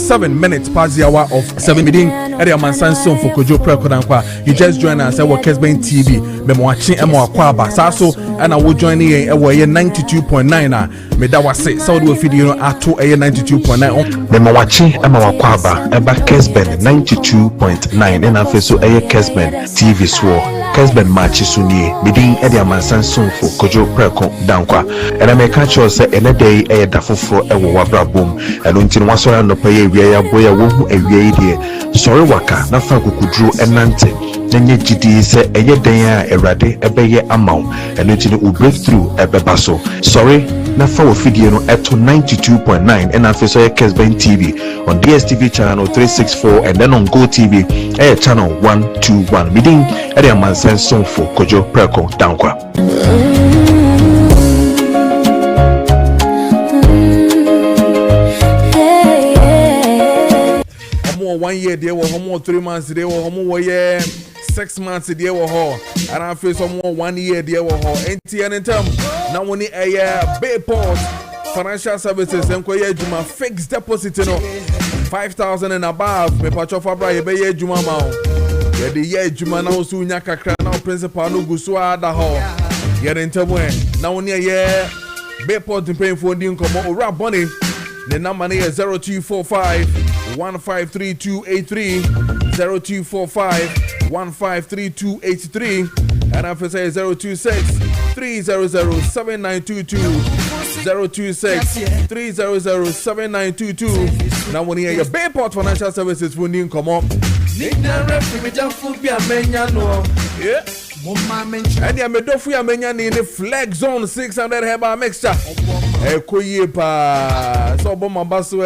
7 minutes past the hour of 7 meeting at the Amansan Son for Kojo Preko Dankwah. You just joined us at Kessben TV. Memoachi Emo Akwaba. Saso and I will join here at 92.9. Medawase Saudi video at 92.9. Memoachi Emo Akwaba eba Kessben 92.9 and afeso Kessben TV so Kessben Maakye Sunye meeting at the Amansan Son for Kojo Preko Dankwah. And I make a choice and a day a dafofo ewo wabra boom and until wasora no pay we boya wo e wie die sorry waka na fa kukudru enante nenye gidi se eye den a erade ebeye amaw and until u breakthrough ebeba so sorry na fa ofidie no eto 92.9 and afeso Kessben TV on DSTV channel 364 and then on Go TV channel 121 meeting at the Amansan Son for Kojo Preko Dankwah. 1 year there were more 3 months there were more 6 months there were and I feel some more 1 year there were NTN in term now only a Bayport Financial Services and Juma fixed deposit 5,000 and above me patch of abra ye Juma mao ye the year Juma now so nyaka kra now principal no guso ada ho ye in term now only a Bayport paying for the income or bonnie the number is 0245 153283 0245 153283 and after say 026 300 7922 026 300 7922 now when you hear your Bayport Financial Services funding come up yeah. And ya medofu ya menya ni Flex Zone 600 herbal mixture. Koye pa so bo mabaso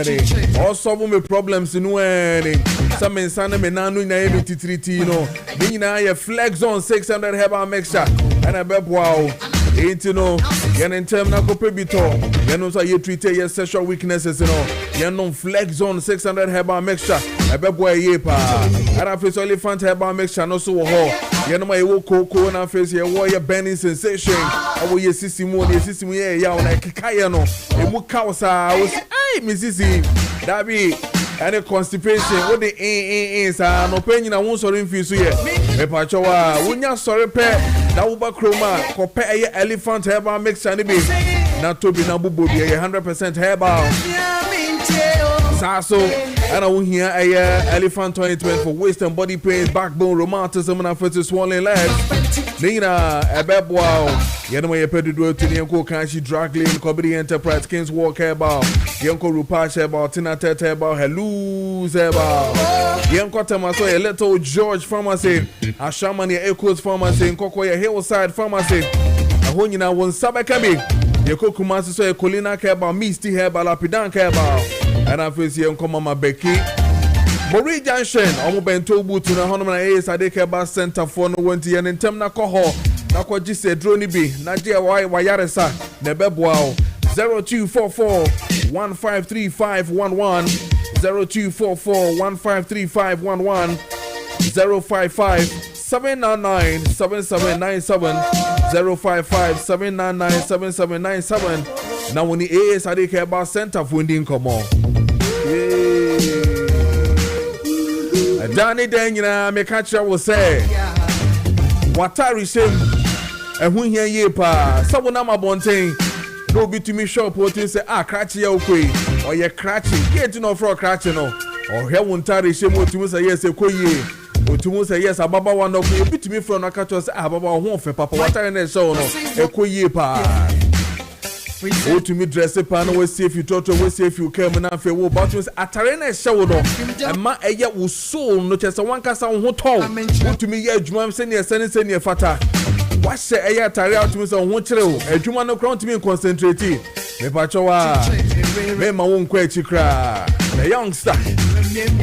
ni. O solve me problems nu ni. Some insane me nanu na enu titriti no. Ni na ya Flex Zone 600 herbal mixture. And I bet wow. Ain't you know, yen in term na ko pebito. Yen no so ye treat your sexual weaknesses you know. Yen no Flex Zone 600 herbal mixture. I bet boy ye pa. And I face elephant herbal mixture no so ho. Yen no my cocoa na face ye warrior burning sensation. I will ye sisimu ye ya na kikaya no. E mu kausa I was hey misisi. That be any constipation what the sa no pain na won sorry mfi so ye. Me pa chowa wonya sorry pe da wo ba kroma ko pe ye elephant herbal mixture ni bi na to bi na bubo bi ye 100% herbal. Saso and I will hear a elephant ointment for waist and body pain, backbone, rheumatism, and after swollen legs. Nina, a bad wow. Yanama Pedro to the Yanko Kanshi Drug Lane, Kobidi Enterprise, Kings Walk Herbal, Yanko Rupash Herbal, Tina Tet Herbal, Hello's Herbal, Yanko Tamaso, a little George Pharmacy, Ashamani Echoes Pharmacy, Kokoya Hillside Pharmacy, a Honina won Sabakabi, Yako Kumasi, a Colina Herbal, Misty Herbal, Lapidan Herbal. And I face here come on my Becky. Mori Junction, Omo Bento Butu na hono na Sadeke Bus Center for no wenti and in term na koho na kwa jise drone bi na je wayare sa na bebwao 0244 153511 0244 153511 055 799 7797 055 799 7797 na woni Sadeke Bus Center for ndin komo. Danny Daniel, me catcher will say, Watari shame, and when ye pa, someone am a bontain, no be to me shop, what you say, cratchy okay, or ye cratchy, get to know for a cratchy no, or he won't tarry shame what you say, yes, a koye, what you say, yes, a baba one of you, to me from a catcher's ababa one for papa, what I know, so no, a koye pa. Oh, to me dress a pan, we see if you talk to we see if you come and after what but was at arena show no and ma eya wo soul no just one kasa ho tall to me ya adwuma senior senior fata what say eya tare out me so ho kire o adwuma no crown to me concentrate me pa chowa me ma won kwa chikra the youngster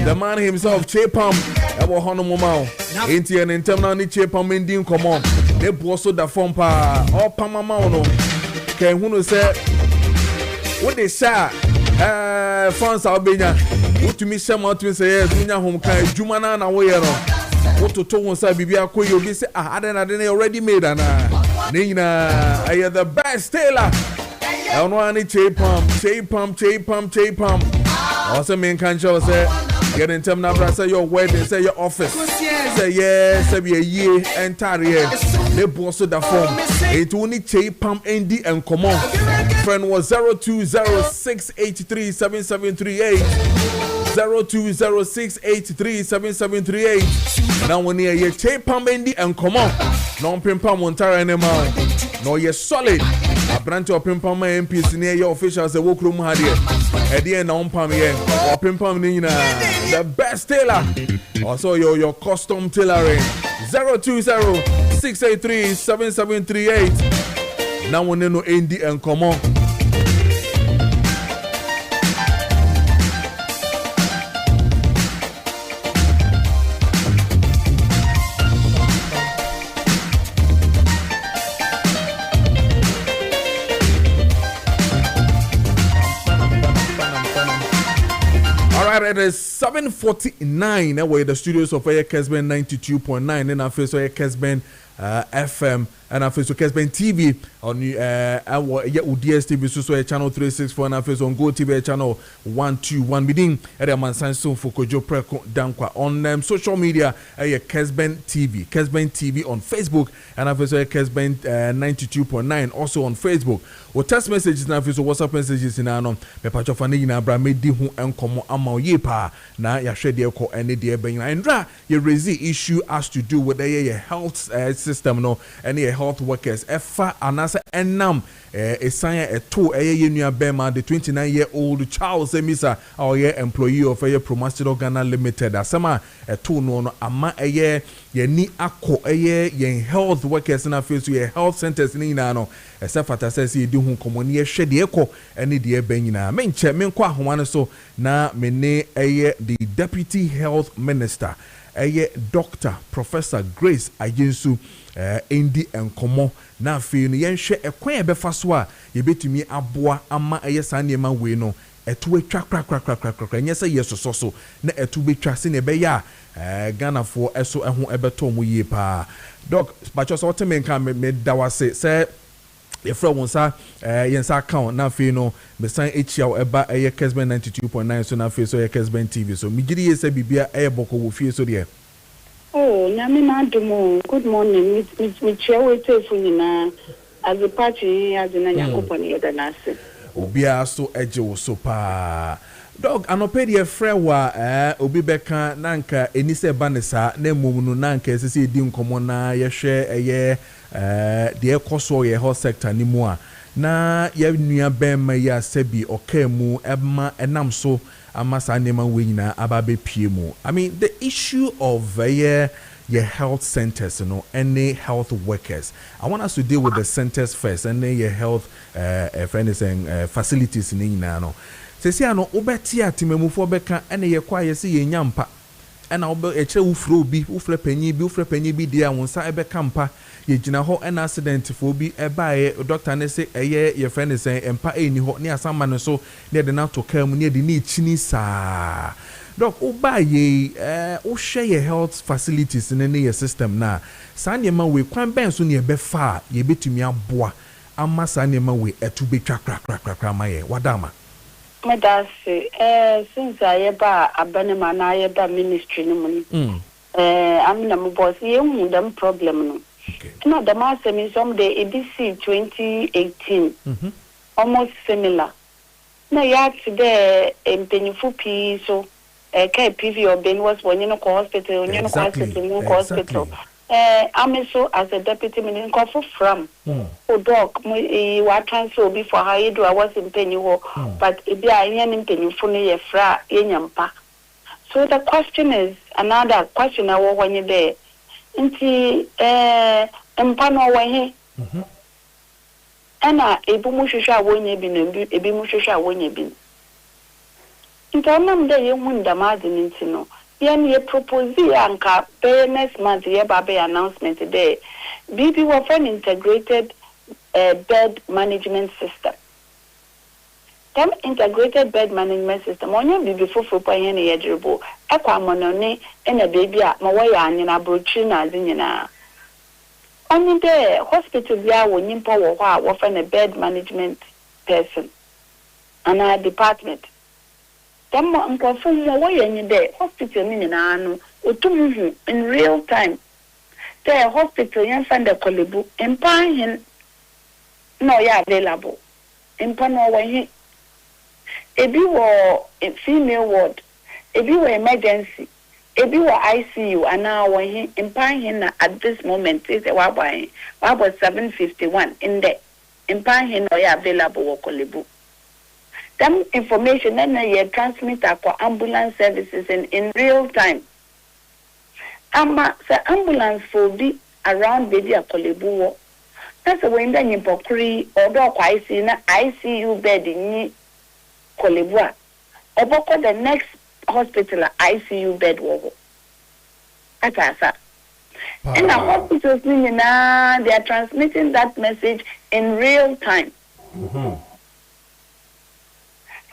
the man himself Chepam e wo hono mo ma o enti en internal ni Chepam ndin komo ne bo so da form pa o pama ma no can who say what they say fans albania what to me some out to say yes dunya home kan jumana na wo ye no what to won say bibia koyi obi say aden already made ana nina I the best tailor I want any Chepam Also main control say get in term number say your wedding, say your office. Say yes, say be a year entire year. They boss the form. It only take pam ND and come on. Friend was 0206837738. 0206837738. Now when you take pam ND and come on. No pimpa montara anymore. No, you're solid. A branch of pimpa MPs near your officials, the workroom had here. At the end, on pam here. Or pimpa nina. The best tailor. Also, your custom tailoring. 020-683-7738. Now, when you know ND and come on. It is 7:49 where the studios of Kessben 92.9 and our face Kessben FM and our face Kessben TV on our DSTV so channel 364 and our face on Go TV channel 121 within at Mansanso for Kojo Preko Dankwah on social media Kessben TV on Facebook and our face Kessben 92.9 also on Facebook. Or text messages na face WhatsApp messages na no me patcho fa na bra me di hu enkomo ama yepa na ya hwe de ko ene de ben na ndra ye raise issue has to do with the health system no any health workers efa anasa enam esanya eto ye nua bema the 29-year-old Charles Emisa our employee of Promastido Ghana Limited asema eto no ama ye ni akọ ye health workers na face ye health centers ni na no esafata says ye hu komoni ye hwe de ekọ ene de ben nyina menche menkọ ahoma so na mene the deputy health minister Dr. Professor Grace Ayensu Indi enkomo na afi no yen hwe ekwan e befa so a ye betumi aboa ama sa niema we no etu etwa krakrakrakrakra nya se yesoso so na etu betwa se ne be ya Ghana for eso eho ebeto mu ye pa doc pacho so temenka me dawase se ye fra wonsa yensa account na afi no be san echia eba Kessben 92.9 so na afi so Kessben TV so migiri ye se bibia boko wo fie so de. Oh, nyame na adumo. Good morning. Me chair we telefoni as a party as na yakoponi yeda na ase. Obia so eje wo so pa. Dog anopedi e frɛ wa obi beka nanka enise banesa na emomunu nanka esese edi nkomo na ye hwɛ de ekoso ye health sector ni mu a na ye nua bema ya sebi okamu ema enam so amasa nema we nyina ababe pie mu. I mean the issue of your health centers, any health workers. I want us to deal with the centers first and then your health facilities ni nyina no. Sesi ano obeti atimemu fo beka ene ye kwa ye se ye nyampa ena obe eche ufro bi ufre panyi bi dia wonsa ebe kampa ye gina ho ena accident fo bi eba ye doctor ne se ye friend say empa eni ho ne asama ne so ne de na to kam ne de ni chini sa doc oba ye o share your health facilities in any system na sa nyema we kwan ben so ne ebe fa ye betumi aboa ama sa nyema we etu betwa krakrakrakra ma ye wadama. Medase since ayeba abanema na ayeba ministry no money amna mo boss ye hu dem problem no na the master me someday ABC 2018 almost similar na ya today empenyufu pi so KPD or Ben was when you know hospital when you know hospital Amiso as a deputy minister from doc we transfer before how you do I was in penny but if you are in penny for ye fra yenyampa. So the question is another question I want when you there inti empano wahe ena ebu mushusha wonye bin ebi mushusha wonye bin intanam de yemunda madin intino yen ye propose anka next month ye babe announcement there BB were for an integrated bed management system. Them integrated bed management system onye BB fufu pa yen ye drebo ekwa monone ena baby a ma waya anyina brochi na azinyina onye de hospital bia wonyi mpa wo ho a wo for a bed management person and a department Come on, perform away any day. Hospital meaning in real time. The hospital yan find the Kolebu and pine no ya available. In Pano way. If you were a female ward, if you were emergency, if you were ICU, and now when in pine at this moment is a wabai, was 751 in the in pine no ya available or Kolebu. That information then you transmit for ambulance services in real time. The ambulance will be around baby a Kolebu. That's the way that you pokri or dog ICU bed in Kolebu. Or the next hospital ICU bed wogo. Atasa. In the hospitals, they are transmitting that message in real time.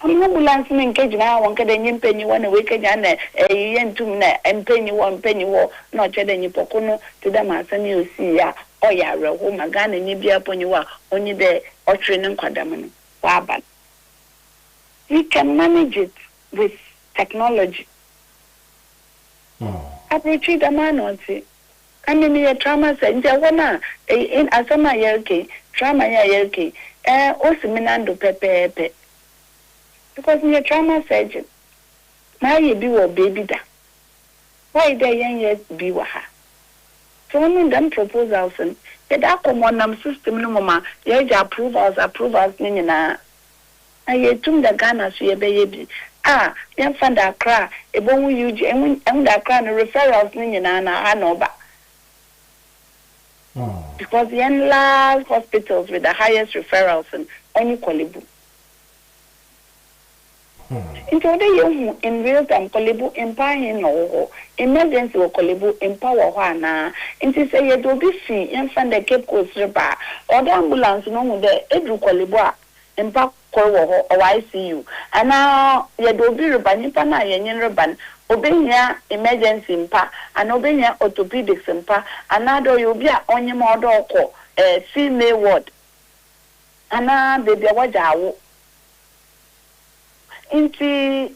Ambulance in cage now, one can then penny one a weekend and a yen to and penny war, not cheddar pocono to them as a new see ya, or ya, home a gun and you be upon you are only there or training quadamon. Waban. We can manage it with technology. Approach the man on see. I mean, a trauma said, in Asama Yerke, trauma Yerke, Osiminando Pepe. Because in your trauma surgeon, now you be a baby da. Why the young years be wa ha? So when them proposals and the common system no mama, you approvals nina. I ye tum the Ghana so ye baby. Ah, young fan that cry, a bone you and that cry referrals nina na hanoba. Because the large hospitals with the highest referrals and only Kolebu. Into the in real time, Kolebu empire no emergency or Kolebu empower wana. Into say you do be free and find the Cape Coast River or the ambulance no the Edu Kolebu empower or ICU. And now you do be Ruban Nipana Yen Ruban, obeying emergency impa and obeying orthopedics impa, and now you be on your model call a female ward. And now baby wajawo. Into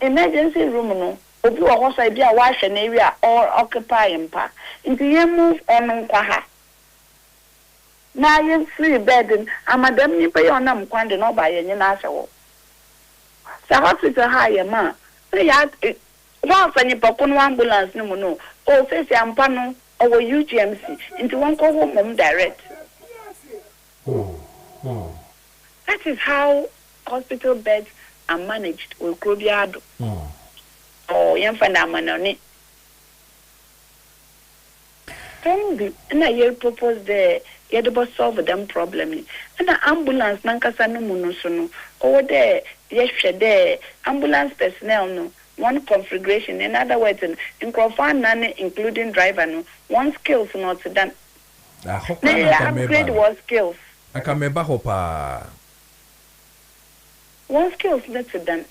emergency room no obi wo hosa bia wa hwe na area or occupy mpa into you move on kwa ha na you free bed amadam ni pe onam kwande no ba ye na ahwe wo sa hospital ha ye ma say ya wa fa ni pokun ambulance no no o say say ampa no o UGMC into one go home direct. That is how hospital beds are managed with Crobiado. Oh, young phenomenon. And I propose the Yadabo solve them problem. And the ambulance, Nankasano Monosono, over there, yes, there, ambulance personnel, no, one configuration, in other words, in Crofan, including driver, no, one skills not done. Upgrade was skills. I can remember hopa. One skills that's done.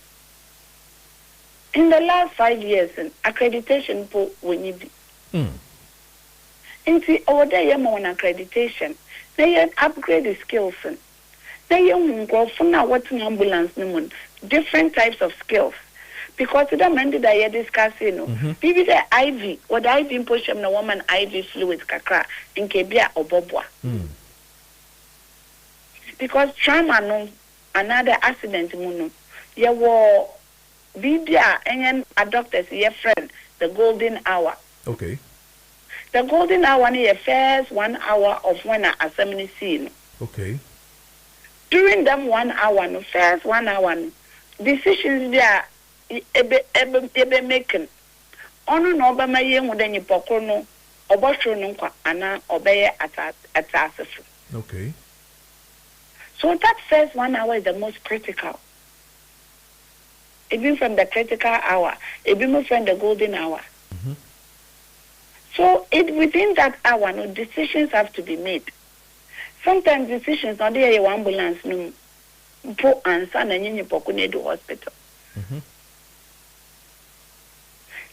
In the last 5 years, accreditation for when you be. Into over there, you want accreditation. They upgrade the skills. They go for now what's an ambulance, different types of skills. Because the man that I discussing, maybe the IV, or the IV push them the woman IV fluid kakra in Kebia or Bobwa. Because trauma no. Another accident, you were Bibia and a doctor's your friend, the golden hour. Okay. The golden hour is the first 1 hour of when I assembly scene. Okay. During them 1 hour, the first 1 hour, decisions there ebe making. Ono no ba maye mu danyi pokono, obotro no kwa ana obeye atasefo. Okay. So that first 1 hour is the most critical. Even from the critical hour, even from the golden hour. So within that hour, no decisions have to be made. Sometimes decisions not there your ambulance no po answer na nyenye pokune do hospital.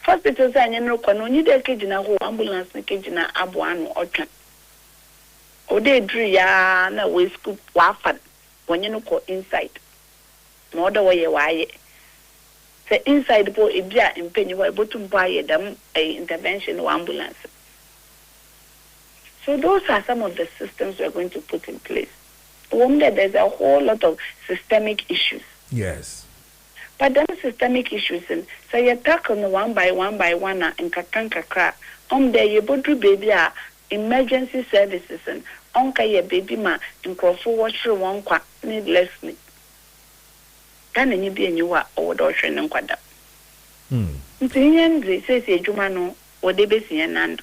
Hospital say nyenye ko no ni de kejina ho ambulance na kejina aboano otwa. Ode dri ya na we scoop wafan wonye no ko inside. No order way waye. say inside the boat ebia impenyi wa ebotum buy them a intervention or ambulance. So those are some of the systems we are going to put in place. There's a whole lot of systemic issues. Yes. But then systemic issues, so you tackle one by one and kakra. There you bodu baby emergency services and ye baby ma in watch one needlessly. Can any be a new or ocean and quada? They say Jumano or they be seeing and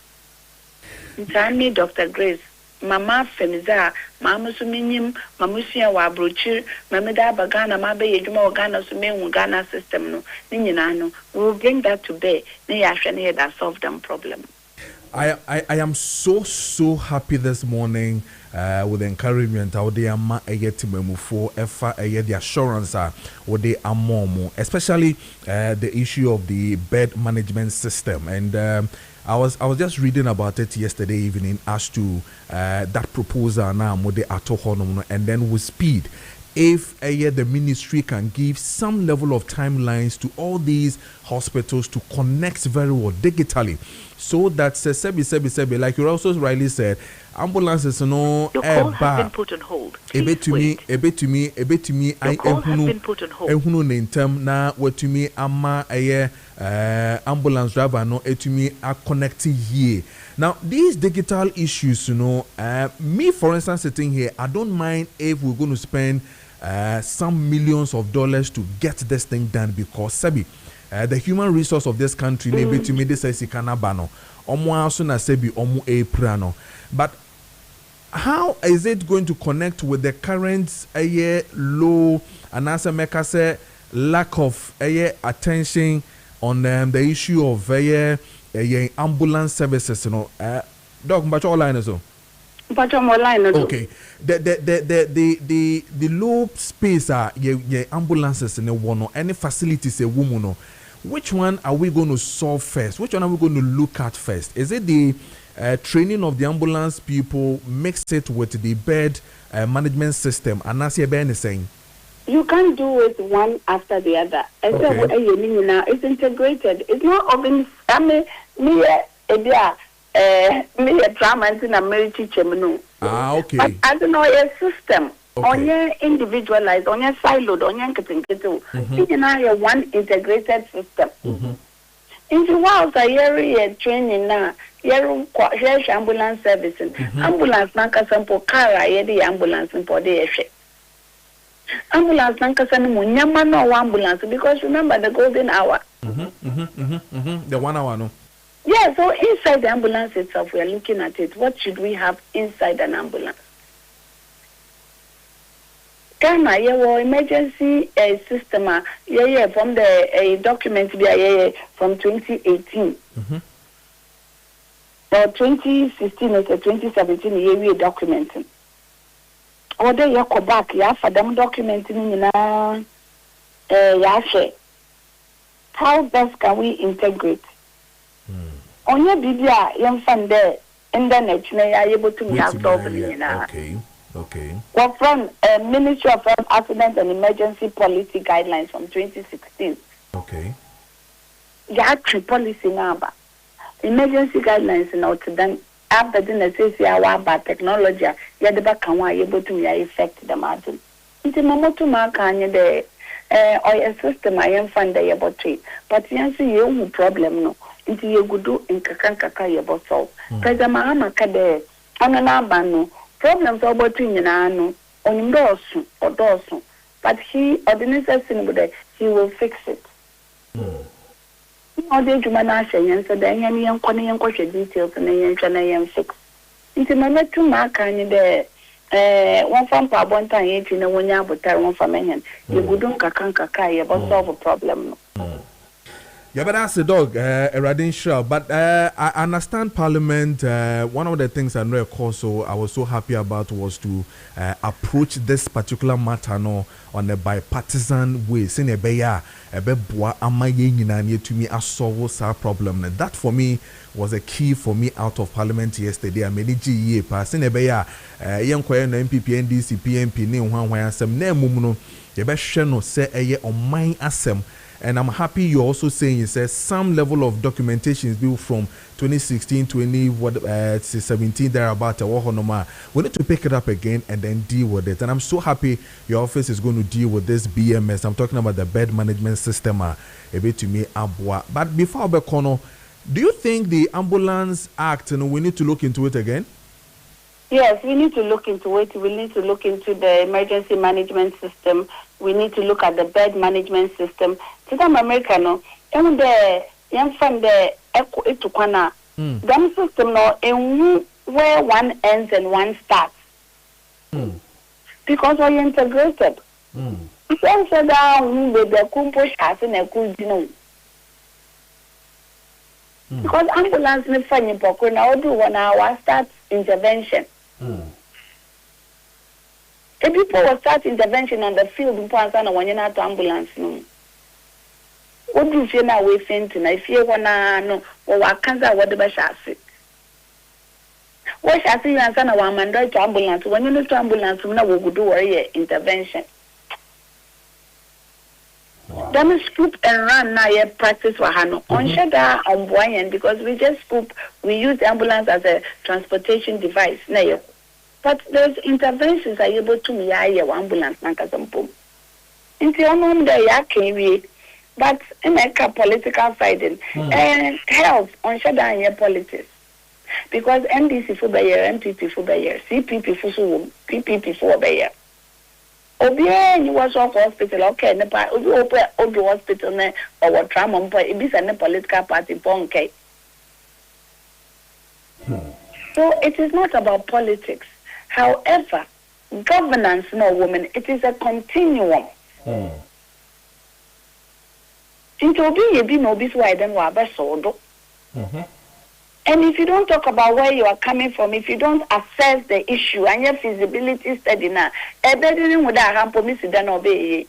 me Dr. Grace. Mama Femiza, Mama Suminim, Mamusia wa brochu, Mamada Bagana, Mabe Yuma Ghana Sume Ghana system no, Ninano, we will bring that to bear. They actually had that solve them problem. I am so happy this morning with the encouragement how they are for the assurance what they are more, especially the issue of the bed management system. And I was just reading about it yesterday evening as to that proposal now and then with speed. If the ministry can give some level of timelines to all these hospitals to connect very well digitally, so that sebi, like you also rightly said, ambulances no your call has been put on hold. A bit to me, I ehunu ne ntem na watumi ama ambulance driver no etumi a connect here. Now these digital issues, me for instance sitting here, I don't mind if we're going to spend some millions of dollars to get this thing done, because sebi the human resource of this country maybe to me this is ikanabano omo aso na sebi omo prano. But how is it going to connect with the current low and as a say lack of attention on the issue of ambulance services, dog but all line so okay, the low space are ambulances in the one any facilities a woman. Which one are we going to solve first? Which one are we going to look at first? Is it the training of the ambulance people mixed it with the bed management system? And as you're saying, you can't do it one after the other. It's integrated. It's not obvious. I mean, me a trauma and a marriage teacher. Okay. But I don't know a system. Okay. On your individualized, on your siloed, on your you one integrated system. In the world, I hear training now. Here's ambulance services. Ambulance nanka sample car. The ambulance in Pode. Ambulance nanka sample nyama no ambulance, because remember the golden hour. The 1 hour no. Yeah, so inside the ambulance itself, we are looking at it. What should we have inside an ambulance? Ghana, emergency system, from the document from 2018 or 2016 or 2017, we documenting. Or they go back, for them documenting how best can we integrate? On your BBA, young fan there, internet, you are able to okay. Okay. Well, from Ministry of Health Accident and Emergency Policy Guidelines from 2016. Okay. The actual policy number. Emergency guidelines in out then after the say about technology, you the back can able to affect the margin. It's a moment to mark on the or a system I am fund the about trade. But you see you problem no. Into you go do in kakanka about solve. President Mahama Kade on an abano. Problems are between on Dawson or Dawson, but he he will fix it. All the Jumanasha and so then any young details and then fix. It's a moment to mark on the one from one time, when you have one from you would do kakanka about solve a problem. Yeah, but that's the dog, Eradin Shell. But I understand Parliament. One of the things I know, of course, so I was so happy about was to approach this particular matter no, on a bipartisan way. Saying a beya, a beboa, amaye to me a solve our problem. And that for me was a key for me out of Parliament yesterday. I made it GE passing a beya, young choir, MPP, NDC, PMP, ne one way some ne mumuno. The best channel say a year on my assem. And I'm happy you're also saying it says some level of documentation is built from 2016, 17 thereabout. We need to pick it up again and then deal with it. And I'm so happy your office is going to deal with this BMS. I'm talking about the bed management system. A bit to me, but before Bekono, do you think the Ambulance Act, we need to look into it again? Yes, we need to look into it. We need to look into the emergency management system. We need to look at the bed management system. To some American, and the young fan the etukwana. Them system no and where one ends and one starts. Because we integrated. Then so down with the kumpush as in a cool dino. Because ambulance ne fanyi poko na odu 1 hour start intervention. If people will start intervention on the field, when you're not ambulance, no. What do you feel now? We fainting. I fear one no, or I can't say what the best chassis. What chassis you answer now? I'm under to ambulance. When you need to ambulance, we know we will do a intervention. Then scoop and run now. You practice for Hano. On shada on Boyan because we just scoop. We use the ambulance as a transportation device. Now. But those interventions are able to me ambulance nankasampo. Into on the yaki, but in a political side and health on shada politics. Because NDC for Bayer, MPP for Bayer, CPP for PPP for Bayer. Obia, you was off hospital, okay, Nepal, Obi hospital or trauma, it is a political party, okay. So it is not about politics. However, governance, no woman, it is a continuum. And if you don't talk about where you are coming from, if you don't assess the issue and your feasibility study now, everything would have promised to then obey.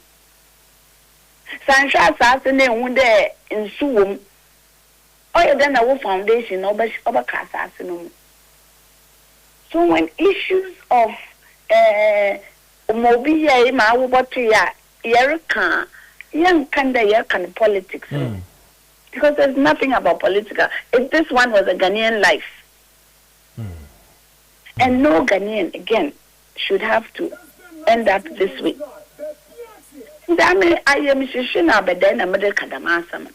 Sancha assassinate wound in Suum, or then a foundation over assassinum. So when issues of mobilia, Mawubotia, Yerka, young Kanda politics. Because there's nothing about political. If this one was a Ghanaian life, and no Ghanaian again should have to end up this way. I mean, I am Shishina, but then I'm a Kadamasam.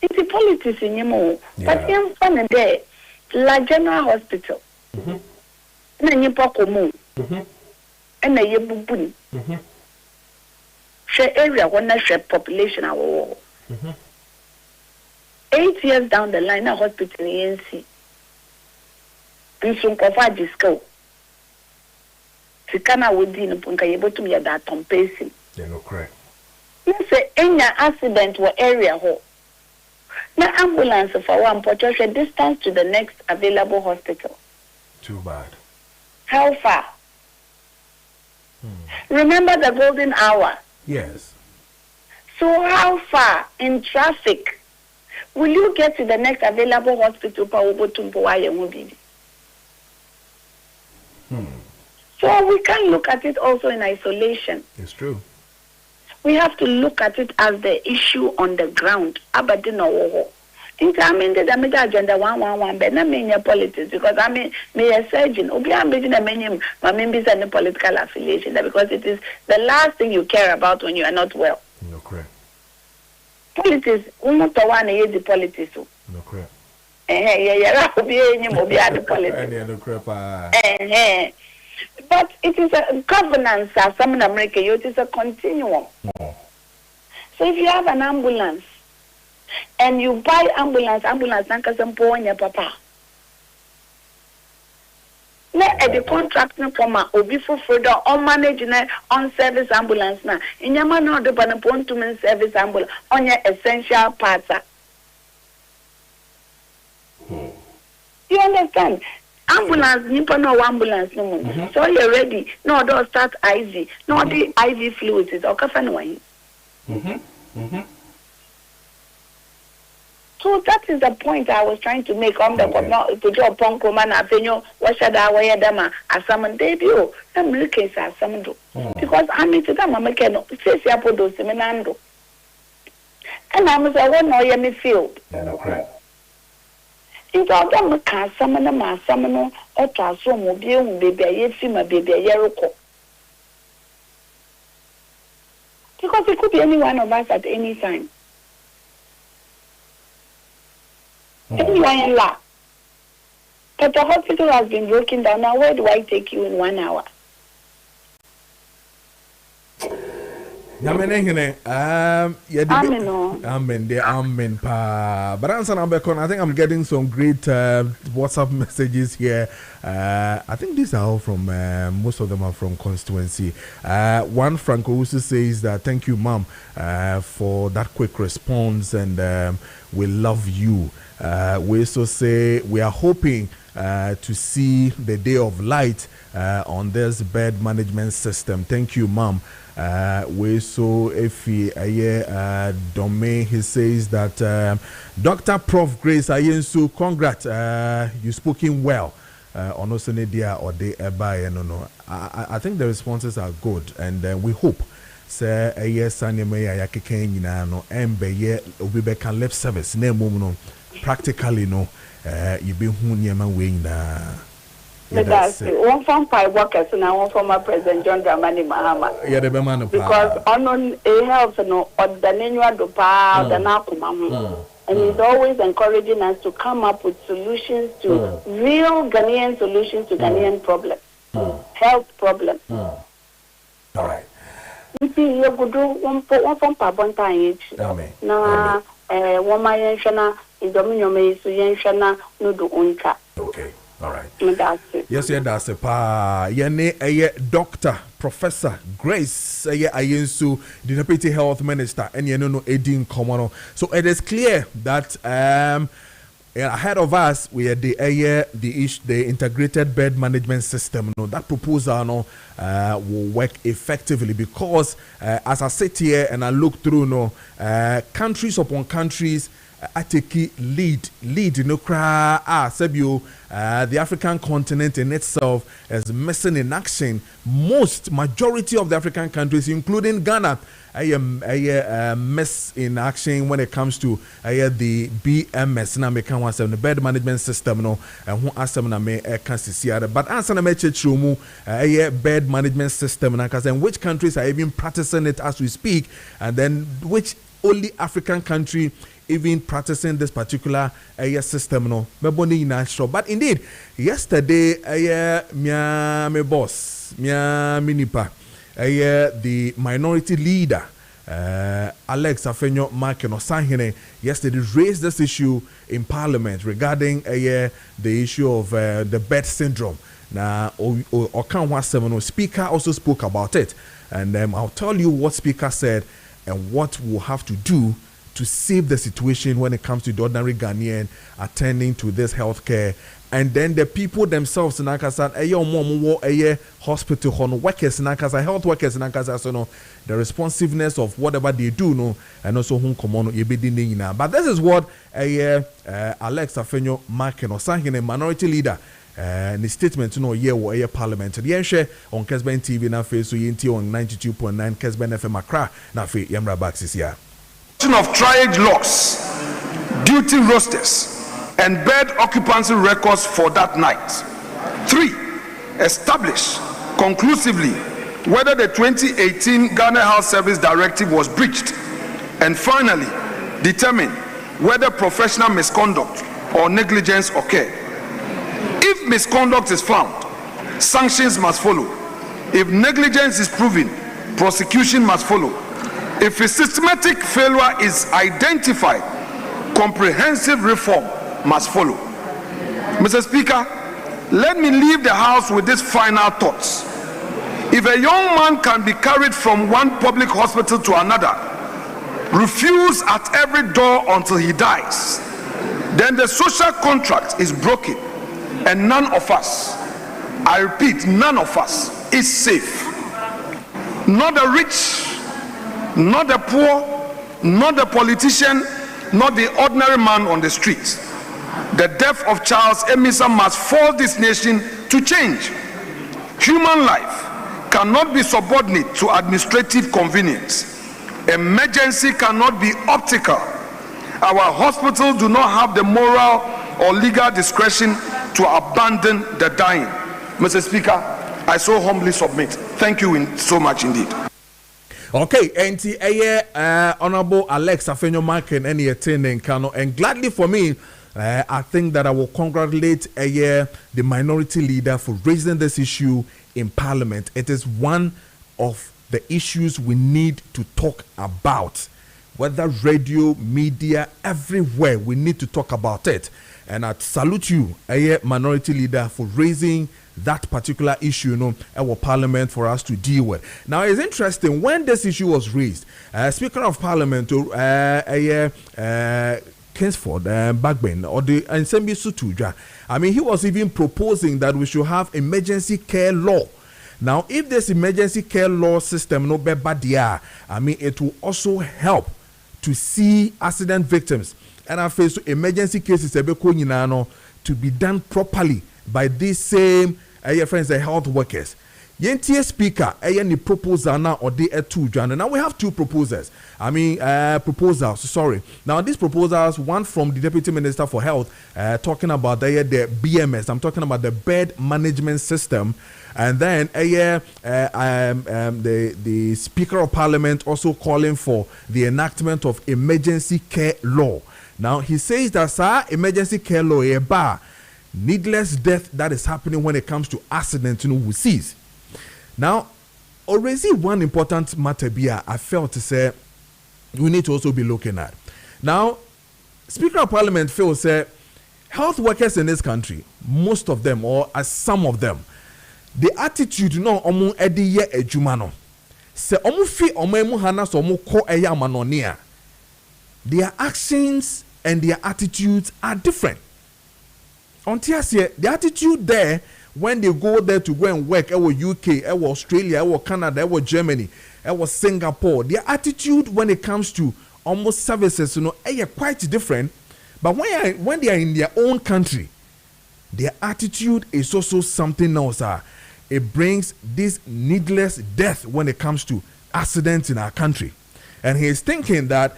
It's a politics in Yemo, but young fun there, La General Hospital, and then you Pokomo, and then you Bubun. Share area, one share population, our war. 8 years down the line, a hospital in ANC. And so, Kofa Disco. Sikana within Punka, able to me that on pacing. They're not correct. Let's say any accident or area hole. Now, ambulance for one potential distance to the next available hospital. Too bad. How far? Remember the golden hour? Yes. So how far in traffic will you get to the next available hospital? So we can't look at it also in isolation. It's true. We have to look at it as the issue on the ground. Abadino. I mean, the agenda 111, but not mean your politics because I mean, me a surgeon. Obi, I'm making a menu, my members and the political affiliation because it is the last thing you care about when you are not well. No correct. Politics, we not one is the politics. No correct. Yeah, the politics. But it is a governance, as some in America, it is a continuum. So if you have an ambulance and you buy ambulance, and papa. Let the contract from Obi for further on managing on service ambulance now. In your man, the Banapon service ambulance on your essential parts. You understand? Ambulance, you no ambulance no more. So you're ready. No, don't start IV. No, the IV fluids is okay for no. So that is the point I was trying to make. On the job, Ponkoman, Avenue, what should I wear them? As someone debut, I'm looking at some do. Because I mean to them, I'm a can say, I put those seminando. And I'm a one or me field. It's all them can summon them as summon or transform will be baby, a year, baby, a year. Because it could be any one of us at any time. Anyone in law. But the hospital has been broken down. Now, where do I take you in 1 hour? Amen. Pa. But answer number one, I think I'm getting some great WhatsApp messages here. I think these are all from most of them are from constituency. One Franco also says that thank you, Mom, for that quick response, and we love you. We also say we are hoping to see the day of light on this bed management system. Thank you, Mom. We so if he domain, he says that Dr. Prof Grace Ayensu, congrats, you spoken well on Osenedia or de Eba. No. I think the responses are good, and we hope say yes anime ayakeke nyina no embe ye obi be can lip service na mum no practically no you be hu nyama we nyina. That's one from five workers and one from my President John Dramani Mahama. Yeah, the man because on a health no or the nenua do pa the nakuma. And he's always encouraging us to come up with solutions to real Ghanaian solutions to Ghanaian problems, health problems. All right. You see, you could do one from Pabonta age. Now, woman yenshana is dominion me so yenshana no do unka. Okay. All right. That's it. Yes, yeah, that's it. Pa, yene Dr. Professor Grace Ayensu, the Deputy Health Minister, and you know Edin Komono. So it is clear that ahead of us we had the integrated bed management system. No, that proposal will work effectively because as I sit here and I look through countries upon countries. I take lead Sebio, the African continent in itself is missing in action. Majority of the African countries, including Ghana, miss in action when it comes to the BMS na meka wasem the bed management system no ho asem na me can see but answer na me chechumu bed management system na cause which countries are even practicing it as we speak, and then which only African country even practicing this particular system no meboni na sure. But indeed yesterday my boss minipa the minority leader Alex Afenyo Maakye no Sahene yesterday raised this issue in Parliament regarding the issue of the bed syndrome. Now Speaker also spoke about it, and I'll tell you what Speaker said and what we'll have to do to save the situation when it comes to the ordinary Ghanaian attending to this healthcare, and then the people themselves in Akasa, hospital workers in Akasa, health workers in Akasa, so no, the responsiveness of whatever they do, and also whom come on, but this is what Alex Afenyo Maakye no Sahene, minority leader. The statement parliament share on Kessben TV na face so yenti on 92.9 Kessben FM Accra na fe yamra back this year of triage logs, duty rosters and bed occupancy records for that night. 3. Establish conclusively whether the 2018 Ghana Health Service Directive was breached, and finally determine whether professional misconduct or negligence occurred. If misconduct is found, sanctions must follow. If negligence is proven, prosecution must follow. If a systematic failure is identified, comprehensive reform must follow. Mr. Speaker, let me leave the House with these final thoughts. If a young man can be carried from one public hospital to another, refuse at every door until he dies, then the social contract is broken, and none of us, I repeat, none of us is safe. Not the rich, not the poor, not the politician, not the ordinary man on the streets. The death of Charles Emisa must force this nation to change. Human life cannot be subordinate to administrative convenience. Emergency cannot be optical. Our hospitals do not have the moral or legal discretion to abandon the dying. Mr. Speaker, I so humbly submit. Thank you so much indeed. Okay, and Honorable Alex Afenyo Markin and attending Kano, and gladly for me, I think that I will congratulate the minority leader for raising this issue in Parliament. It is one of the issues we need to talk about. Whether radio, media, everywhere, we need to talk about it. And I salute you, minority leader, for raising that particular issue, our Parliament for us to deal with. Now, it's interesting, when this issue was raised, Speaker of Parliament, Kessben, Backbend, or the Ensemble Sutuja, I mean, he was even proposing that we should have emergency care law. Now, if this emergency care law system no be bad, I mean, it will also help to see accident victims and I face emergency cases to be done properly by these same friends, the health workers. Yentie speaker, any proposal now or the two Jan. Now we have two proposals. Proposals. Sorry. Now these proposals, one from the Deputy Minister for Health, talking about the BMS. I'm talking about the bed management system, and then the Speaker of Parliament also calling for the enactment of emergency care law. Now he says that emergency care law needless death that is happening when it comes to accidents, we cease. Now, already one important matter I felt to say we need to also be looking at. Now, Speaker of Parliament feels health workers in this country, most of them or as some of them, the attitude no omu edi ye ejuma no. Se omu fi omu emu hana so omu ko eya manonia. Their actions and their attitudes are different. The attitude there when they go there to go and work, UK, Australia, Canada, Germany, Singapore, their attitude when it comes to almost services, are quite different. But when they are in their own country, their attitude is also something else. It brings this needless death when it comes to accidents in our country. And he is thinking that,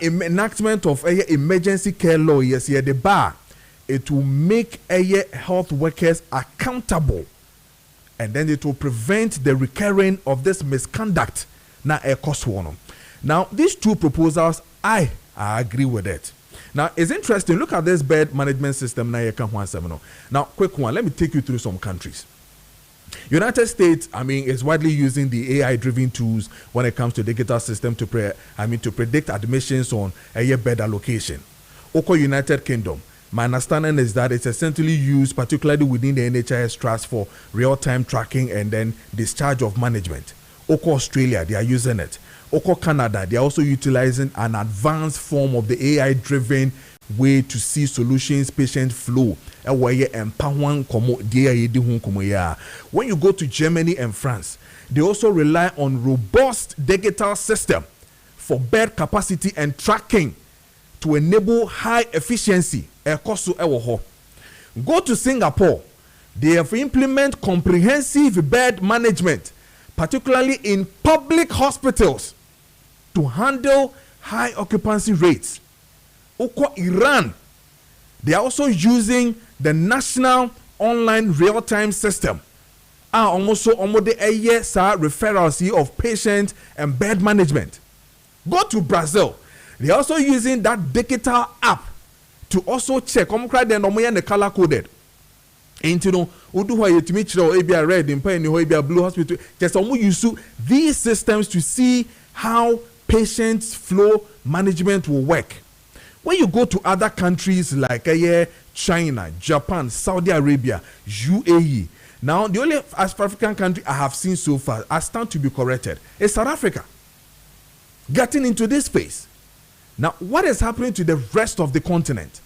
enactment of emergency care law, yes, the bar, it will make health workers accountable, and then it will prevent the recurring of this misconduct. Now, these two proposals, I agree with it. Now, it's interesting. Look at this bed management system. Now, quick one. Let me take you through some countries. United States, is widely using the AI-driven tools when it comes to digital system to predict admissions on bed allocation. United Kingdom. My understanding is that it's essentially used, particularly within the NHS trust, for real-time tracking and then discharge of management. Australia, they are using it. Canada, they are also utilizing an advanced form of the AI-driven way to see solutions, patient flow. When you go to Germany and France, they also rely on robust digital system for bed capacity and tracking to enable high efficiency. Go to Singapore. They have implemented comprehensive bed management, particularly in public hospitals, to handle high occupancy rates. Iran, they are also using the national online real-time system. Almost referrals of patients and bed management. Go to Brazil. They are also using that digital app to also check. The color coded. Red in blue hospital. Just use these systems to see how patients flow management will work. When you go to other countries like China, Japan, Saudi Arabia, UAE. Now, the only African country I have seen so far, I stand to be corrected, is South Africa. Getting into this space. Now, what is happening to the rest of the continent?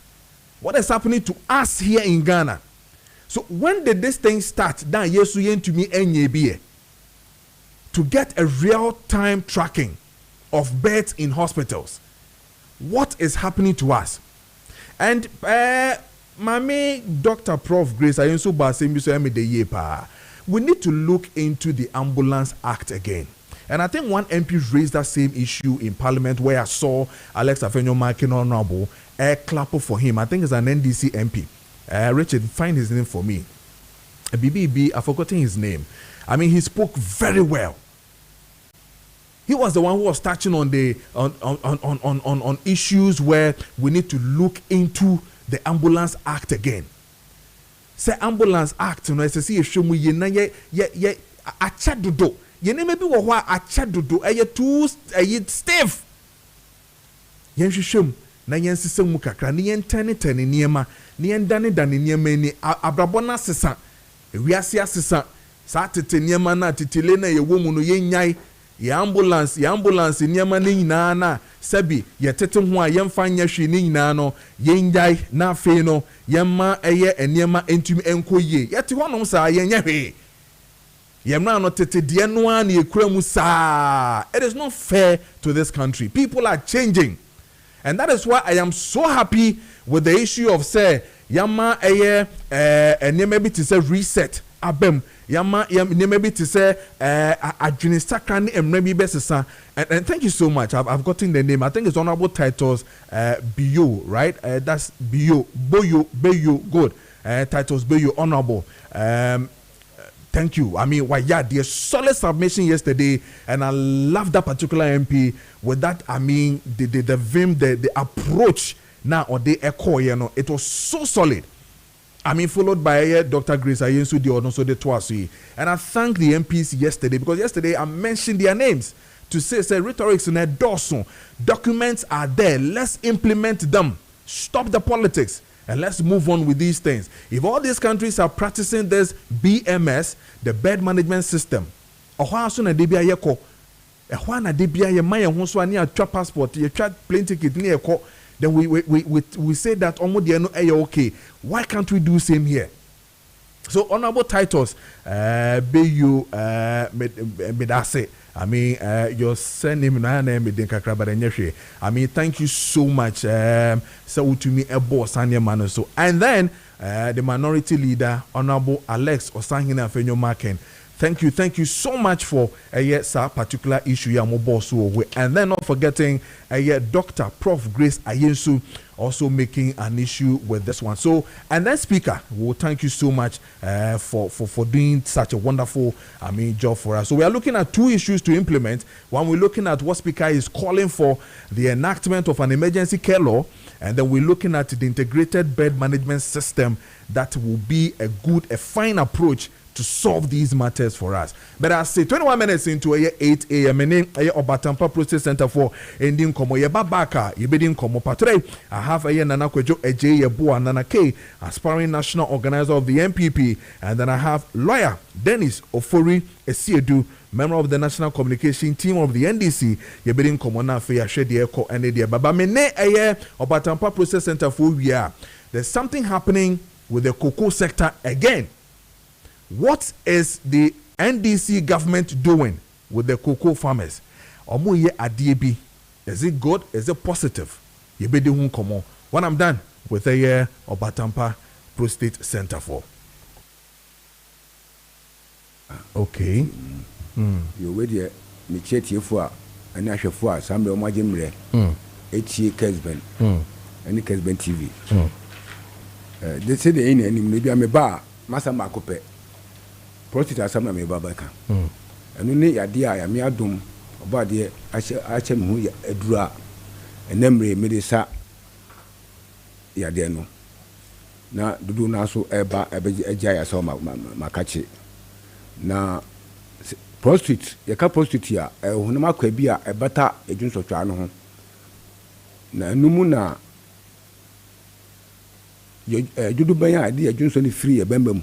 What is happening to us here in Ghana? So when did this thing start? To get a real-time tracking of beds in hospitals. what is happening to us. And Mami Dr. Prof. Grace Ayensu Basembiso Emide Yepa, we need to look into the Ambulance Act again. And I think one MP raised that same issue in Parliament where I saw Alex Afenyo Maakye Honorable clap for him. I think it's an NDC MP. Richard, find his name for me. BBB, I've forgotten his name. I mean, he spoke very well. He was the one who was touching on the on issues where we need to look into the Ambulance Act again. Say Ambulance Act, you know, it's a show me ye achadodo. Ye ne maybe wo achadodo too stiff. Yen hwehwem na yen sesem mu kakra ne yen tane niema ne yen dane niema ni abrabona sesa ewiase asesa sa tete niema na tetele na ye wo mu no yen nyai ye ambulance niema ne nyina na sabi ye tete ho a yen fanya hwe ne nyina no yen nyai na afi no yen ma niema entumi enkoye ye te honom sa yen nya hwe yemna no tete de no an ye kura mu sa. It is not fair to this country. People are changing. And that is why I am so happy with the issue of say yama maybe to say reset abem yama maybe to say administrator emrebi besesa. And thank you so much. I've gotten the name. I think it's Honorable Titles Bio, right? That's Bio Boyo good. Titles Bio Honorable. Thank you. I mean, the solid submission yesterday, and I love that particular MP with that. I mean, the vim, the approach now or the echo, you know, it was so solid. I mean, followed by Dr. Grace Ayensu the also the Twasi, and I thank the MPs yesterday because yesterday I mentioned their names to say rhetorics in a dorsal. Documents are there. Let's implement them. Stop the politics. And let's move on with these things. If all these countries are practicing this BMS, the bed management system, then we say that okay. Why can't we do same here? So Honorable Titles, Bayu Medase. I mean, your surname I mean, thank you so much. So to me, a boss and so. And then the minority leader, Honorable Alex Osangina Afenyo Maakye. Thank you so much for sir particular issue and then not forgetting Dr. Prof. Grace Ayensu also making an issue with this one. So and then Speaker, we'll thank you so much for doing such a wonderful job for us. So we are looking at two issues to implement. One, we're looking at what Speaker is calling for the enactment of an emergency care law, and then we're looking at the integrated bed management system that will be a fine approach to solve these matters for us. But I say 21 minutes into 8 a.m. in Obatampa Process Center for ending Komo Yebabaka, Yebedin Komo Patre. I have Nana Kojo Eje Yebua Nana K, aspiring national organizer of the MPP, and then I have lawyer Dennis Ofori Esiedu, member of the national communication team of the NDC. Yebedin Komo na fe Yashedi Eko and Edia Baba Mene Obatampa Process Center for we. There's something happening with the cocoa sector again. What is the NDC government doing with the cocoa farmers? Omuye adiebi. Is it good? Is it positive? Yebedi hun komo. When I'm done with the year Obatampa Prostate Center for. Okay. You wait here. Me chet for and I shall for some of my gym. H.E. Kessben. And Kessben TV. They say the end maybe I'm a bar. Masa Makope. Prostitute asama me babaka. Enu ne yade a ya me adom obade ache me hu edura enemre me de sa yade no na dudu na so eba eja ya so makache na prostitute ya ka prostitute ya ehunu makwa bi a ebata ejunso no ho na enumu na dudu ban ya ade ejunso ni free ebemba mu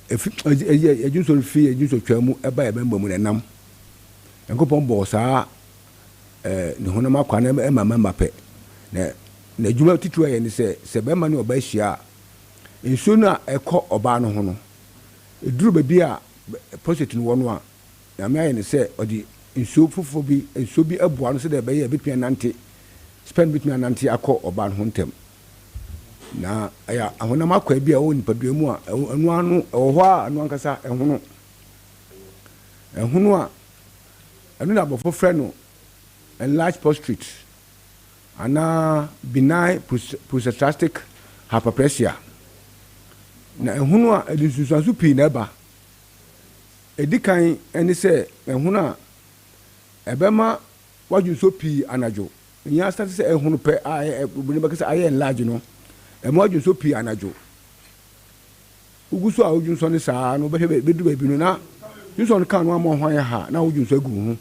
ejunso free ejunso twamu eba ebemba mu nenam enkopon bo sa ne hono makwa na mama pe na juma titu aye ni se bema ne oba hia enso na ekọ oba no ho no eduru ba bi a prostitute no no a na me aye ni se odi enso fofo bi enso bi aboa no se de be ye betwe nante spend between ananti akọ oban hontem na aya ahonam akwa bia o nipadua mu a enu anu ho a anu ankasa ehono a enu na bofo frɛ no enlarged prostate ana benign prostatic hyperplasia na ehono a edisusuaso pii na ba edikan eni sɛ ehono a ebema wadwunso pii anajo nya start sɛ ehono pɛ a buni ba kasa aye enlarge no emo wadwunso pii anajo uguso a wadwunso ne saa no bɛhwɛ bedu ba bi no na wadwunso no kan no ama hwan ya ha na wadwunso agu ho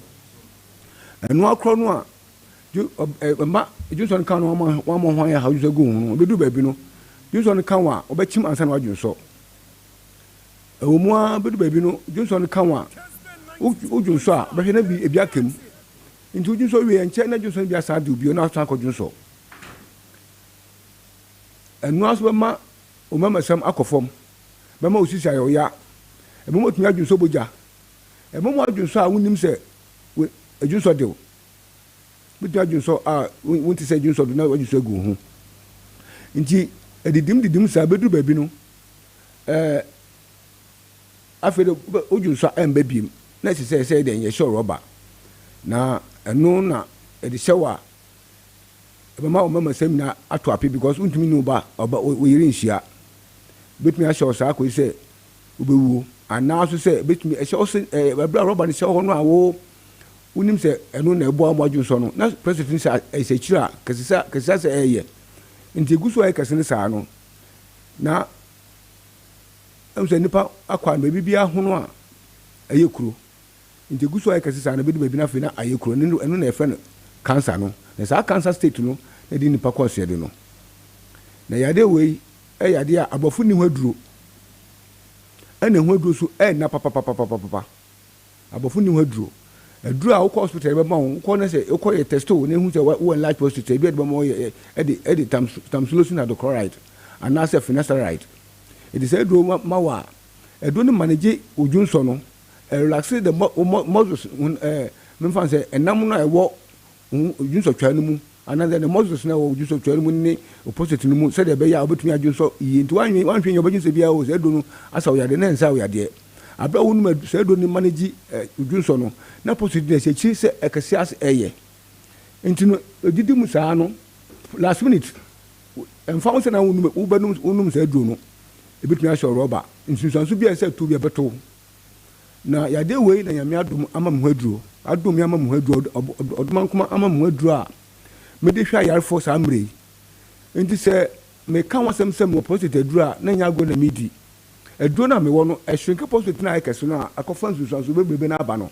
eno akro no a ma wadwunso no kan no ama hwan ya ha wadwunso agu ho bedu ba bi no wadwunso no kan wa obɛkyim ansa na wadwunso ewomua bedu ba bi no wadwunso no kan wa wadwunso a bɛhwɛ na bi ebi akam nti wadwunso wie nkyɛ na wadwunso bi asa de obi na asa akɔdwunso enu aso bɛma omama sam akɔfam bɛma osisi ayoya ebɛma otumi adwunso boja ebɛma adwunso a wonim sɛ adwunso dew bitumi adwunso a wonti sɛ adwunso do na adwunso agu ho nti edidim sa bedu ba bi no afede adwunso a emba biem na sɛ de nyɛ sure rubber na enu na edi hyewa ebema omama sam na ato api because untumi no ba oyiri nhia betumi ahye osa akoi sɛ obewu ana so sɛ betumi ehye ose ebra rubber ne hye ho no a wo unim sɛ enu na ebo amwadwunso no na president sɛ esekyira kesisa sɛ eye nti guso ay kesene saa no na emse nipa akwa na bibia ho no a eye kuro nti guso ay kesisa na bedu babi na fe na aye kuro enu na efe no cancer no na saa cancer state no na di nipa kwase de no na yade wei yade a abofu ni hwaduro ana hwaduro so na papa abofu ni hwaduro aduro a wo hospital be ma wo ko na se wo ye testo na hu se wo enlarge prostate be de ma wo ye edi tamsulosin hydrochloride ana se finasteride edi se aduro ma wa aduro ni manage ojunso no relax the muscles memfa se enam na ewo ojunso twa no mu ana the muscles na wo ojunso twa no mu ni prostate no mu se de be ya obetumi adwunso yi nti wanhwe ye obejunso bia wo se aduro no asa wo yade na nsa wo yade abra wonu se aduro ni manage ojunso no na prostate na se chi se ekese as eye nti no odidi mu saa no last minute emfa wo se na wonu wonum se aduro no ebetumi asho rubber nsunsanso bia se to bia beto na yade wei na nyame adom ama mhaduro adom ya ama mhaduro odomankoma ama mhaduro a mede hwa yarfo saa mrei nti se me ka wasem sem wo prostate aduro a na nya go na medi aduro na me wo no ehwenke prostate na ayekese no a akofa nsunsanso bebrebe na aba no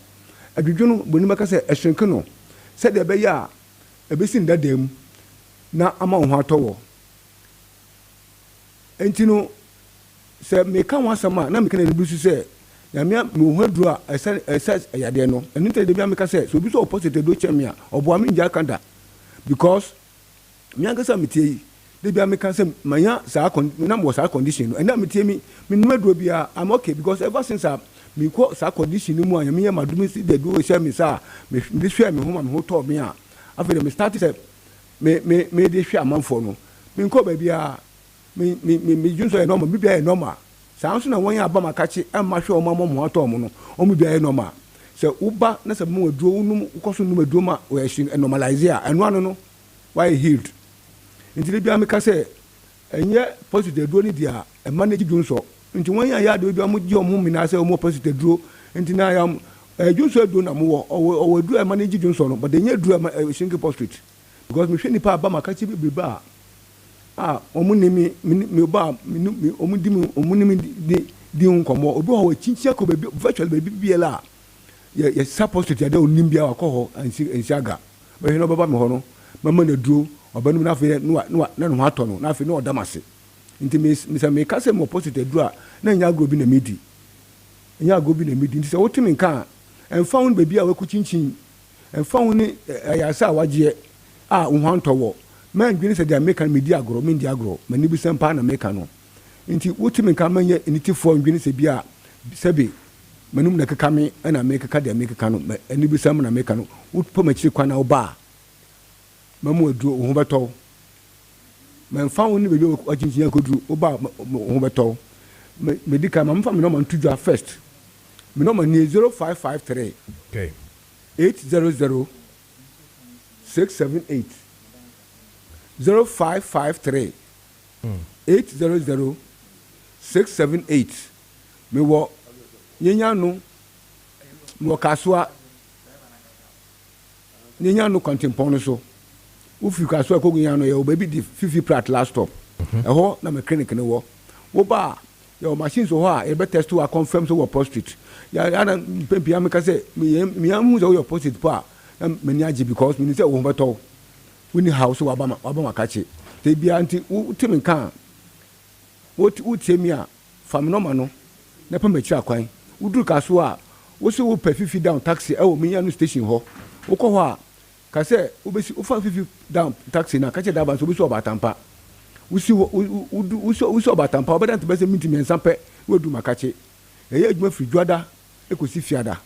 adwudwu no boni maka se ehwenke no se de be ya ebesi ndadam na ama wo ho atọwọ nti no se me ka wasem a na me kana nebusu se nyame me ho aduro a esa yade no enu te de bia me ka se so bi so prostate do chemia obo ami nja kanda because me angasa metie de bia me ka se manya saa na mo saa condition no ena metie mi numa duro bia I'm okay because ever since me ko saa condition mu anya me madumi si de do share me saa me hwe me ho ma me ho to me a after me start say me de hwe amanfo no me ko ba bia me junso e normal bibia e normal saa nso na won ya aba makachi emma hwe o mamo mo ato mo no o mu bia e normal se uba na se mo aduro unum ukoso num aduro ma o ehwe normalize a eno ano no why healed nti de bia me ka se enye positive aduro ni dia e manage junso nti won ya de bia mo gi o mo mina se o mo positive aduro nti na ya junso aduro na mo o aduro e manage junso no but enye aduro shinke prostate because me hwe ni pa aba makachi bibiba omunimi me ba omunimi di nkomo obi ho chinchia ko be virtual be biela ye support to dey onim bia akọ ho ansiaga be no baba me ho no mama na duro obanum na fe na no ato no na fe no odamase nti me ka se mo positive duro na nya agro bi na medi nti se wotimi nka emfa won be bia waku chinchin emfa won ni ayasa waje wo hantowo man dwini se dia meka media agro media agro mani bi sempa na meka no nti wotimi ka manye niti fo dwini se bia sebe manum na keka me na meka ka dia meka no ani bi sem na meka no wotpo machi kwa na oba mamu aduro wo ho beto men fa woni be o achinchin akoduru wo ba ho beto medical mam fa me no man tudwa first me no man ni 0553 okay 800 678 0553 800 678 me wo nyenya no mo kaswa nyenya no contempo no so ufi kaswa ko nyenya no ye o baby di fifi plat last stop ho na me clinic ne wo ba your machines so ha e be test to confirm so wo prostate ya na pempia me ka say me am so your prostate pa me ni age because me ni say wo beto we ni house wa ba makache te bia anti utimi kan wo temi a fam no ma no na pa machi akwan uduru kaso a wo se wo pa fifi down taxi e wo me no station ho wo ko ho a ka say wo be si wo fa fifi down taxi na ka che da ban so be so obatampa wo si wo so obatampa obedan to be se minti mensa pe wo du makache eye adwuma firi dwada ekosi fiada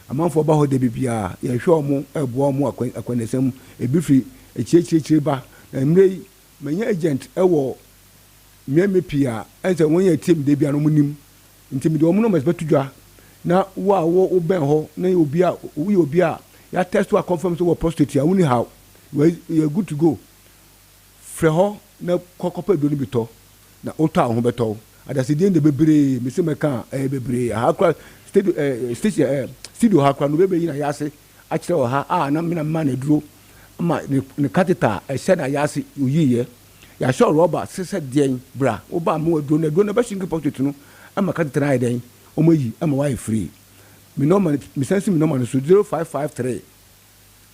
amanfo ba ho de bibia ye hwe omo ebo omo akwanesem ebi firi echiechire ba na mrei manya agent ewo mmepia ense wonye team de bia no munim ntimi de omo no mesbetudwa na wo ben ho na obi a ya test to confirm so prostate ya woni how you are good to go fre ho na kokopa do ni bito na ota ho beto adase de bebre me se meka bebre akwa studio hakwa no bebe yina yase a kire wo ha na me na ma na duro ma ne catheter ehye na yase oyiye ya show rubber sese den bra wo ba mo duro na be shinki pocket no ama catheter na den o mo yi ama wa free me no man me sense me no man so 0553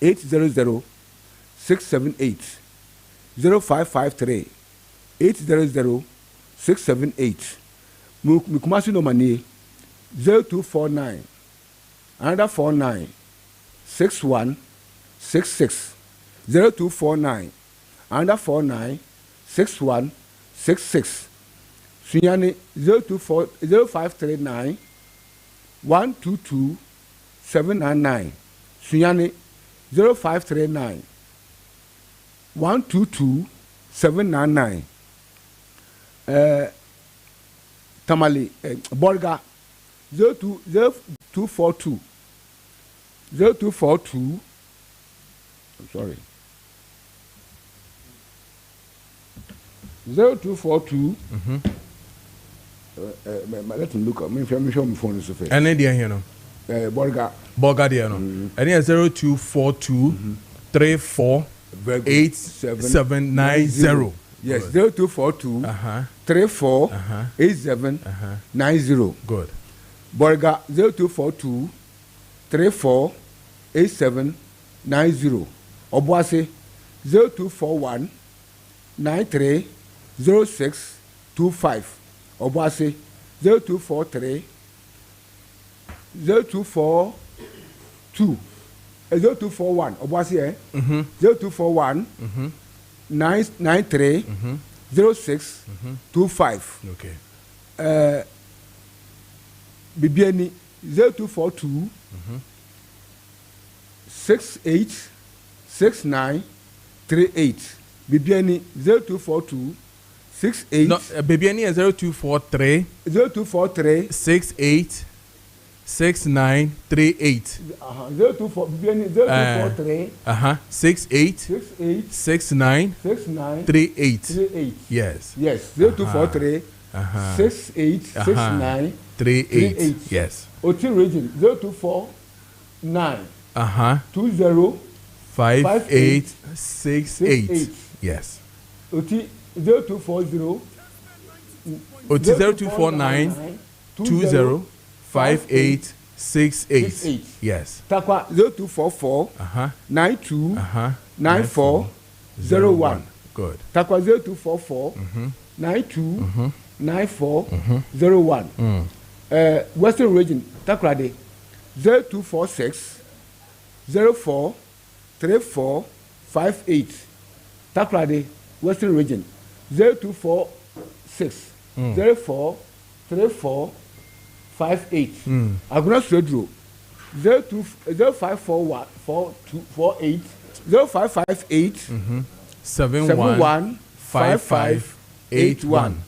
800 678 0553 800 678 me kumasi no mani 0249 another 49 61 66 0249 another 49 61 66 Sunyani 0539 122 799 Sunyani 0539 122 799 Tamale Borga 0242 0242 I'm sorry 0242 let me look up me show me phone so fast and there here no Borga there no and there 0242 34 8790 yes 0242 34 8790 good Borga 0242 34 8790 Obuase 0241 93 0625 Obuase 0243 0242 0241 Obuase 0241 93 0625 okay Bibiani 0242 68 69 38 Bibiani 0242 68 no Bibiani 0243 68 69 38 0243 68 69 38 yes 0243 68 69 38 yes Oti region 0249 20 5868 yes Oti 0240 Oti 0249 20 5868 yes Takwa 0244 92 9401 good Takwa 0244 92 9401 Western region Takrade 0246 04 34 58 Takrade Western region 0246 04 34 58 Aguna Stradro 0541 4248 0558 71 5581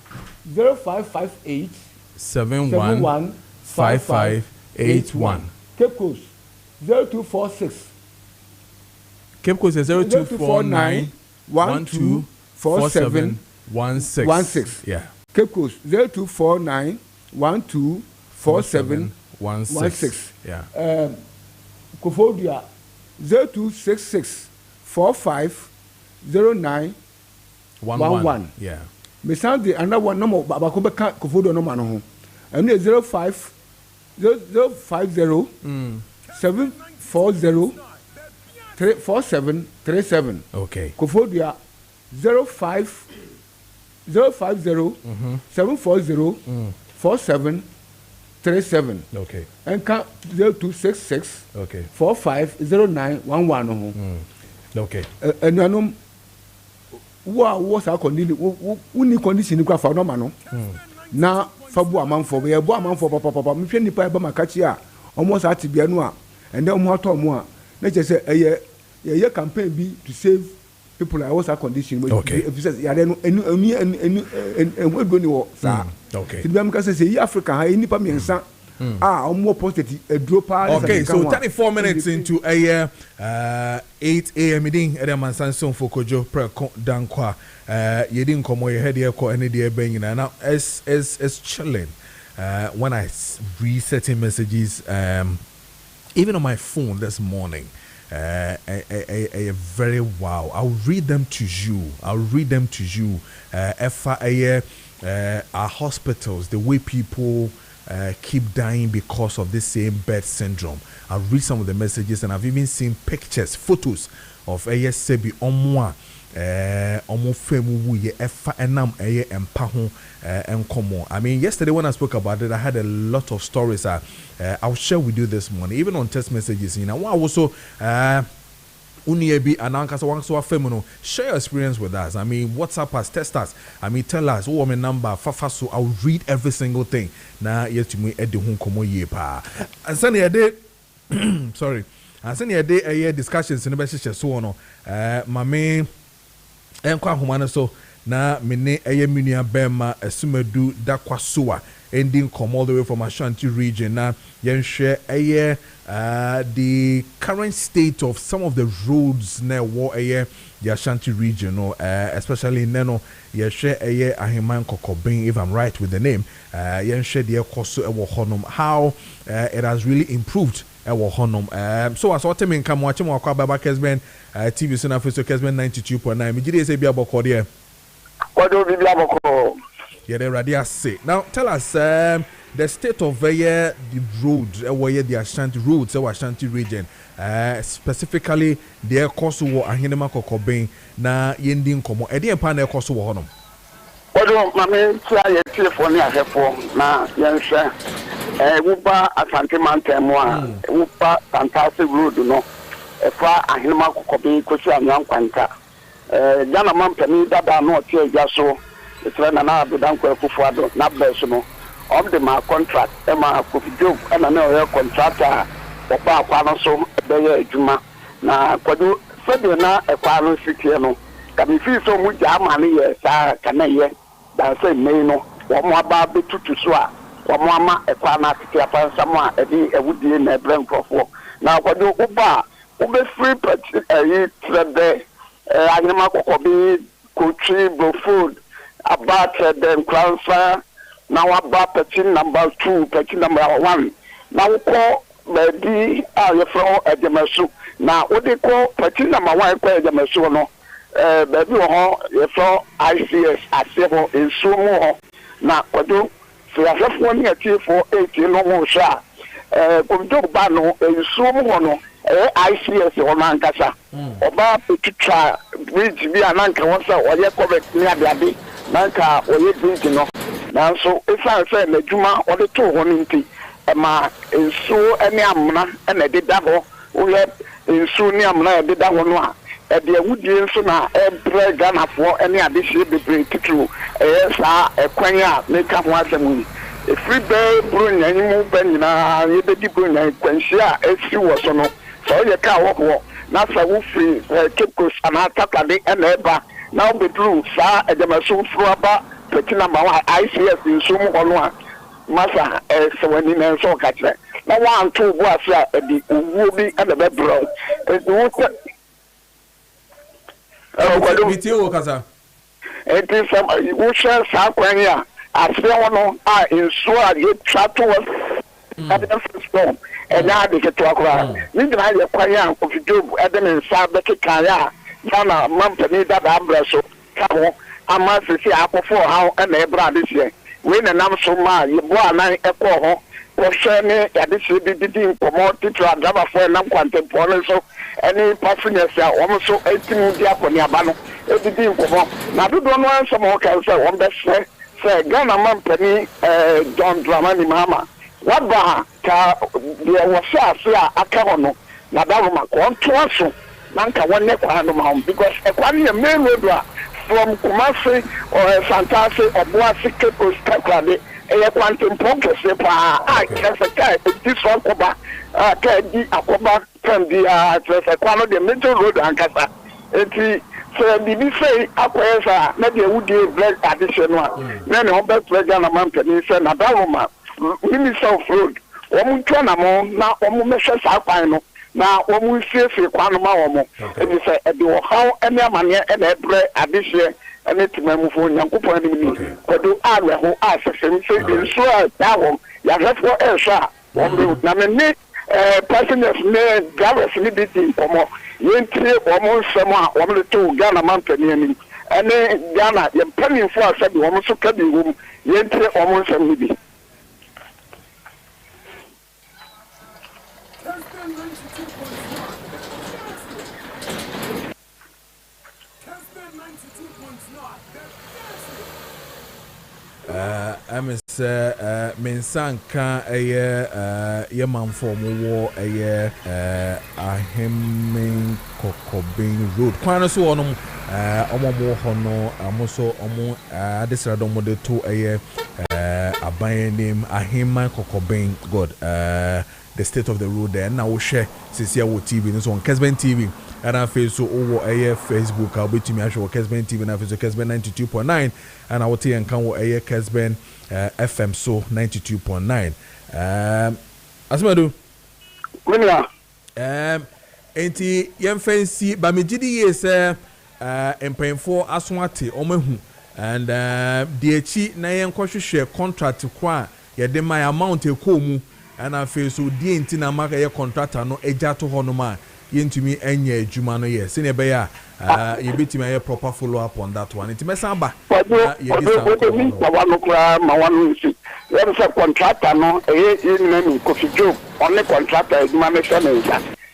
0558 71 5581 Cape Coast 0246 Cape Coast is 0249 1247 16. Yeah. Cape Coast 0249 1247 16. Yeah. Kofodia 0266 4509 11. Yeah. Me sound the another one number Babako Beka Kofodio no man ho. And 05 050 740 4737. Okay. Kofodia 05 050 740 4737. Okay. And 0266 okay 450911. Okay. And you know was our condition we need condition kwa fa no ma no. Na fa bu amanfo be bu amanfo papa me hwe nipa e ba makachi a almost at bia no a and then mo ato mo a na che say ye campaign bi to save people I was a condition if says ya no enu go ni wo sa okay ti bia me ka say Africa ha nipa miensa more positive okay, so 34 minutes into a year 8 a.m. meeting at the Mansanson for Kojo Preko Dankwah. You didn't come your head here, call any day banging. Now, as chilling when I resetting messages, even on my phone this morning. Very wow. I'll read them to you. Our hospitals, the way people keep dying because of this same bed syndrome. I'll read some of the messages and I've even seen pictures, photos of Sebi Omwa Omofemu Efa Enam Empaho Enkomo. I mean, yesterday when I spoke about it, I had a lot of stories I'll share with you this morning, even on text messages. You know, I also Uniebi Anankasa Wankso Femono, share your experience with us. I mean, WhatsApp us, test us. I mean, tell us what my number, Fafaso. I'll read every single thing. Now, yet to me, Eddie Hunkomo Yepa. And Sunday, I did, sorry, and Sunday, I did a year discussions in the message. So, no, my main, and Humana so. Na mene eye minia bema esumedu dakwasua ending come all the way from Ashanti region. Na yen share eye the current state of some of the roads near war eye the Ashanti region, especially Neno yen share eye Ahiman Kokobin, if I'm right with the name. Yen share the koso ewo honum how it has really improved ewo honum. So as what mean come watch mo akwa baba Kessben TV so na face Kessben 92.9 me gide say bia boko there. Yeah, the radio say. Now tell us the state of the roads, the Ashanti roads, the Ashanti region, specifically the course war Ahinema Kokobin na yending komo. Edi empa na course war honom. Odo mame tia ye telephone ya hefo na yenhwe wuba Asante mountain mo a wuba fantastic road no efa Ahinema Kokobin kosi anwan kwanta. Jana mampani dada no tie jaso etre na na Dankwah Kufuado na beso no of the ma contract e ma Kojo na na o contractor oba akwa no so be ye adwuma na kwado sebe na ekwa no sitie no ka mi fi so mu jama ne ye sa kana ye dan say mei no wo mo aba betutu so a wo mo ama ekwa na titia fa nsam a edi ewudie na ebrenkrofo na kwado uba ube free trade Ahinema Kokobi Kuchi Brofood about the Nkransa now about person number 2 person number 1 now call baby you from Ejamasu now what they call person number 1 call Ejamasu no baby you from ICS asebo in sumo na kodo so ya fo ni ati for 8 no mo sha kodo ba no in sumo no ICS on Ankasa. Oba Petutra bridge be ananka wonsa oye correct ni abiade nanka oye bridge no. Na so efa say na djuma ode to ho nti e ma ensu ene amna ene de da ho oye ensu ni amna e de da ho no a e de awudie nso na e bre Ghana fo ene ade hye bebre titru e sa ekwan a meka ho asemu e free bay bro nyanyimu ba nyina ye be di bro nyan kwanhia esi wo so no so ye ka wo na sa wo free Cape Coast ana Takoradi and eba now bedroom sa edemaso fruaba petit number 1 ICS in sumu hono a masa sewani na so ka kire na wan to bo ase a di owo bi and be bro Biti wo kasa it is some wo share sa kwan ya ase wono a inso a ye trato was at the storm and now they get to akwa ni na ye kwan ya ofido eden nsa be keka ya na mampani da abra so ka ho ama sisi akofo ha na ebra this year we na nam so ma ye bo anan ekọ ho wo hwe ne yade se didi nkomo titra driver for nam kwantempo no so any passengers ya wo so etimu di akoni aba no edidi nkomo na dodo no anso mo ka se wo be se Ghana mampani John Dramani Mahama waba ka de wo sha se aka ho no na dawo ma ko nto aso nanka wonne kwa no ma because ekwa ne main road from Kumasi or Santase or Boasi Cape Takoradi e quantum progress pa kesa this one koba ka di akoba kan di traffic kwano the major road ankasa enti so bibi say akwesa na de wudi black addition one na ne hobe president na man pani say na daloma minister of road omu twa na mo na omu mehwe sa kwan no na omu siesie kwano ma omu enti say e de wo haw ene amane ene ebre addition ene timamufo nyankopon ni kodo awe ho asesem say nso a dawo ya refo esha omu na me passengers ne drivers ni bi di omo yentie omo nsem a omo le to Ghana mampani ani ene Ghana ye paninfo asabi omo so ka bi wom yentie omo nsem ni bi mensanka ye manfo mo wo Ahemen Kokobin Road kwan so wonom omomo hono amoso omo adesra domo de to aban name Ahemen Kokobin God the state of the road there na wo share sisia wo TV no so on Kessben TV and I feel so over Facebook I'll be to me actual Kessben TV and I feel so Kessben 92.9 and I will tell you and come over Kessben FM so 92.9 Asmadu enti yemfancy ba me gidi yes empemfo aswate omahu and the echi na yenkohwehwe contract kwa ye de my amount ekomu and I feel so die enti na maka ye contractor no eja to hono ma yentumi enye adwuma no yes ne be ya you betimi a proper follow up on that one enti mesamba you contractor no name Kofi Job only contractor adwuma me sha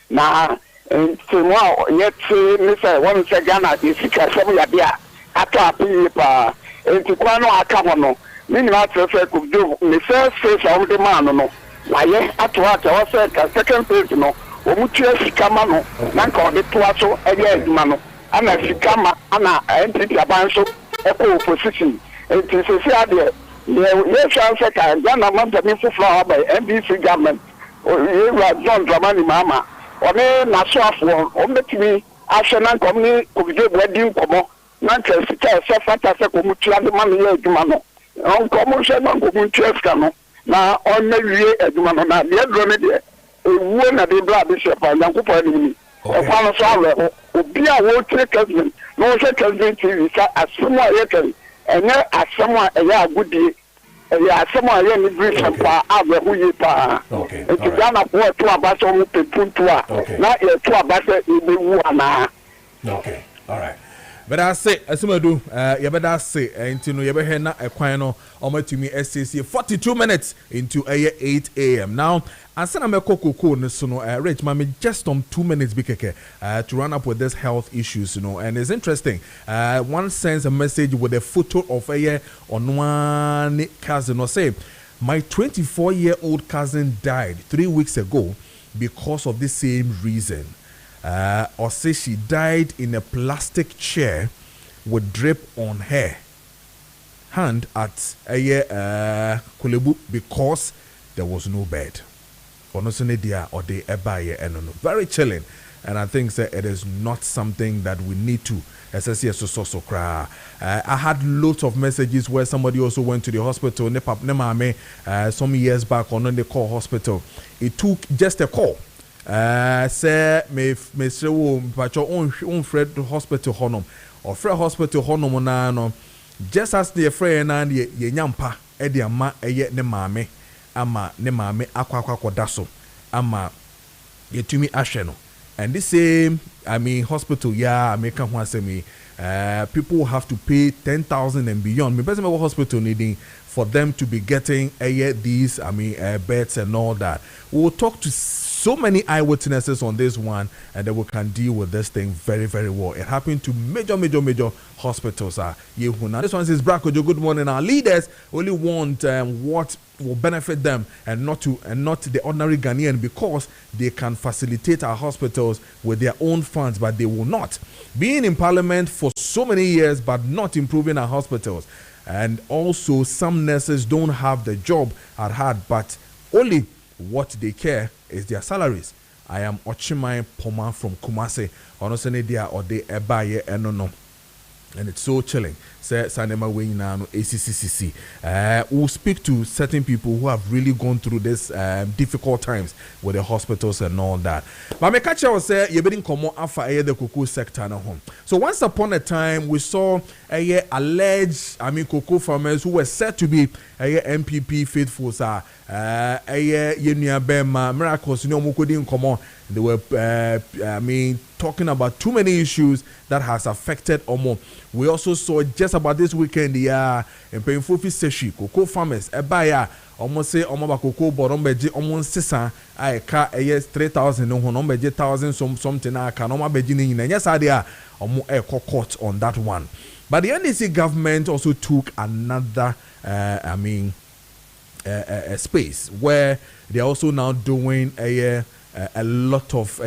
na ntimo yet me say one say Ghana dey sika sem ya dia ata api pa enti kwa no aka ho no me ni ma trefe Kofi Job me say on the man no waye atwa ta o say second page no omutua sikama no na nka ode toa so eye aduma no ana sikama ana entity abanso eko opposition entity se ade ye chance ka Ghana mampani fufura ba NDC government ye John Dramani Mahama one na so afo o metimi ahwe na nka omni Kojo Preko Dankwah na nka sika se fata se ko mutua de man ye aduma no nka mo hwe na ko mutua sika no na on na wie aduma no na de dro me de ewu na de bra bishop nyankopon ni kwa no so awe obi a wo tire Kessben no wo Kessben TV sa asemo a ye kan enye asemo a ye agudie asemo a ye ni bishop pa awe hu yi pa enti Ghana ko to abaso mu pepuntu a na ye to abaso ebewu ana okay all right. But I say, Asumadu, you better say, into no, you better na a quino, or to me, SCC 42 minutes into 8 a.m. Now, I said I'm a cocoa, no, Rich, mommy, just on 2 minutes, to run up with this health issues, and it's interesting. One sends a message with a photo of on one cousin, or say, my 24-year-old cousin died 3 weeks ago because of the same reason. Or say she died in a plastic chair with drip on her hand at Kulebu because there was no bed. Or no dia or they ebaye and very chilling. and I think it is not something that we need to. I had loads of messages where somebody also went to the hospital some years back on the call hospital. It took just a call. Say me but your own Fred hospital honum or Fred hospital honum no just as the friend and ye nyampa edi ama eye ne maame ama ne maame akwa daso ama yetumi ahwe no. And this same, hospital, American one say me, people have to pay 10,000 and beyond. Me person hospital needing for them to be getting these, beds and all that. We'll talk to so many eyewitnesses on this one, and then we can deal with this thing very, very well. It happened to major hospitals. Now this one says, Kojo, good morning. Our leaders only want what will benefit them and not the ordinary Ghanaian, because they can facilitate our hospitals with their own funds, but they will not. Being in parliament for so many years, but not improving our hospitals. And also some nurses don't have the job at heart, but only what they care is their salaries. I am Ochimai Poma from Kumasi. Honestly, they are or they ebaye enono. And it's so chilling. Say Sanema Wayne ACCCC. We'll speak to certain people who have really gone through this difficult times with the hospitals and all that. But my catcher was say you're being common after the cocoa sector na home. So once upon a time we saw alleged cocoa farmers who were said to be MPP faithful miracles they were talking about too many issues that has affected Omo. We also saw just about this weekend in painful seshi cocoa farmers almost say Omo cocoa bottom beji almost sisa I car 3,000 no one 1,000 something I can Oma beji in yes idea Omo court on that one. But the NDC government also took another a space where they're also now doing a lot of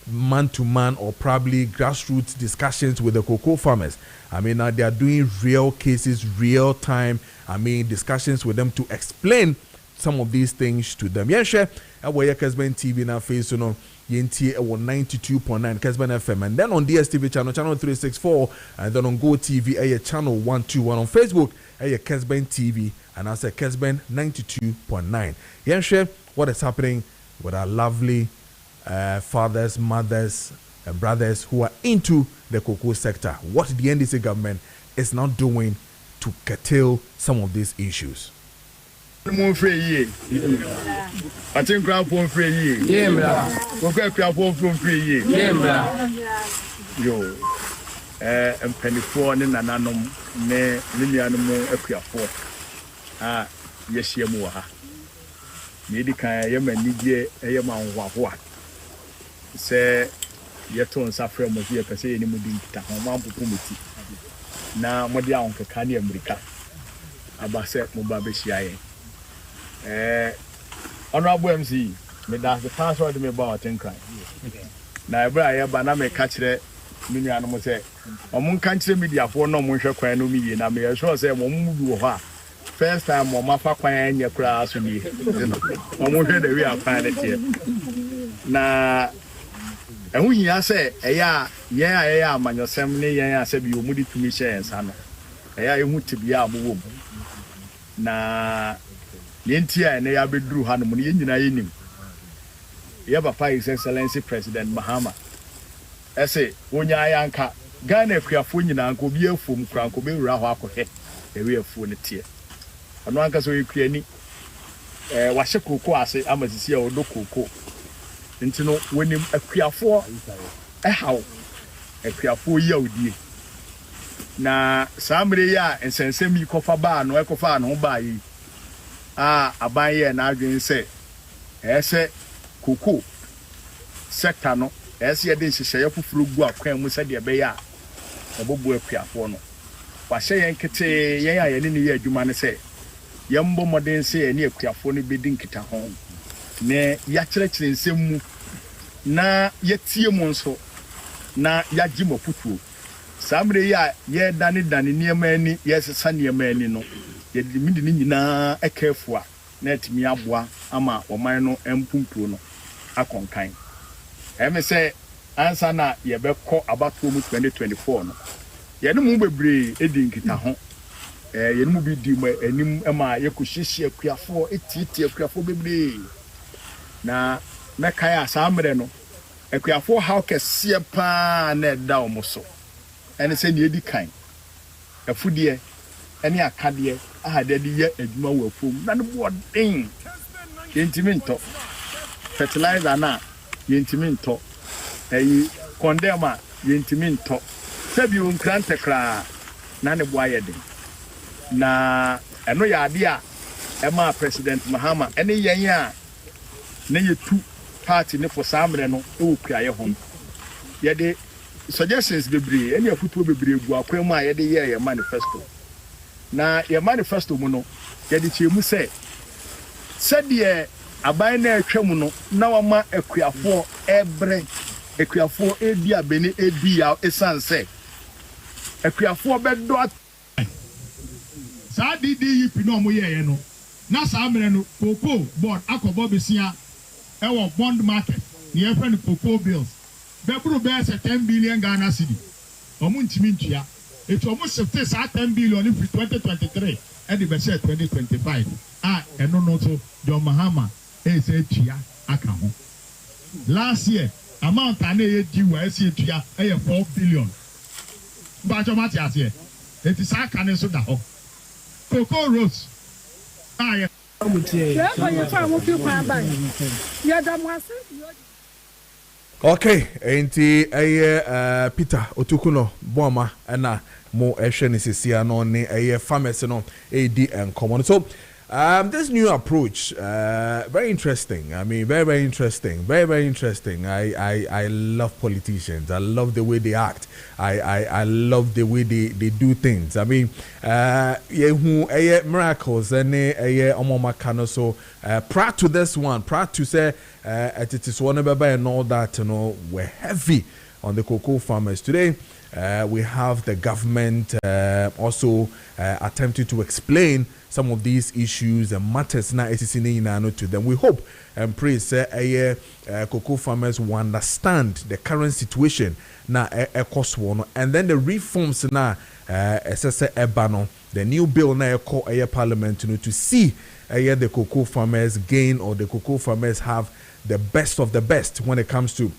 man-to-man or probably grassroots discussions with the cocoa farmers. Now they are doing real cases, real time, discussions with them to explain some of these things to them. Kessben TV now face, Yenti 92.9 Kessben FM, and then on DSTV channel 364, and then on Go TV, channel 121 on Facebook, Kessben TV, and I say Kessben 92.9. Yenshe, what is happening with our lovely fathers, mothers, and brothers who are into the cocoa sector? What the NDC government is now doing to curtail some of these issues? I think crowd for free. Yeah, crowd for free. Yeah, yo, and penny for and anonymous, ne, Lilianum, a queer for. Yes, ye more. Medica, Yemen, Nidia, a Yaman, what? Say, yet on Safra was here per se any moving town, Pumiti. Now, Modia on Cacani America. Abaset Mobabishia. Honorable MC, me that's the password me about 10 crime. Now, I banana catch the mini animal say, among country media for no motion quite no me, and I may assure say, Momu, first time, Mama Papa and your class with me. Almost the way I find it here. Now, and when you say, yeah, man, your family, I said you moved to me, share and son. You want to be a move. Now, Yentia and they are bedroom harmony in him. You have a His Excellency President Mahama. I say, when you are anchor, Ghana, if you are phone, uncle be a fool, Cranko be Rahako, a real phone a tear. And one can say, Clearly, wash a cocoa, I say, I'm a see or no cocoa. Into no when you appear for a how a queer 4 year with you. Now, somebody ya and send me coffer bar, no ecofa, no buy. I buy and I didn't say, say, cocoa sector no, as ye did say, you flew go up, we said, ya bay, a bobo for no. But say, and kete, ya, and in the year, you man say, Yambo modern say, and near Piafoni bidding kita home. Ne yachire in semu na yetie monso na yagimo putu samre ya ye dani niema ani yes saniema ani no ye midi ni nyina ekefo a na etimi aboa ama oman no empumpuro no akonkan eme se ansa na yɛbɛkɔ abatoɔ mu 2024 no yɛne mu bebree edi nkita ho yɛne mu bi di mu anim ma yɛkɔhyehyɛ akuafoɔ etieti akuafoɔ bebree na mɛkae asa mmerɛ no akuafoɔ how kɛseɛ paa na ɛda wɔn so ɛne sɛ ne edi kan afudeɛ ɛne akadeɛ ahade de yɛ adwuma wɔ afom na ne boɔden yɛntimi ntɔ fertilizer na yɛntimi ntɔ condemn a yɛntimi ntɔ sɛbi onkrante kraa na ne boa yɛ den na ɛno yɛ ade a ɛma president Mahama ɛne yɛn a ne yɛtu party ne for samre no ɛwɔ kuayɛ ho yɛde suggestions bebree ɛne afutuo bebree gu akwan mu a yɛde yɛ manifesto na yɛ manifesto mu no yɛde kyerɛ mu sɛdeɛ aban na atwa mu no na wama akuafoɔ ɛbrɛ akuafoɔ edi abene edi ya esanse akuafoɔ bɛdɔ saa DDUP no mo yɛ no na saa mmerɛ no cocoa board akɔbɔ besia ɛwɔ bond market ne yɛfrɛ no cocoa bills bɛburu bɛyɛ 10 billion Ghana cedi ɔmo ntimi ntua etu ɔmo shifte saa 10 billion fi 2023 ɛde bɛhyɛ 2025 a ɛno no so John Mahama ɛsɛ tua aka ho last year amount a na yɛ di wa ɛsɛ tua ɛyɛ 4 billion baajo mate aseɛ eti saa ka ne so da hɔ cocoa rose yɛ okay enti Peter Otukuno Boma ɛna mo ɛhwɛ ne sesia no ne farmers no edi enkomo so this new approach very interesting. I mean very interesting, very interesting. I love politicians. I love the way they act. I love the way they do things. I mean miracles and omoma so prior to this one, prior to say it is one and all that, you know, we're heavy on the cocoa farmers today. We have the government also attempting to explain some of these issues and matters now to them. We hope and pray say cocoa farmers will understand the current situation now and then the reforms now the new bill now parliament to see the cocoa farmers gain or the cocoa farmers have the best of the best when it comes to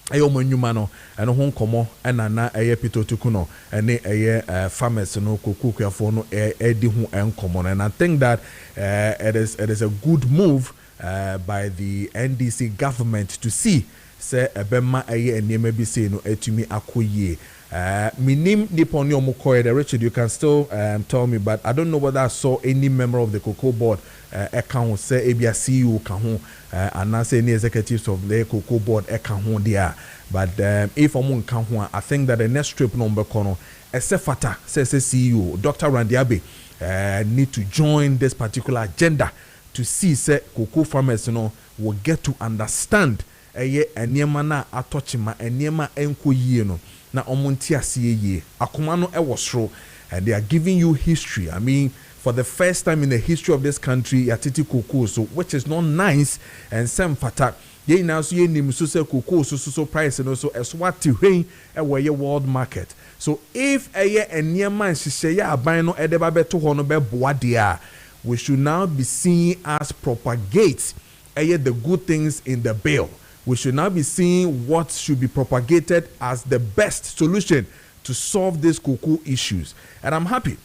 Ayomanyumano and hon komo and na Peter Tukuno and farmers no kuku for no edi hu enkomo and I think that it is a good move by the NDC government to see say ebema and maybe say no etumi akoye minim niponi omukoye Richard you can still tell me but I don't know whether I saw any member of the cocoa board account say ebia CEO ka ho and I say any executives of the cocoa board account there but if omun ka ho I think that the next trip number kono esefata says CEO Dr. Randy Abe need to join this particular agenda to see say cocoa farmers will get to understand enema na atochima enema enko yie no na omonti asiye ye akoma no ewosro and they are giving you history. I mean for the first time in the history of this country yatiti cocoa so which is not nice and some fata ye now so ye nim so say cocoa so price no so eswati hwen e world market so if enema nhihye ya aban no edeba beto ho no be boa dia we should now be seeing us propagate the good things in the bill. We should now be seeing what should be propagated as the best solution to solve these cocoa issues. And I'm happy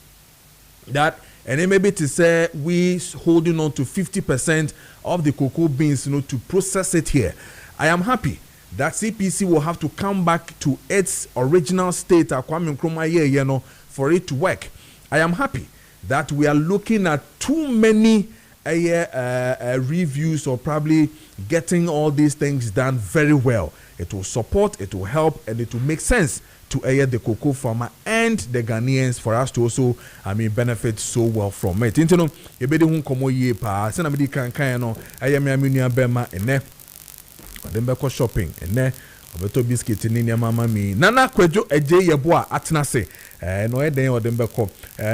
that, and it may be to say we holding on to 50% of the cocoa beans, to process it here. I am happy that CPC will have to come back to its original state, for it to work. I am happy that we are looking at too many reviews or probably getting all these things done very well. It will support, it will help, and it will make sense to the cocoa farmer and the Ghanaians for us to also, benefit so well from it. You know, you better komo ye pa. Send me kan no. Ayami bema ene. Odembeko shopping ene. Obeto biscuit ni mama mi. Nana Kojo eje yeboa atnase. No eden odembeko.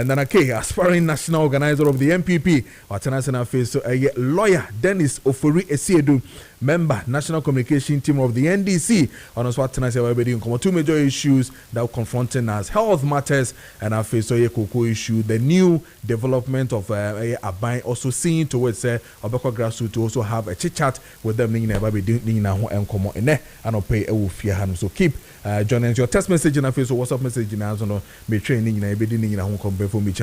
Nana K, aspiring national organizer of the MPP. Atnase na face so lawyer Dennis Ofori Esiedu member, National Communication Team of the NDC. On us, what tonight everybody in two major issues that are confronting us: health matters and our face Koko issue. The new development of Abai also seeing towards Obeko grassroots to also have a chit chat with them. So keep joining us. Your text message in our face or WhatsApp message in our zone. Be training in a bidding in a home company for me.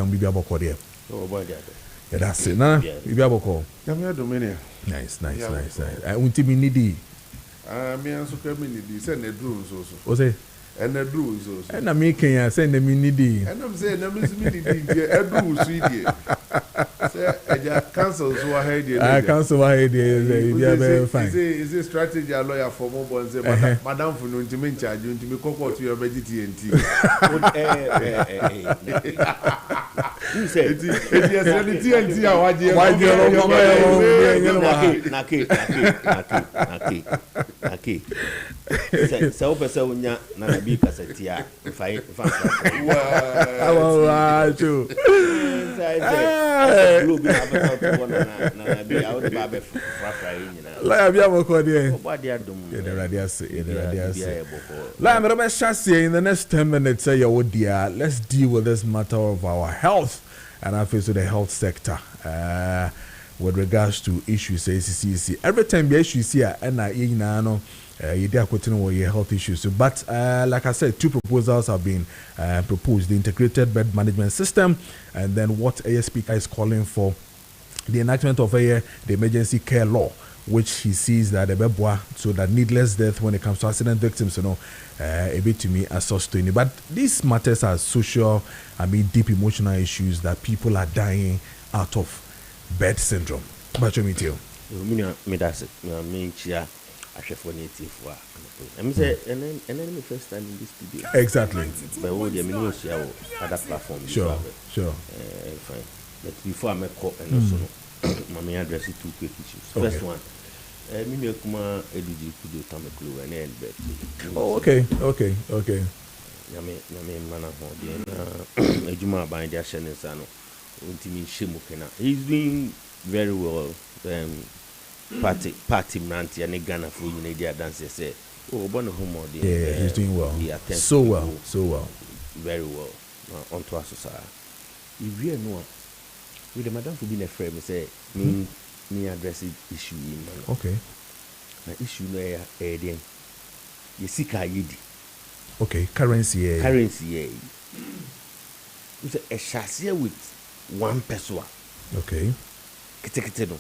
Yeah, that's it. Nah, you be able to call. Nice. Unti needy. Me also come in the send the drones also. What's it? And the drones also. And I'm making send them needy. And I'm saying, I'm missing a drones, sweetie. Say, I cancel so I heard you. I cancel I heard you. Is a strategy a lawyer for mobile and say, Madam, for no to charge you to be cocoa to your vegetarian tea. You say, it is a TNT. Naki. So person na be casetia. Wow, true. In the next 10 minutes, let's deal with this matter of our health and I feel so the health sector with regards to issues. Every time the issues here, and you dare continue with your health issues. But like I said, 2 proposals have been proposed: the integrated bed management system, and then what a speaker is calling for, the enactment of the emergency care law, which he sees that the beboa, so that needless death when it comes to accident victims, a bit to me as sustainable. But these matters are social, deep emotional issues that people are dying out of bed syndrome. But you meet you. I'm say, and then the first time in this studio. Exactly. But what the minutes other platform. Sure. Fine. But before I make call and also, mommy address 2 quick issues. Okay. First one, me kuma ediji kudo tamekulu and end bet. Oh, okay. Yame mana ho de ejuma ban dia shene sano. Untimi shemu kena. He's doing very well. Party Manti and Ghana for Unidia dance say, oh, Bonno Homo. Yeah, he's doing well. So well. Very well. On to us, if you know, with the madam for being a friend, say, me address issue in okay. An issue there, then you see Kayidi. Okay, currency, It's a chassis with 1 person. Okay. Kitekiteno.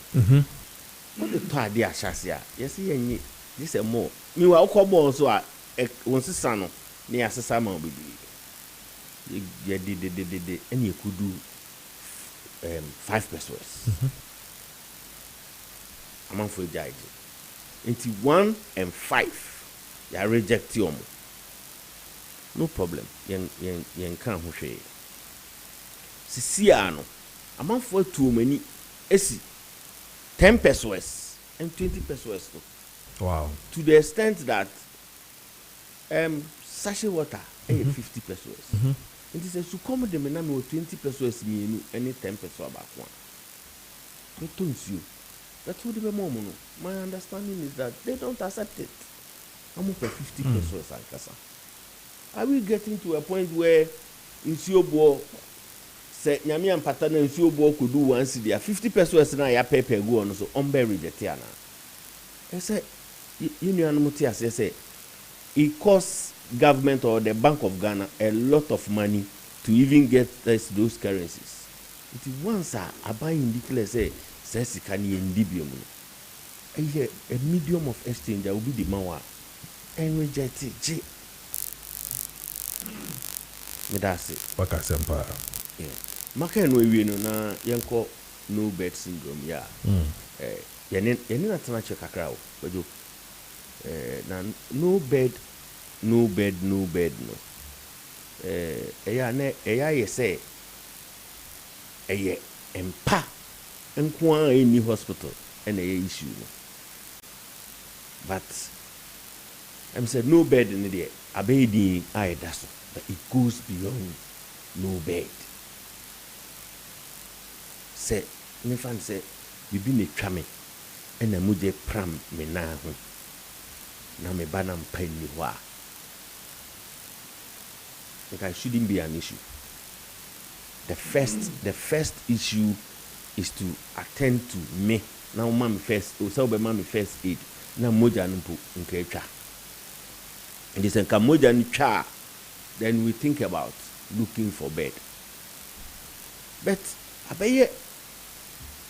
What the third day Shasia? Yes, this a more. Me will come on so I once a son near Sasama will be. You did, and you could do 5 pesos. I'm on for judge. Into 1 and 5, you reject you. No problem. Yen can't who say. Siciano, I'm on for too many. 10 pesos and 20 pesos. Wow. To the extent that sachet water 50 pesos. And he says to come with the menami with 20 pesos me any 10 pesos about one. It turns you. That's what the moment. My understanding is that they don't accept it. I'm up for 50 pesos and kasa. Are we getting to a point where in Siobo say nyame ampata na nsuo bo kodu 1 cedi 50 pesos na ya pepe go on so onbury the tiana e say you know ase say it costs government or the Bank of Ghana a lot of money to even get those currencies. It once a buying declare say sika ni ndibium a medium of exchange will be the mawa and reject it. Me that's it. Wakasempa. Yeah. Maakye no ewie no na yenko no bed syndrome ya. Yene na tana che kakra o. Bajo. Na no bed no. Eya ye say eye empa enko an any hospital and eye issue no. But I'm said no bed in there. Abedi I that's but it goes beyond no bed. Say, me fan say, we be ne twame. and a muje pram me na ho na me ba na mpa ni ho a it shouldn't be an issue. The first issue is to attend to me. Now mommy first, so be mommy first aid. Now moja npo nke twa. And this nka moja ni twa, then we think about looking for bed. But abaye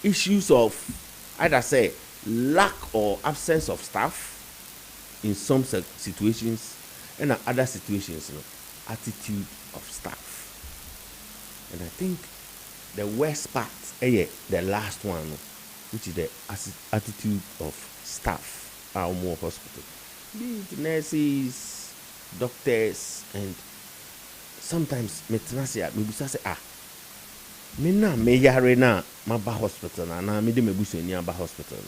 issues of either say lack or absence of staff in some situations and other situations, attitude of staff. And I think the worst part, the last one, which is the attitude of staff at more hospital. Be it nurses, doctors, and sometimes me say me na me yare na ma ba hospital na me de me busu ni aba hospital.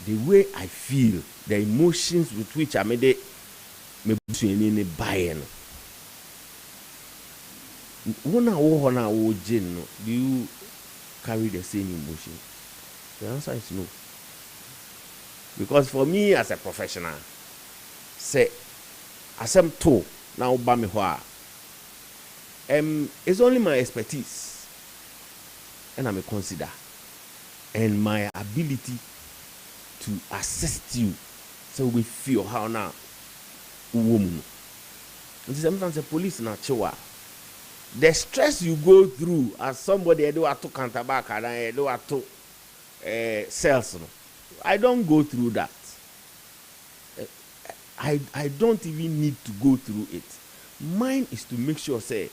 The way I feel, the emotions with which I made it me busu ni buy no. When I walk on our gin, do you carry the same emotion? The answer is no. Because for me as a professional, say, as I'm told now, it's only my expertise, and I'm a consider, and my ability to assist you, so we feel how now, woman. Sometimes the police not sure. The stress you go through as somebody do to counterback and I do to sales. I don't go through that. I don't even need to go through it. Mine is to make sure say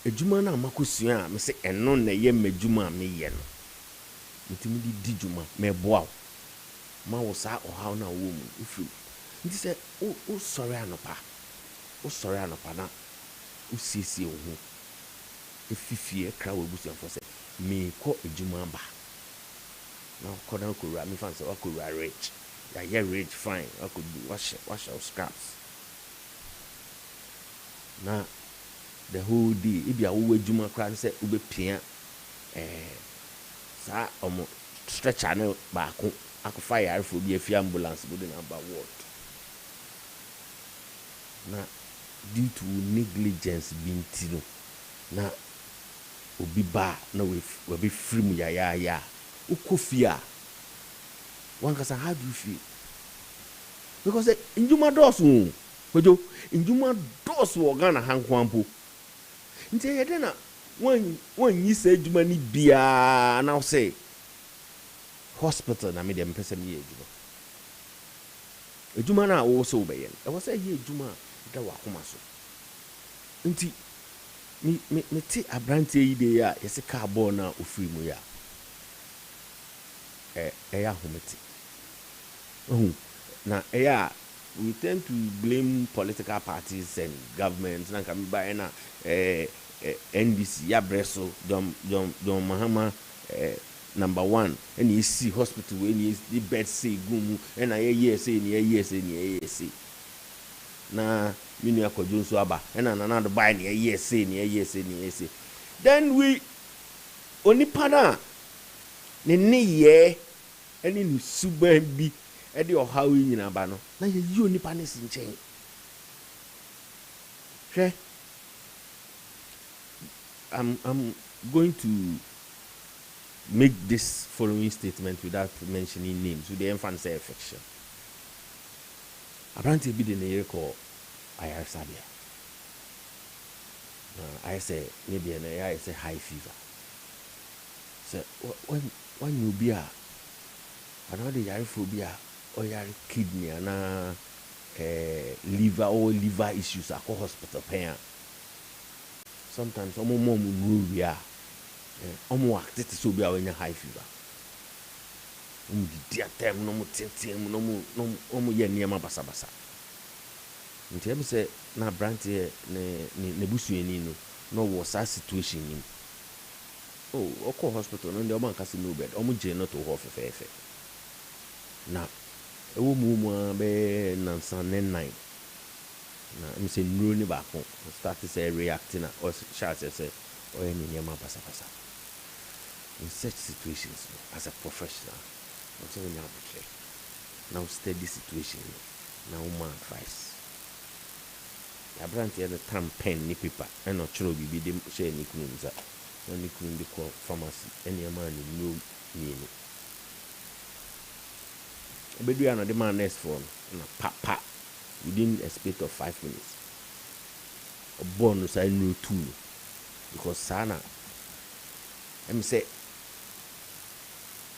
ejuma na makusua me say eno na ye mejuma me ye no. Ntimi di juma me boa. Ma wo sa o ha na wo mu ifu. Nti say o sorry anopa. O sorry anopa na usisi ohu efifie kra we busu afo say me ko ejuma ba na ko dan ko ra me fan say wa ko ra rich ya rich fine I could wash our scraps na the whole day if you wo ejuma kra say ube pia sa omo stretcher na ba ko akfa yare fo bi afia ambulance bo de na ba ward na due to negligence being tino na obi ba na we be free mu ya ukofia one kasa how do you feel because injuma dos wo Kojo injuma dos wo Ghana hankwampo nti ye de na wan yi se ejuma ni bia na say hospital na me dem pese me ejuma na wo so be yen e wo say ye ejuma da wakoma so nti me ti abrante yi de ya yesi car ball na ofiri mu ya ya hometi na ya we tend to blame political parties and governments na kan ba na NDC ya breso John Mahama number 1 and you see hospital when you the bed say gumu and ye say na minu akojo nso aba na do buy ne ye say then we onipa na ne ye eni ni suban bi e de ohawe nyina ba no na ye yi onipa ne sinchen hwe I'm going to make this following statement without mentioning names with the emphasis affection. Apparently, be the name called IR Sabia. I say maybe I say high fever. So when you be another yarophobia or your kidney and liver or liver issues at hospital pain. Sometimes omo mom rule we are omo acted so be when you high fever. Di atem no mo tentem no mo ye niam basabasa nti e be say na branch ne busuani no was that situation him oko hospital no de o man kase no bed o mo je no to ho fefefe na e wo mu be nansan ne 9 na me say nuro ni ba ko start to say reacting or shout say o ye niam basabasa in such situations as a professional also when you have now steady situation now my advice I brand the time pen ni paper and not sure be them share ni kunza na ni kun the call pharmacy any man no ni obedu ya no the man next phone na papa within a space of 5 minutes a bonus I know too because sana let me say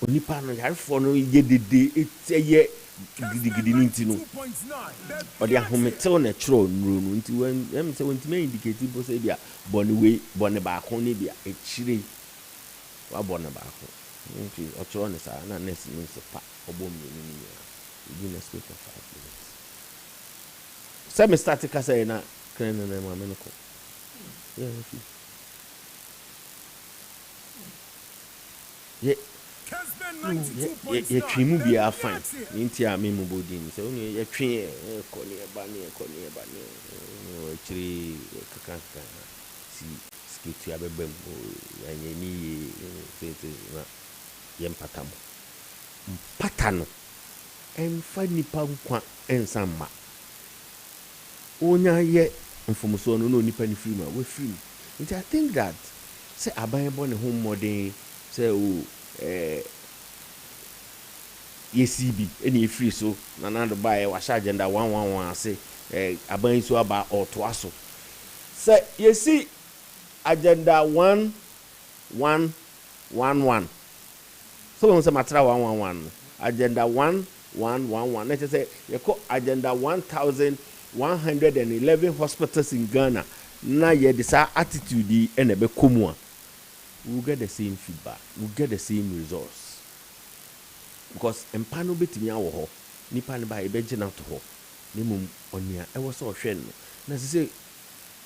onipa no yare for no ye dede etiye gidigidi ninti no odi ahometew na chiro nuru no nti when let me say when me indicate bo say bia bone ba ko ne bia echire wa bone ba ko nti ochiro ne sa na nurse no se pa obom ni within a space of 5 minutes say me start ka say na kren na ma me no ko yeah ye twimu bia fine nti a me mu bodin so no ye twe ko ne ba ne o chiri kaka si skitu ya bebem ya ni tete na ye patano en fa nipa nkwa ensamma onya ye mfumuso no nipa ni free ma we free nti I think that say aban bo ne home modern say YCB any free so na do buy wa agenda 111 say aban so aba otoaso say you see agenda 1111 so when say matra 111 agenda 1111 let's say you call agenda 1111 hospitals in Ghana na ye this attitude and ebe komu we'll get the same feedback, we'll get the same results. Because empano betimi awo ho, nipa ne ba ebeje na to ho. Ne mum onia e wo so hwe no. Na se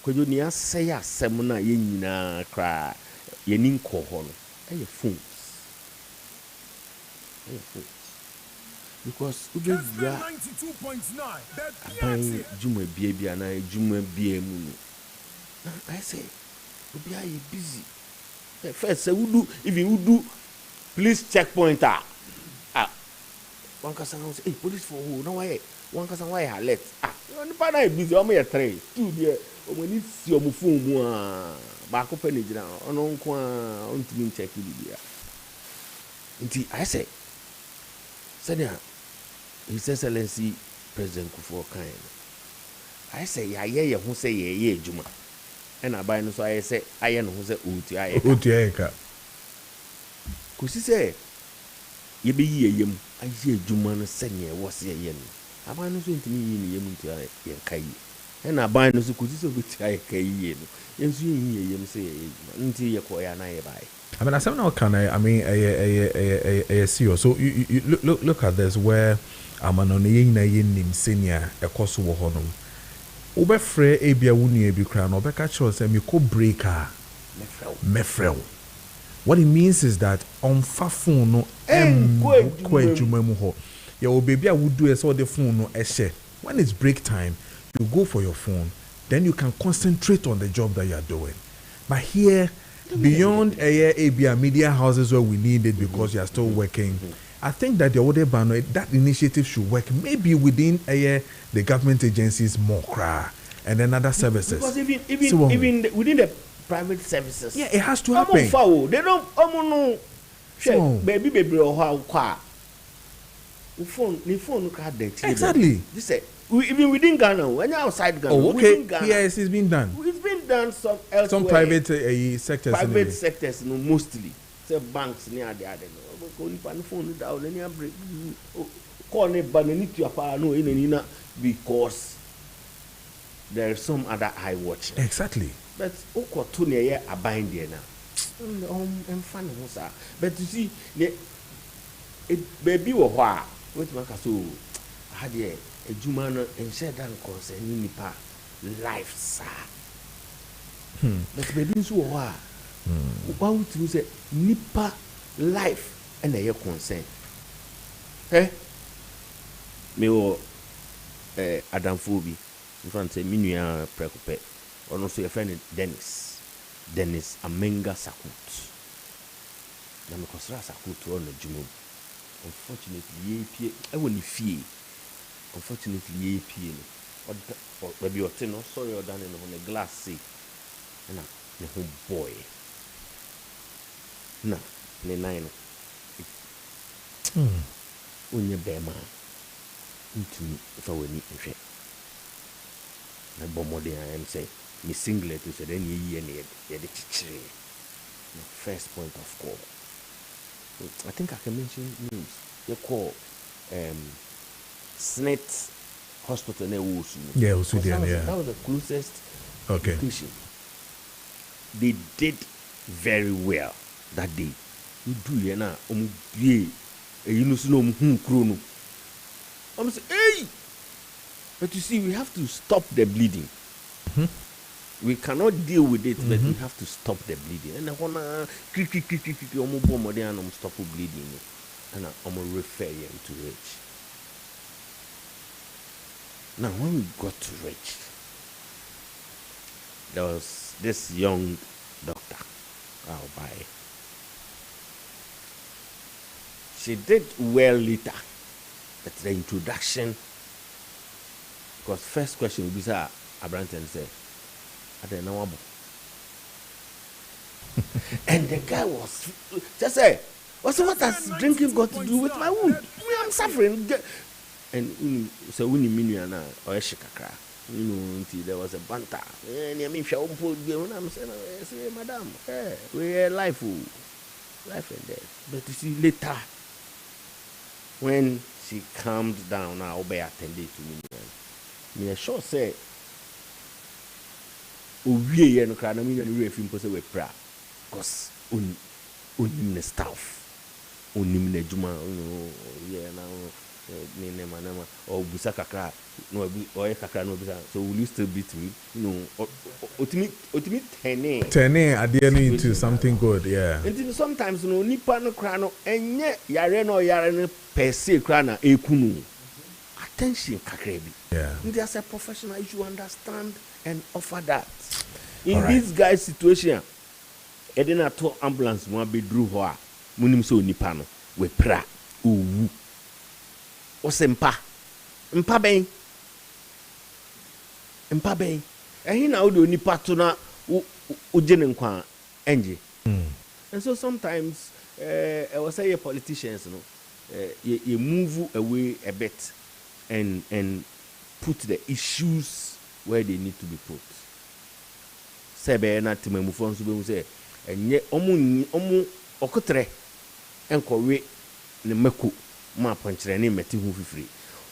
Kojo ni asey asem na ye nyina kra ye ni nko ho no. E ye phones. Because ube bia 92.9 aban juma bia na juma bia mu no. I say obi are busy. First, say if you do police checkpoint one person say, hey, police for who? No why? One person why alert? You know, busy. I'm here 3, 2 there. When you see your phone, back up any ground. On to check it. Until I say, Senior, His Excellency President Kufuor kind. I say, yeah, who say yeah, Juma. And I buy no so I say I know who say Utiaeka. Kusi say ye be yem I hear Juman senior was ye yen. I buy no so into me yem to Yankai. And I buy no so Kusi so Utiaeka yen. Yes, you yem say until you call an I buy. I mean, I said now can I mean a CEO. So you look at this where I'm an yin senior a cost of honor. Obefre ebia wuni ebi kra no obeka chiro say me ko breaker mefrel. What it means is that on fa phone no kwa ejuma mu ho ya obebi a wudu so the phone no ehye. When it's break time you go for your phone, then you can concentrate on the job that you are doing. But here beyond ebia media houses where we need it because you are still working, I think that the order banner that initiative should work maybe within the government agencies more and then other services. Because even within the private services, yeah, it has to happen. They don't no baby or how car phone card that exactly. This say even within Ghana when you're outside Ghana. Oh, okay. Yes, it's been done. It's been done some private sectors. Private sectors, mostly. Say banks near the other. Phone down and break call it banana because there is some other eye watching. Exactly. But Okotunia are buying there now. And fun, but you see, baby or why? What man so had a Jumano and said that concern nipa life, sir. But baby so why? One to say nipa life. And they are concerned. Eh? Me o Adam Phoebe. In front say Minuya Preko or also your friend Dennis Amenga Sakut. na me kɔsra asakoto ɔno adwuma mu. Unfortunately, I won't fear. Unfortunately, no. Maybe you're no sorry or done on a glass sea. And the whole boy. No, the nine. When you bear man into me if I were neat and shit. Na bomodi I am say me singlet to say then ye the first point of call. I think I can mention news. They call SNET Hospital near Wusu. Yeah, Wusu, yeah. That was the closest location. They did very well that day. You do na you know krono. I'm say, hey! But you see, we have to stop the bleeding. We cannot deal with it, but we have to stop the bleeding. And I wanna stop bleeding. And I'm gonna refer you to Rich. Now, when we got to Rich, there was this young doctor. Oh, bye. She did well later, but the introduction, because first question would be, sir, Abranton said, I don't know. And the guy was just say, what has drinking got to do with my wound? I'm suffering. And so when you mean now, or shikakra, until there was a banter. And I mean, I'm saying, madam, we are life and death. But you see, later, when she calmed down, I'll be attended to me. Me sure say, we no cry na me no refi mpo say we pra cause onim the staff onim na juma na me nema o busa kakra no o kakra no busa, so will you still beat me? No, otimi turning ade no into something good, yeah. And sometimes no nipa no cry no enye yare no per se cry na ekunu attention kakra bi. Yeah. There's a professional, you should understand and offer that. In this guy's situation, Edina to ambulance one bedroom hoa, munim so nipano, we pra, uwu. Osempa. Mpa ben. And he now do nipa to na ujenen kwa enje. And so sometimes, I was say politicians, you move away a bit and put the issues where they need to be put. Sebe na timemu fonso be mu say enye omu okotre enkowe ne mako ma ponkyere ne meti hu fifiri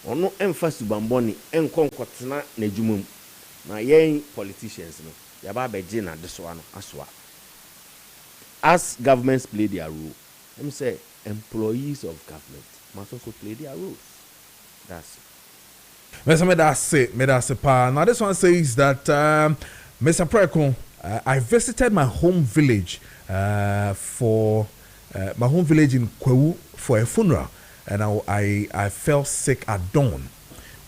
ono emfa subamboni enkonkotena na adwumam na yen politicians no ya ba beje na deso ano asoa. As governments play their role, let me say employees of government must also play their roles. That's it. Now this one says that Mr. Preko, I visited my home village for my home village in Kwewu for a funeral, and I fell sick at dawn.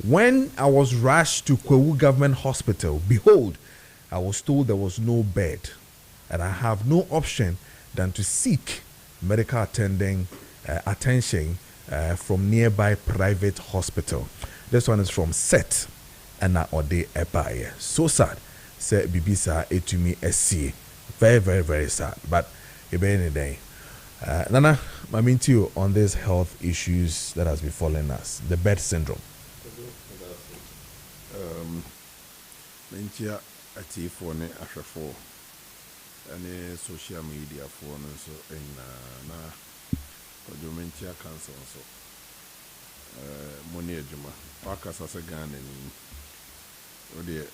When I was rushed to Kwewu Government Hospital, behold, I was told there was no bed, and I have no option than to seek medical attention from nearby private hospital. This one is from Set and Ode Ebaye. So sad. Say Bibisa etumi SC. Very, very, very sad. But any day. Nana, I mean to you on these health issues that has befallen us, the bed syndrome. Mentia ati for ne ahwefo ane social media for no so na Kojo mentia cancer so money adwuma wakasa se Ghana ni o de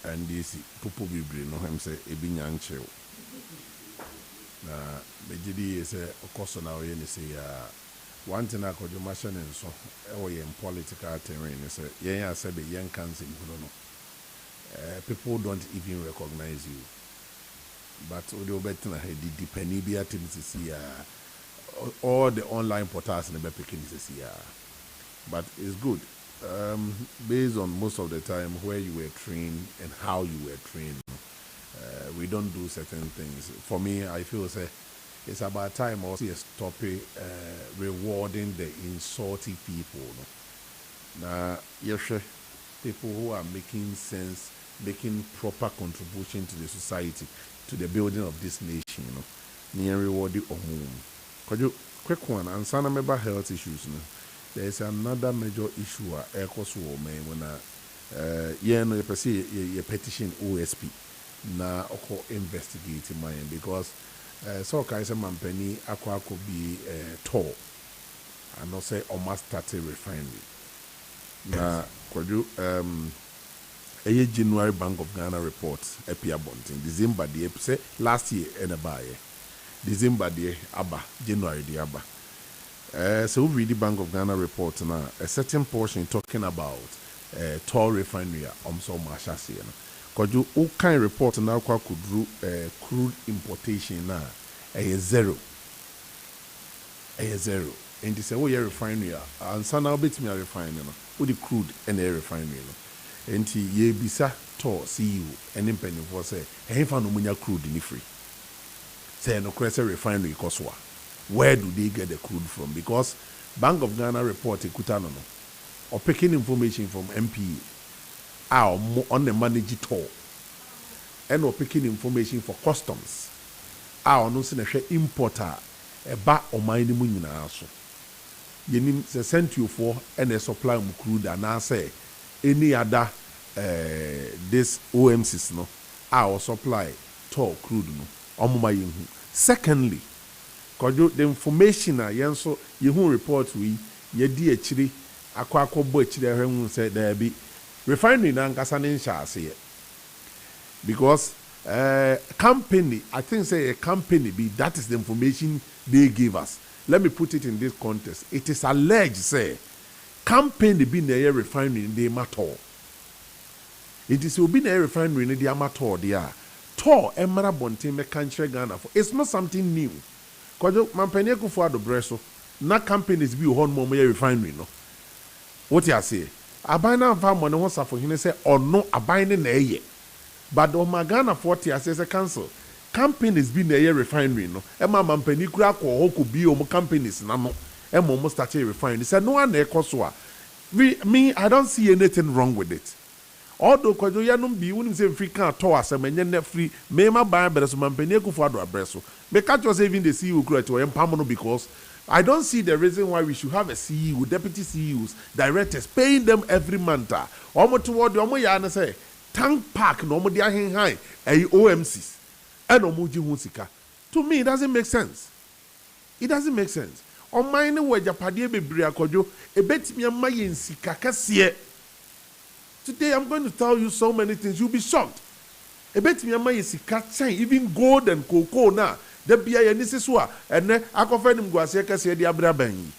NDC popo bibre no hem se ebi nyanchew na begidi se okoso na oye ni se ya one thing Kojo machine so e wo yen political terrain ni se yen ya se be yen cancer no people don't even recognize you, but the better the penny activities here, all the online portals in the picking is here, but it's good. Based on most of the time where you were trained and how you were trained, we don't do certain things. For me, I feel say it's about time also stop rewarding the insulting people. No? Now, yes, people who are making sense, making proper contribution to the society, to the building of this nation, you know, near rewarding or home. Could you quick one? And some about health issues. No? There is another major issue at Aircos Woman when you petition OSP na oko investigate mine because so can say mampani akwa could be tall and not say almost start a refinery. Na could you a January Bank of Ghana report appear bonting December the say last year and a buy December the aba January the aba. So we read the Bank of Ghana report now a certain portion talking about tall refinery so Mashasi. Because you all kind report now could do crude importation now a zero. And they say, oh, yeah, refinery. And so now bit me a refinery. With the crude and a refinery. And ye bisa to see you and in penny for say, hey, found no crude in the free. Say no crescent refinery Koswa. Where do they get the crude from? Because Bank of Ghana report a Kutano or picking information from MP on the manage toll and or picking information for customs. Our no seen importer a ba or mining munina also. You need to send you for and a supply crude and I say any other this OMCs no our supply toll crude no. Secondly, because the information yenso you report we ye di achiri akwa bo achiri ehwe say there be refinery na nkasa ne nhyase because company I think say a company be that is the information they give us. Let me put it in this context. It is alleged say company be na refinery in the matter. It is will be na refinery in the amateur there. To emara bonte me country Ghana for it's not something new. Because mampany ku for adobreso na companies be on more refinery no. What you say? Abana fa money won safo hine say ono abane na eye. But the Magana 40 as a council companies be na refinery no. E ma mampany kura ko ho ko bi o companies na no. E mo start a refinery. Say no one na ekoso a. Me I don't see anything wrong with it. Although Kojo Yanum be wouldn't say free car to us and net free, may my buy better so mampany ku for adobreso. Me catch us even the CEO create to empowerment because I don't see the reason why we should have a CEO, deputy CEOs, directors, paying them every month. Almost toward the Omo say tank park no more dia high OMCs and Omuji Hunsika. To me, it doesn't make sense. It doesn't make sense. On mine where Japadie be bria kojo, a bet me a mayin sika kasie. Today I'm going to tell you so many things, you'll be shocked. A bet me a mayin sika chain, even gold and cocoa now. The BIA Nisiswa, and then I confirm him Guasiaka said the Abra Bang.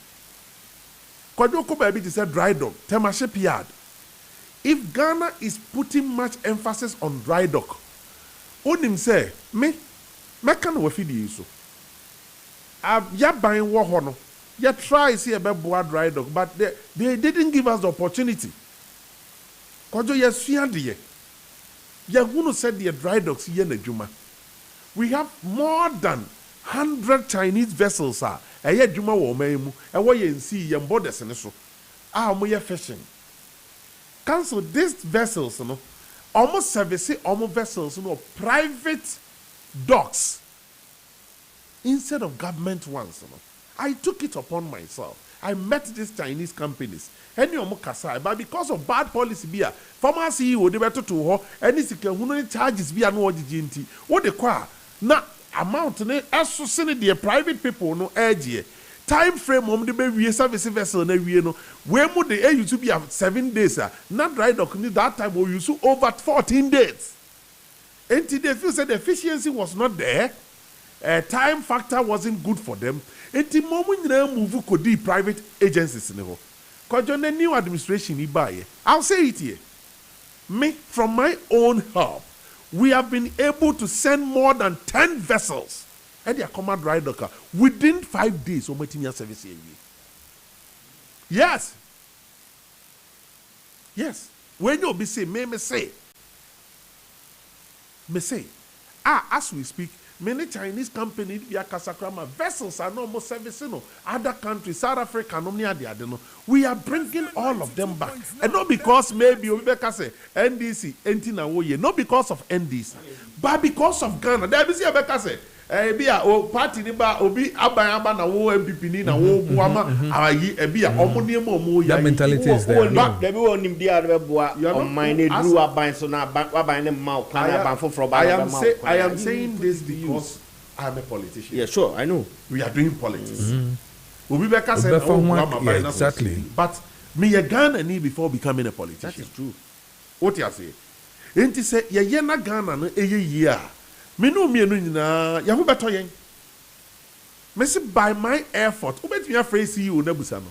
Kodoko baby is a dry dock, Temaship yard. If Ghana is putting much emphasis on dry dock, Onim say, me can wafidi you so. Ya buying wahono, ya try see a beboa dry dock, but they didn't give us the opportunity. Kojo ya suyandi ya who said the dry docks here in Juma. We have more than 100 Chinese vessels. Eye Juma wo memu. Ewo ye nsi ye borders ne so. Mo ye fishing. Cancel these vessels no. Almost service almost vessels no private docks instead of government ones no. I took it upon myself. I met these Chinese companies. Any omo kasa, but because of bad policy bia, former CEO they better to ho, any security charges bia no ojiji what they kwa na amount ne associate the private people no edge. Time frame om de be wie service vessel na wie no. We mu de use to be 7 days na dry dock ni that time we use over 14 days. And they feel said the efficiency was not there. Time factor wasn't good for them. And the moment you move could be private agencies in the because the new administration I'll say it here. Me, from my own help, we have been able to send more than 10 vessels at their command dry docker within 5 days of making service. Yes. Yes. When you be say, me say. As we speak, many Chinese companies be akasakrama vessels are no more servicing no other countries, South Africa, no near the other. We are bringing all of them back, and not because maybe we say NDC, Entina Woye, not because of NDC, but because of Ghana. There is a say. Ebia o party ni ba obi abayaba na wo MPP ni na wo buama ayi ebia omoniemo omo ya mentality is there. There be one nim dia be boa on mine do aban so na aban ne ma kan aban foforo ba I am saying this because I am a politician. Yeah, sure, I know. We are doing politics. Obi Beka said oh, exactly. But me a Ghana ni before becoming a politician. That is true. What you say? Enti say ye na Ghana no eye year. Me no mienu nyina ya ho beto yen. Me say by my effort, obetimi afresi you na busa no.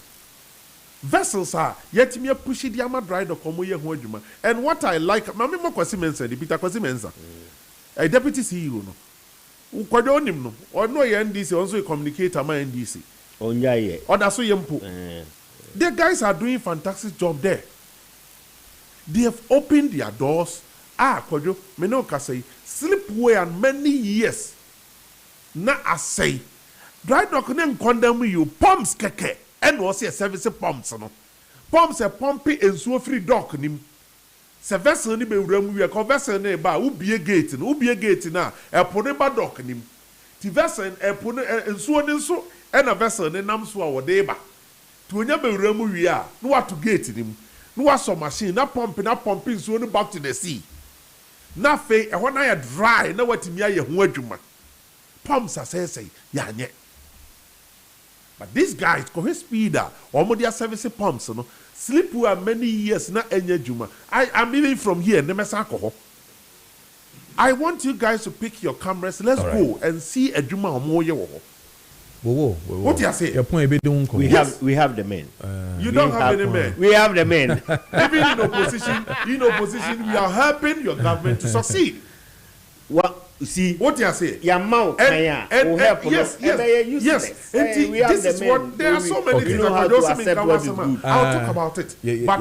Vessels are yet me push the ama dry dock omo ye ho adwuma. And what I like, mama mo kwasi mensa, the Peter kwasi mensa. A deputy CEO no. Ukwadwo onim no. Ono ye NDC, also a communicator ma NDC. Onya ye. Oda so yempo. The guys are doing fantastic job there. They have opened their doors. Kojo, me no ka say slip away and many years. Na I say dry dock nem condemn you pumps keke and was a service pumps no. Pumps a pumpy and so free dock nim. Se vessel ni be wura mu we vessel na ba ubie gate na e pone ba dock nim. Ti vessel e pone enso ne nso e na vessel ne nam so a wo de ba. Ti onya be wura mu wi a no wa to gate nim. No wa so machine na pumping so no back to the sea. Na fe e ho na ya dry na watimi aye ho adwuma. Pumps are say ya nye. But these guys ko speeder omo dia service pumps no sleep for many years na enye adwuma. I'm even from here ne mesa ko. I want you guys to pick your cameras. Let's go and see adwuma omo ye wo. What you say? We have the men. You don't have any men. We have the men. Even in opposition, we are helping your government to succeed. What you see? What you say? Your mouth yes. We have this is men. what there are so many things that I'll talk about it. But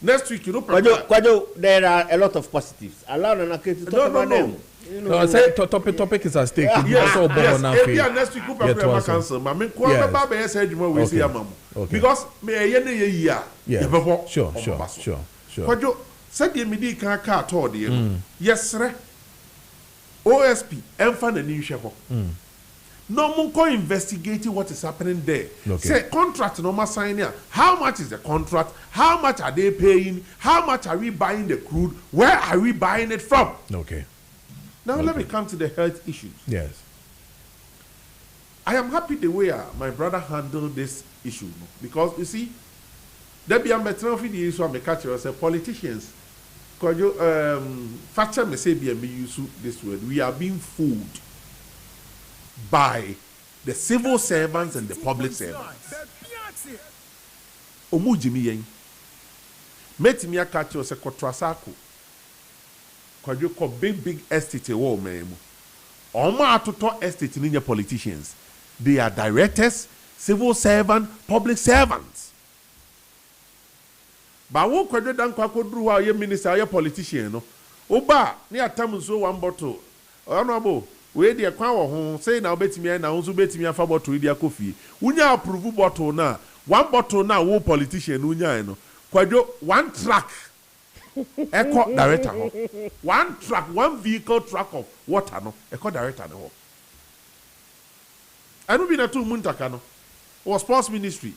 next week, you know, Kojo, there are a lot of positives. Allow them to talk about them. No, I said topic is at stake. Yes. Next week, we'll cancel. Because sure. Kojo said the media can't told you. Yes, sir. OSP, Enfan and Nishako. No more investigating what is happening there. Say contract no more signing. How much is the contract? How much are they paying? How much are we buying the crude? Where are we buying it from? Okay. Now let me come to the health issues. Yes. I am happy the way my brother handled this issue because you see, there be a better the issue I'm catcher as politicians. Could you factor me say be use this word? We are being fooled by the civil servants and the public servants. Omu jimi yen. Meti mi catcher se kotrasako. Could you call big estate war man? Oma atoto estate in your politicians. They are directors, civil servants, public servants. But what Kojo Dankwah could do while your minister, your politician, no? Oba, near Tamuso one bottle. Honorable, we the account home, say now bet me and I also bet me a far bottle with your coffee. Unya approve bottle now. One bottle now, wo politician, Unya, no. Kojo, one track. Echo director. One truck, one vehicle truck of water, no. Echo director, no. I don't be na two muntakano. Was sports ministry.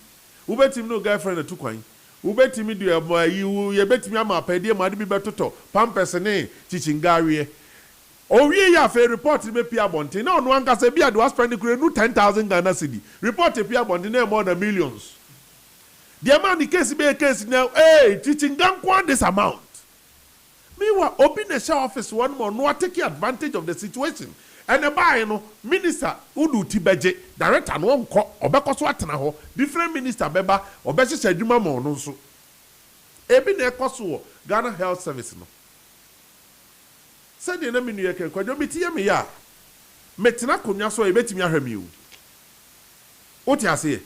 Who bet him no girlfriend at 2 coin. Who bet him do you bet me a pedia madi be better pampers and chichingari. Oh, yeah, fair report to me Pia Bonte. No one can say Bia was spending 10,000 Ghana cedi. Report to Pia Bonte more than millions. The amount the case be a case now, hey, Dankwah this amount. Meanwhile, open the share office one more, no taking advantage of the situation. And the buy, minister, Udu Tibeje, director, no one call, Obeko Swatana, different minister, Beba, Obeshi Sajuma Mononso. Ebin Ekosu, Ghana Health Service. No. Said the name in your can, Kodomitia me ya. Metina Kunya so a bet me a remu. What you say?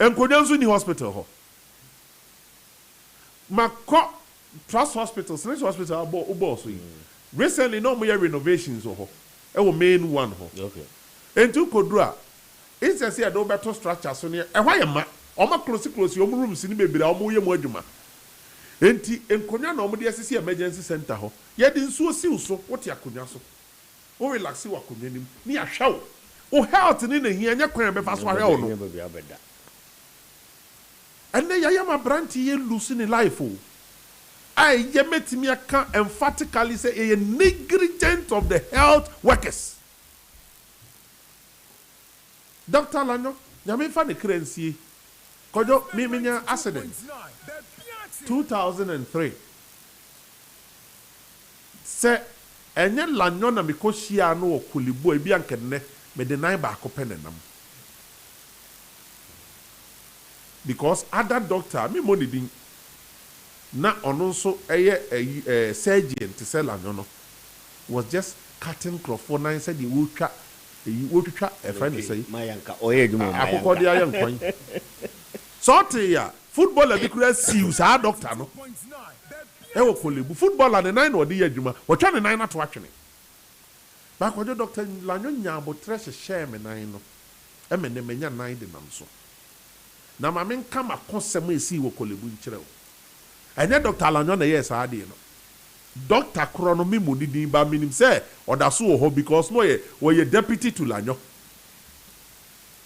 And Kodyansu in the hospital. Mako. Trust hospitals, next hospital, recently no more renovations. main one ho. Okay. Enti kodura. Inse say do beto structure so ne why ma. Oma close your rooms ni bebre omo ye mo adwuma. Enti enkonya na omo de asisi emergency center ho. Ye di nsuo siw so wote akonya so. O relax wa akonya nim. Ni ahwa o health ni na hia nya kwan be fa so ahwa no. And then yayama branch ye lose in life o. I yemetimi aka emphatically say a negligent of the health workers. Dr. Lanyo, nyame fa ne kransie. Kojo miminya accident 2003. Se enye Lanyo na mikoshia no okulibu ebi ankenne me de nine ba akopenenam. Because other doctor me money din na ono so eye surgeon to sell Lanyo no was just cutting crawford nine said the wotwa a friend say mayanka oye dwuma mayanka akoko dia yankwan sorty ya footballer bi kura siu sa doctor no e wo kolebu footballer ne nine no de adwuma wo twa ne nine na to atwene ba ko doctor Lanyo nyabo treasure share me nine no e me ne menya nine de nam so na ma men kama konsem esi wo kolebu nkyere wo enye Dr. Lanyo na yes ade no Dr. Kronomi Munidi ba minim say odaso ho because no ye deputy to Lanyo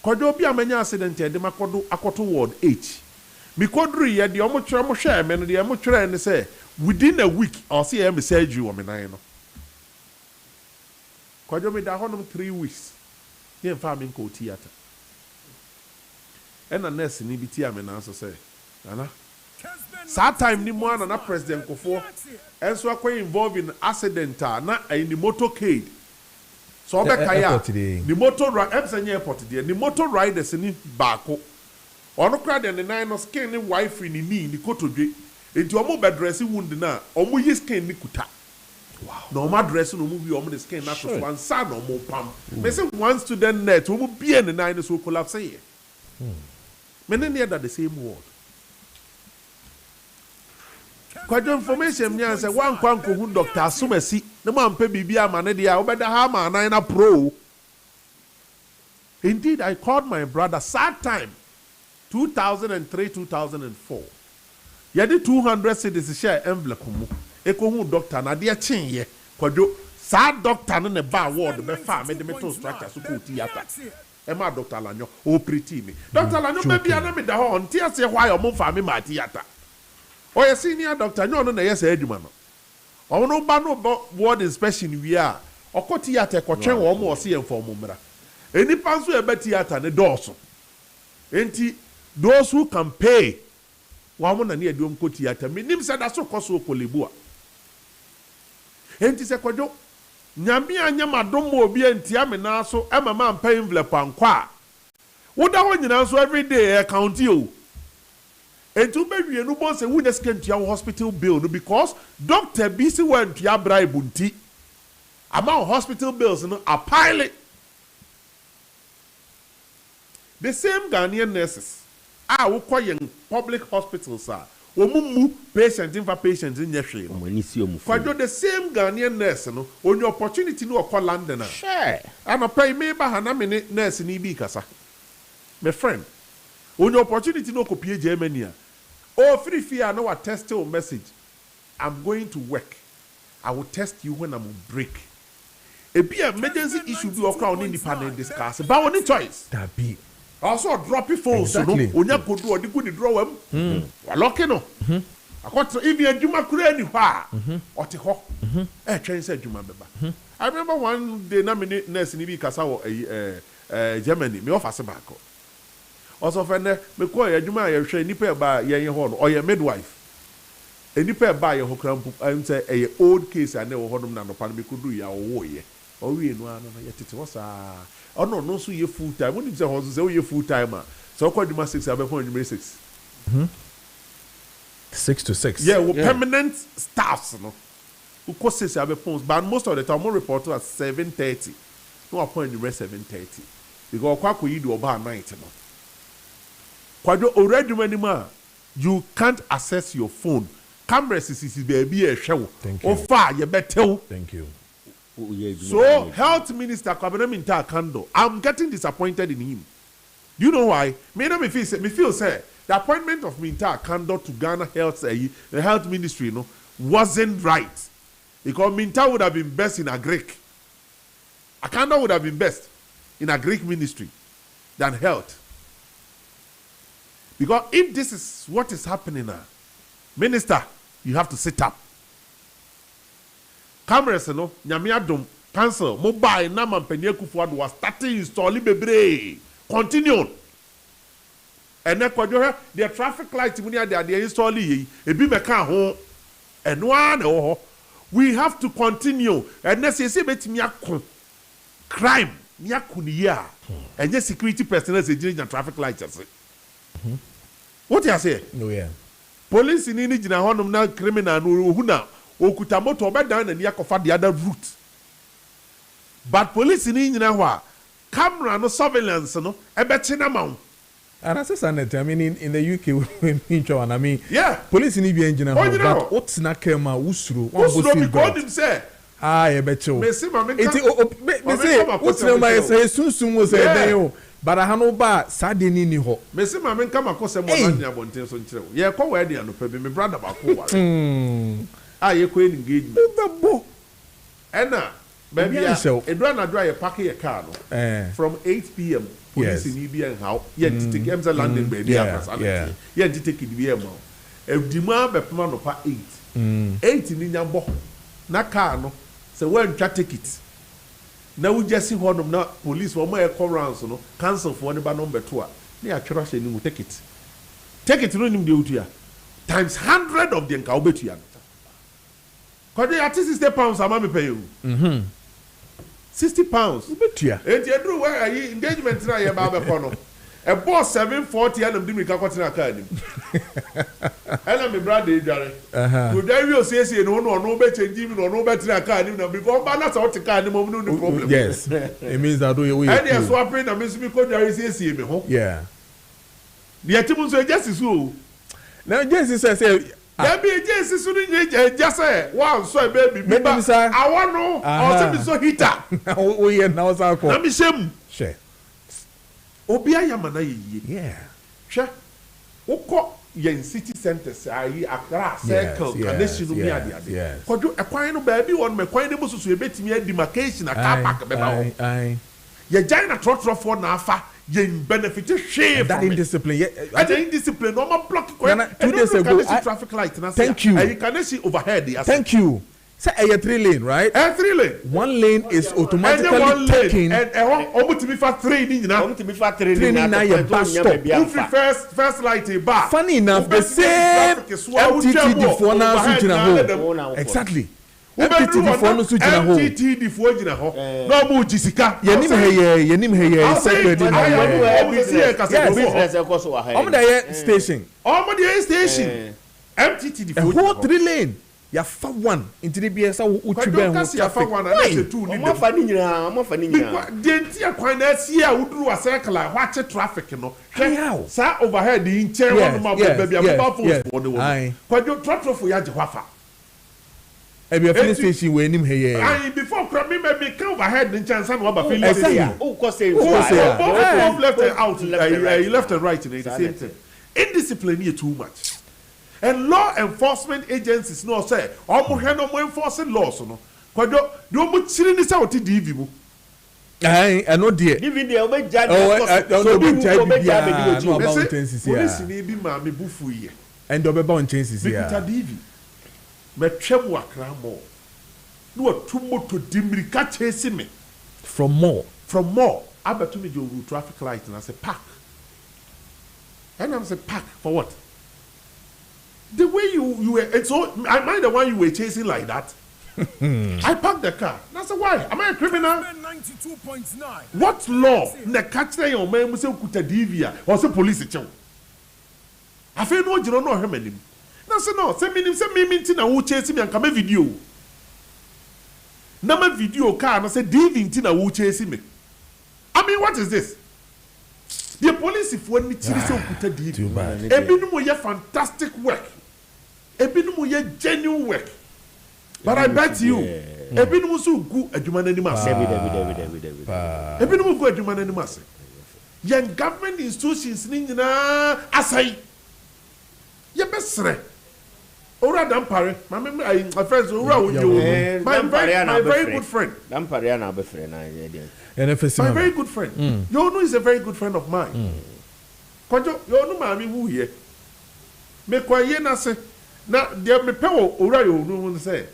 kojo bi amanya accident e de makodo akoto ward 8 mi kodru ye de omo kire mo hwe me no de omo kire ne say within a week or see am surgery o me nan no kojo mi da honom 3 weeks ye mfa me ko theater ena nurse ni bi ti amena so say ana that time ni mo na president Kofo enso akwa involved in accident na in the motorcade so obekaya the motor airport there the motor riders ni baako ono kra de ne nine no skin ni wife ni ni kotodwe enti omo bedress wound na omo yi skin ni kuta wow no omo address no omo bi omo the skin na to one sa no omo pam me say one student net omo bi ne nine so collapse here me ne that the same word. Kwajo information nya say wan kwan ko hu Dr. Asumasi na mo ampe bibia ma ne dia obeda ha ma nan na pro. Indeed, I called my brother sad time 2003-2004. Yadi 200 cedis share envelope mu. E ko hu doctor na dia chenye. Kwajo sad doctor ne ba ward be fa me de metal structure so ko theater. E ma Dr. Lanyo o pretty me. Dr. Lanyo be bia na me da ho ntia se why o mo fa me ma theater. Oh, a senior doctor, no, yes, Edman. Oh, no, but no ward inspection we are. Or co theatre, or chain or more see for Mumra. Any pants will be theatre and a dorsal. Ain't those who can pay 1 month near Dum Co theatre, meaning said that's so cost so colibua. Ain't it a quadro? Nyami and Yama don't more be and Tiamina so Emma man paying Vlepanqua. What I want you answer every day, I count you. And to maybe you know, say we just came to your hospital bill because Dr. BC went to your bribe bunti. Among hospital bills, a pilot. The same Ghanaian nurses are requiring public hospitals, sir. Omumu patients in for patients in Yeshe. For the same Ghanaian nurse, no, on your opportunity no call London. Sure. I'm a pay me by a minute nurse in Ibikasa. My friend. On your opportunity no copy Germany. Oh, free fear no test your message. I'm going to work. I will test you when I'm on break. A be emergency issue be occur on independent discuss. But only choice. That be. Also drop your phone exactly. So no. Onya go do or the good draw them. Lucky no. I got to even a Juma kure anywhere. Or te ho. Train said Juma beba. I remember one day na me nurse ni bi kasa wo Germany. Me offer back. Also, friend, me call a Juma, you share nipper by your horn or your midwife. A nipper by your hokram and say a old case I never heard them upon me could do your way. Oh, we know yet it was oh no, so you full time. When you say horses, so you full timer. So called Juma 6, I've been 6. 6 to 6. Yeah, well, permanent staffs, no. Who cost 6 phones, but most of the time, more report at 7:30. No appoint the rest 7:30. Because what could you do about 9? Kwajo already anymore, you can't access your phone. Cameras is baby a show. Thank you. Or far you better. Thank you. So health minister Kwabena Minta Kando, I'm getting disappointed in him. Do you know why? Me feel say the appointment of Minta Kando to Ghana the health ministry, wasn't right. Because Minta would have been best in a Greek. Akando would have been best in a Greek ministry than health. Because if this is what is happening now, minister, you have to sit up. Cameras, Nyamiadum, cancel, mobile, Naman Penyekufuad was starting installing bebre. Continue. And then the traffic lights they are installing, a be meka home, and one we have to continue. And let's say crime, Nyakuniya, and just security personnel is traffic lights. What you say? No, yeah. Police in India honum na criminal who na okutamoto obedan na yakofa the other route. But police in India camera no surveillance no ebeti na ma. And as I mean in the UK I mean yeah police in India engineer but what's na kema usuru because him say ebecho. Me say ma me say what's na my say sunsun was say but I have no bar, Sadini ni ho. Messi, my men come across a more than a bonten so chill. Yeah, come where they are no pay me brother about who. Ah, you queen engagement. Anna, baby, so a drone dry a pack a car from 8 p.m. Police in EBN how yet to take Emsa London, baby. Yeah, yet to take it via more. A demand by Pamano pa 8. 8 in Yambo. Na car no, so when you take it. Now we just see one of the police for my call rounds, cancel for one number 2. They are trash and you take it. Take it to the times 100 of them can bet you. Because they are 60 pounds, I'm going to pay you. 60 pounds. Bet you. And you do where engagement try about the a boss 740 and I'm doing a academy. And I'm a brother, Jerry. Could I will say, no better even or no better academy because that's out the kind of no problem. Yes, it means that we and they are swapping a miss because there is a yeah. The Atimus are just so. Now, Jesus says, there be a Jesus just say, wow, so baby, I want no, or so heater. We are now, let me say, share. Obia yamana ye. Yeah. Sure. Oko yen city centers ayi Accra circle connection no me ade ade. Kojo ekwan no baabi won me kwan ne mususu ebetimi a demarcation a car park be ba ho. Ye giant trotro for na afa yen benefit share that indiscipline. And indiscipline no ma block kwan. 2 days ago traffic light na say. Thank you. And you can see overhead. Thank you. Say a 3 lane, right? A 3 lane. 1 lane is automatically taking. And almost to be for 3 now. To be for 3 now. Your bus stop. First light a bar. Funny enough, the same MTT before now switching a home. Exactly. MTT before now switching a home. MTT before switching a home. No more Jessica. Yenim here. Secret in the station. Station. MTT the whole 3 lane. Ya fa one into the BS utube ho traffic. Omo fa ni nyina. Denti akwan na asie a uduru wa circle a hwache traffic no. Sa overhead in chair one ma baby am force for the one. Kwajo trotro ya je hwafa. E be filling station we nim here. Ayi before me come overhead in chance and ba filling station. Oh ko say both left and out left and right in the same thing. Indiscipline here too much. And law enforcement agencies no say no enforcing laws no kwado do mo chiri ni say oti DV mu I know there DV there we judge so be judge no about chances here police ni bi ma me bufu ye and do be about chances here Peter DV me twem akra mo no atumo to dimirika chase me from more abeto me jo traffic light and I say park and I'm say park for what. The way you were, and so am I the one you were chasing like that? I parked the car. That's why. Am I a criminal? 92.9. What law? Ne catch your man must say kuta divia or say police chow. I feel no you don't know him anymore. That's no. Say me minti na who chase me and come video. Na me video car na say divi na who chase me. I mean, what is this? The police if when me chiri say kuta divi. Ebi no ye fantastic work. Ebinumu ye genuine work. But I bet you, ebinom so gu adwuma n'anim ase ebinom gu adwuma n'anim ase yɛn government institutions ni nyinaa asai yɛbɛsrɛ owura dampare my friends owura wonye my very good friend dampare na abɛfrɛ na my very good friend Yonu is a very good friend of mine Kojo Yonu maami wu here me kwa ye na se na de me pewo owura Yonu say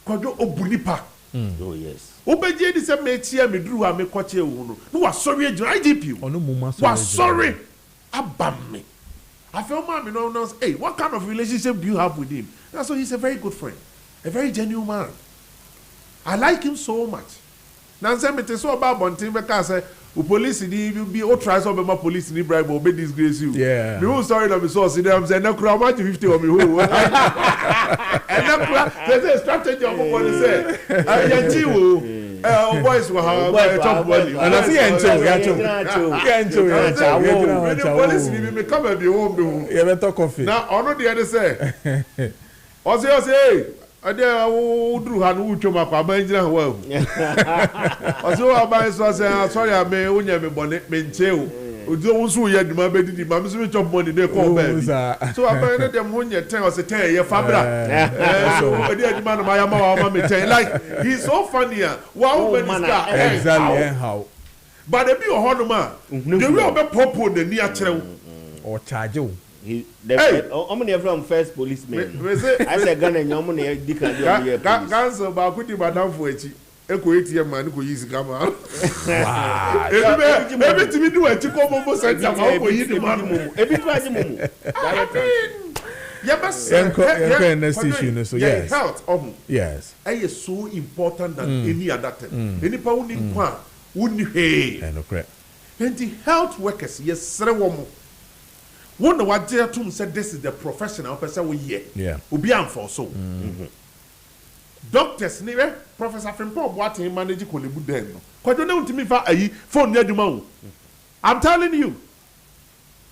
Kojo obunipa oh yes obeje di se me tia me duru ha me kwache ewu no wa sorry agina IGP ono muma wa sorry abam me I feel mommy no hey, what kind of relationship do you have with him? And so he's a very good friend, a very genuine man. I like him so much. Now say me so about Bontin because say police will be all tries to be my police ni bribe or be disgrace you. Yeah. Me who sorry that me so see them say na kura much 50 on me who. And na kura there's a strategy of what they say. Yanchi boys will have top money. And I see Yancho. When the police me come and be home. You better coffee. Now ono the other say. Say ade udru ha no utwoma kwa banjira ho oso aban so say sorry me unya me bone me ncheu odio wonso ye duma bedidi ma me so chop money dey call baby so aban ne dem ho nye 10 or say 10 ye fabra so ade aduma no ma ya ma me 10 like he's so funny wow man is guy exactly how but e bi o no ma the way obe popo na ni a kire or charge you Omni from first policeman. I said, Ghana, Yomuni, Dickon, Ganso, Bakuti, Madame Fuechi, Eco ATM man who use Gamma. Maybe to me, do a chico momo said, every yes, yes. Health of yes. Is so important than any other thing. Any pound in Quan wouldn't pay. And the health workers, yes, woman. One what Tum said this is the professional person we hear. Yeah. Ubi am for so. Doctors, never Professor Frimpong what he manage Kolibu den. Quite don't to me for a phone near the I'm telling you.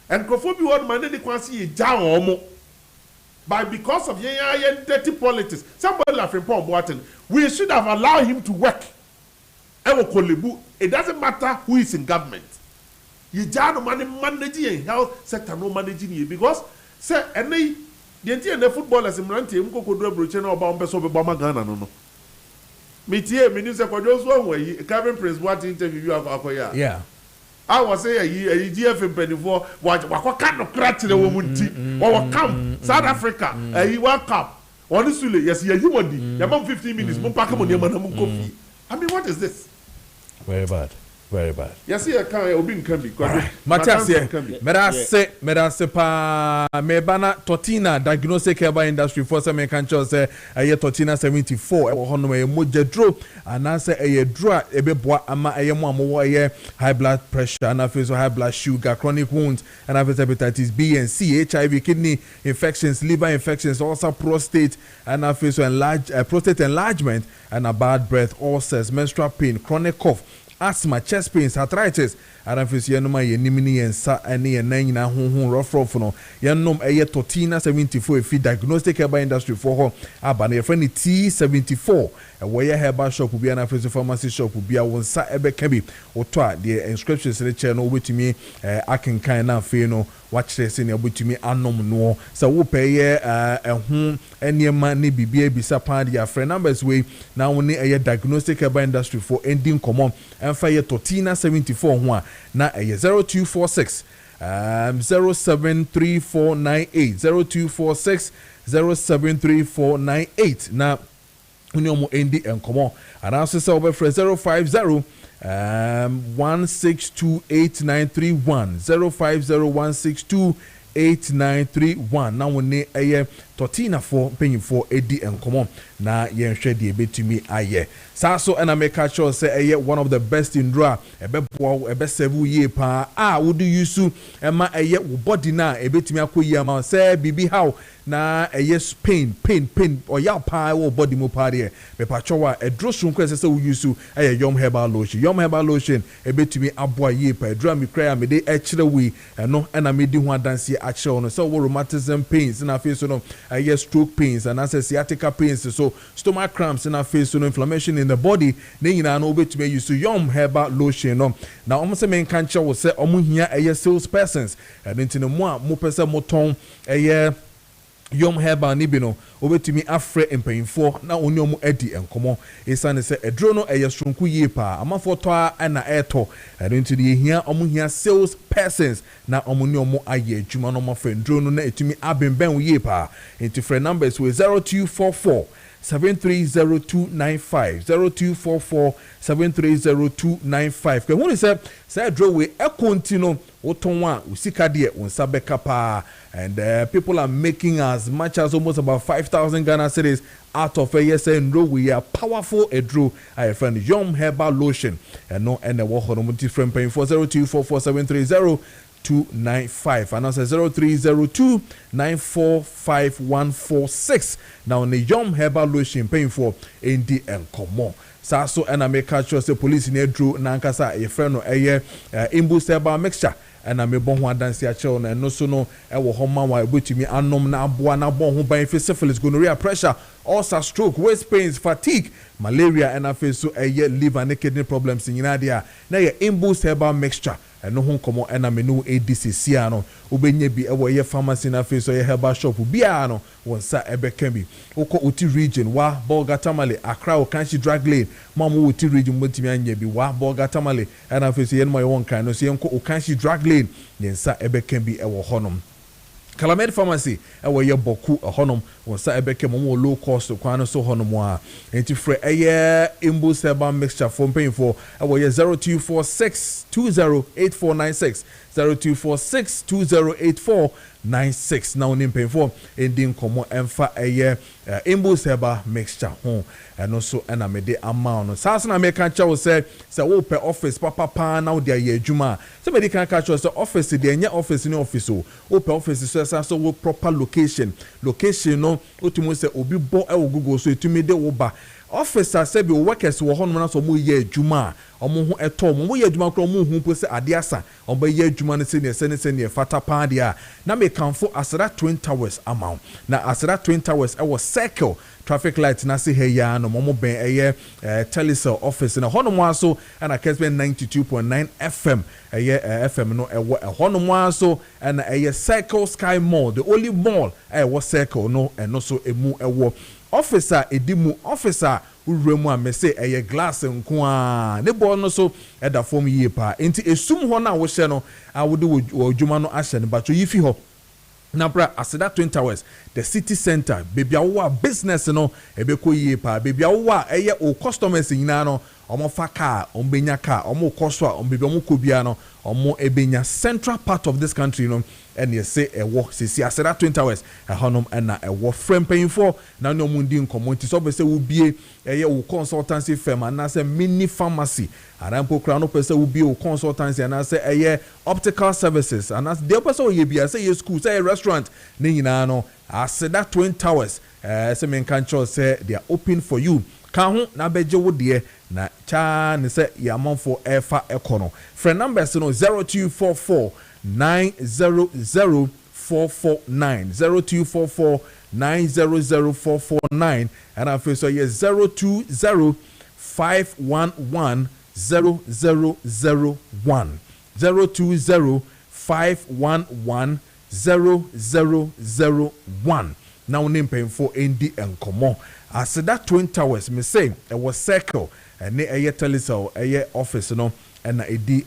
And Kofobi what manage quasi down but because of dirty politics, somebody like Frimpong Boatin, we should have allowed him to work. It doesn't matter who is in government. You don't managing health sector no managing you because say any the entire footballers in Ranti mko kodro broche na oba ombeso be bama Ghana no. Me tie me ni say Kojo so won yi Kevin Prince what interview you have akoya. Yeah. I was say yi GF penifo wakwa no kratire wo munti. Wo come South Africa yi World Cup. Oni sule yes yi wodi. Ya mam 15 minutes mo pack mo na mo kofi. I mean what is this? Very bad. Very bad. Yes, I can't. Obin can be. Matthias, Medase pa mebana Tortina diagnostic care industry for some cancer say a Tortina 74 hono e mojedro and answer a draw ebeboa ama ayemo high blood pressure and also high blood sugar, chronic wounds and hepatitis B and C, HIV, kidney infections, liver infections, also prostate and also prostate enlargement and a bad breath, ulcers, menstrual pain, chronic cough, asthma, chest pains, arthritis, and if you know my enemy and sa and near nine rough no, Yanom a Tortina 74 if you diagnostic herb industry for her, Abana, your friend T74, a wire herb shop will be an office pharmacy shop will be a one sa ebe kebi or twa the inscriptions in the channel with me, I can kind of feel watch this in your with me unknown no, so we'll pay a home and your money be bisa party your friend numbers way now we need a diagnostic herb industry for ending common and fire Tortina 74 one. Na 0246 073498 0246 073498 na unyomo endi enkomo and also say over 050 1628931 050162891 na woni eye Tortina for paying for edi enkomo na yen hwe de betumi aye saso and I make sure say one of the best in draw ebe 7 year pa would you use ema wo body na ebetumi akoyi ama say bibi how na yes pain or ya pie or body mo party me pachowa a drosun kwese se we use yom herbal lotion e betumi aboa ye pa drum me cry me de echire we no na me di ho adanse ache no so rheumatism pains na face no yes stroke pains and as sciatica pains so stomach cramps na face no inflammation in the body na nyina no betumi use yom herbal lotion no na omo se men kan che wo se omo hia sales persons and into mo a mo pese mo ton yom herbal ni bi no obetumi afre empanyfo na oni omo adi enkomo esane se edro no sonku yie pa amafo to a na eto and into the hia omo hia sales persons na omo ni omo aye adwuma no mo fe ndro no na etumi abemben yie pa into free numbers we 0244 730295 0244 730295 ke hunu se draw we continue otonwa usika de unsa beka pa and people are making as much as almost about 5,000 Ghana cedis out of a yes and draw we are powerful a draw I friend Yom Herbal Lotion and no and the wo hono different paying for 0244730295 and also 0302945146 now the Yom Herbal Lotion paying for ND and Komo so and I make sure the police in Edru Nankasa a friend or a imbus herbal mixture and I may bon one dance ya children and no so no ewo homa wa ebutimi anom na aboa na bon ho ban syphilis gonorrhea pressure ulcer stroke waist pains fatigue malaria and afi so liver and kidney problems nyina dia na ye imbus herbal mixture and no ho komo and amenu ADCC ano obenye bi ewo ye pharmacy na afi so ye herbal shop bia ano wonsa ebeka bi oko uti region wa Bolga Tamale Accra Okanshi drag lane mamu uti region mutimi anya bi wa Bolga Tamale and afi so ye no one kind no so ye Okanshi drag lane yensa ebeka bi ewo honom Calamed Pharmacy ewo ye boku honom wonsa ebeka mo low cost kwano so honom a enti frɛ imbus herbal mixture from paying for ewo ye 0246208496 0246208496 now nim paying for ending komo emfa imbus herbal mixture ho and also na me de amount no sasa na me kan chawo say wo per office papa na wo de aye adwuma say me de kan ka chawo say office de nya office ni office wo per office so wo proper location no otumo say obi bo e wo Google so etumi de wo ba officer say be workers wo hono na so mo ye adwuma omo ho eto mo ye adwuma kro mo hu po se ade asa omo ye adwuma no se ne fata pa dia na me kanfo asra twin towers amount na asra twin towers e wo circle traffic light na se heya no mo ben telecell office na hono mo aso na Kessben 92.9 FM FM no e wo hono mo aso na circle sky mall the only mall wo circle no no so emu wo officer edimu officer uremu amese glass nko a ne ball no so da form yie pa enti esum ho na wo hye no awode wo dwuma no ahye ne bacho yifi ho na bra aseda twin towers the city center baby awo business no ebeko yie pa baby awo o customers nyina no omo fa car ombenya car omo koso a ombebe omo kobia no omo ebenya central part of this country no and you say ewo sisi aseda twin towers honom na ewo frame paying for na no mundi nkomonti so be say wo bie wo consultancy firm and na say mini pharmacy arampo kra no pese wo bie wo consultancy and na say optical services and as dey pese wo ye bia say school say restaurant ne nyina no aseda twin towers say men kan cho say they are open for you kan ho na beje wo de na cha ne say yamanfo efa ekono friend numbers no 0244 900 449 0244 900 449 and I feel so yes 020 511 0001 020 511 0001 now name paying for ND and Komo as that twin towers me say it was circle and ne telecell office no and edi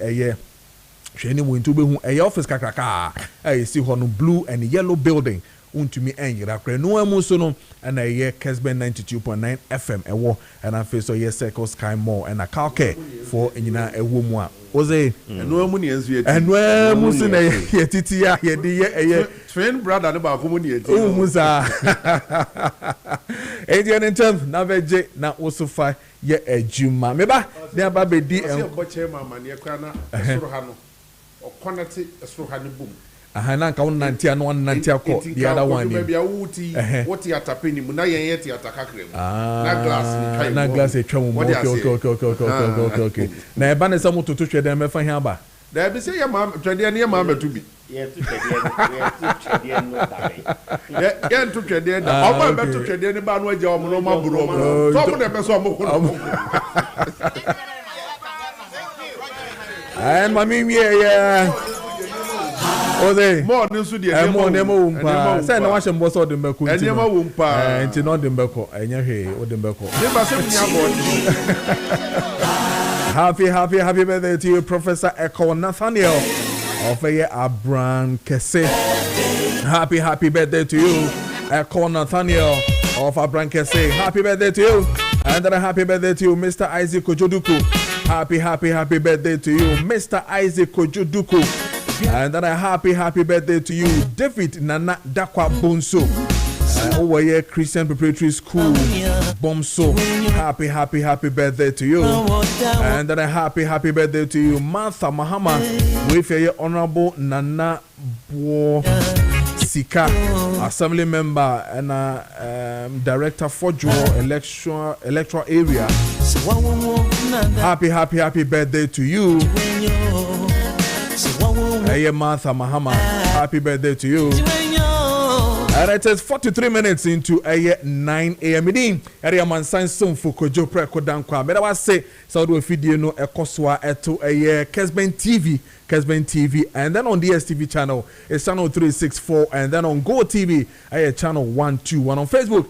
Shani went to be office kakraka. I see one blue and yellow building. Untumi enyira kre no amuso no and Kessben 92.9 FM ewo and I feel so circle sky mall and a calke for enyina ewo mu a oze no amu ne enzu yeti and amuso na yetiti ya ye twin brother no ba ko mu ne yeti umusa Indian term na beje na osofa ye adwuma meba na ba bedi en ko chema mane kra na esoro ha no okonati esoro ha ne bum aha na nka won nantia no nantia ko the other one ni maybe what you tapeni mu na yen yet atakakre mu na glass ni kai na glass etwa mu okay na eba ne samu tutu hwe dem mefa hia ba da bi say ya ma twede ne ya ma metu bi ye tu twede no tabe ye tu twede da o ba betu twede ne ba no agya o mo no ma buru o so mo de be so mo ko and mami yeah Ode more nso de mo ne mo umpa say na wa hye mbo so de mbeko nti ma wo umpa nti no de mbeko enya hwe o de mbeko ne ba se nya bo happy birthday to you Professor Eko Nathaniel of Abran Kessben. Happy birthday to you Eko Nathaniel of Abran Kessben. Happy birthday to you. And then a happy birthday to you Mr. Isaac Kojoduku. Happy birthday to you Mr. Isaac Kojoduku. And then a happy birthday to you David Nana Dakwa Bonso. Over here Christian Preparatory School Bomso. Happy birthday to you. And then a happy birthday to you Martha Mahama with your honorable Nana Bo Sika, assembly member and director for electoral area. Happy birthday to you. Hey, Martha Mahama, happy birthday to you. And it is 43 minutes into 9 a.m. Area man sign soon for Kojo Preko Dankwah. But I was say so do video no ekoswa eto Kessben TV, and then on DSTV channel it's channel 364, and then on Go TV channel 121 on Facebook.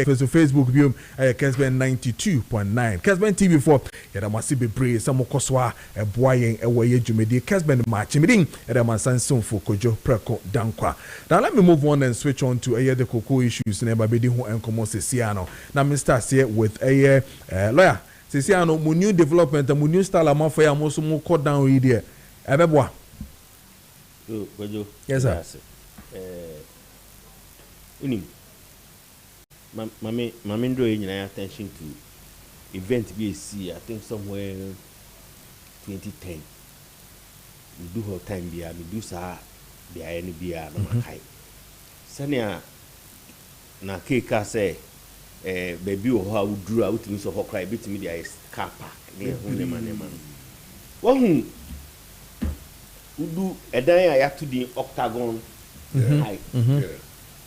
Facebook view Kessben 92.9 Kessben TV 4 yada masi bebre samo koswa boyen ewoye jumedi Kessben Maakye midin yada mansanson for Kojo Preko Dankwah. Now let me move on and switch on to the cocoa issues na babedi ho enkomo sesiano na Mr. here with lawyer sesiano mu new development mu new style amafo ya mo so mo cut down we there ebeboa Kojo. Yes sir. Unim Mami ndo yenye attention to event BAC, I think somewhere 2010. We do her time bia, we do sa bia any bia no makai. Sanya na keka say baby o ha uduru a utimi so hokra bitimi dia is car park near hunema. Wohu udu edan ya to the octagon high.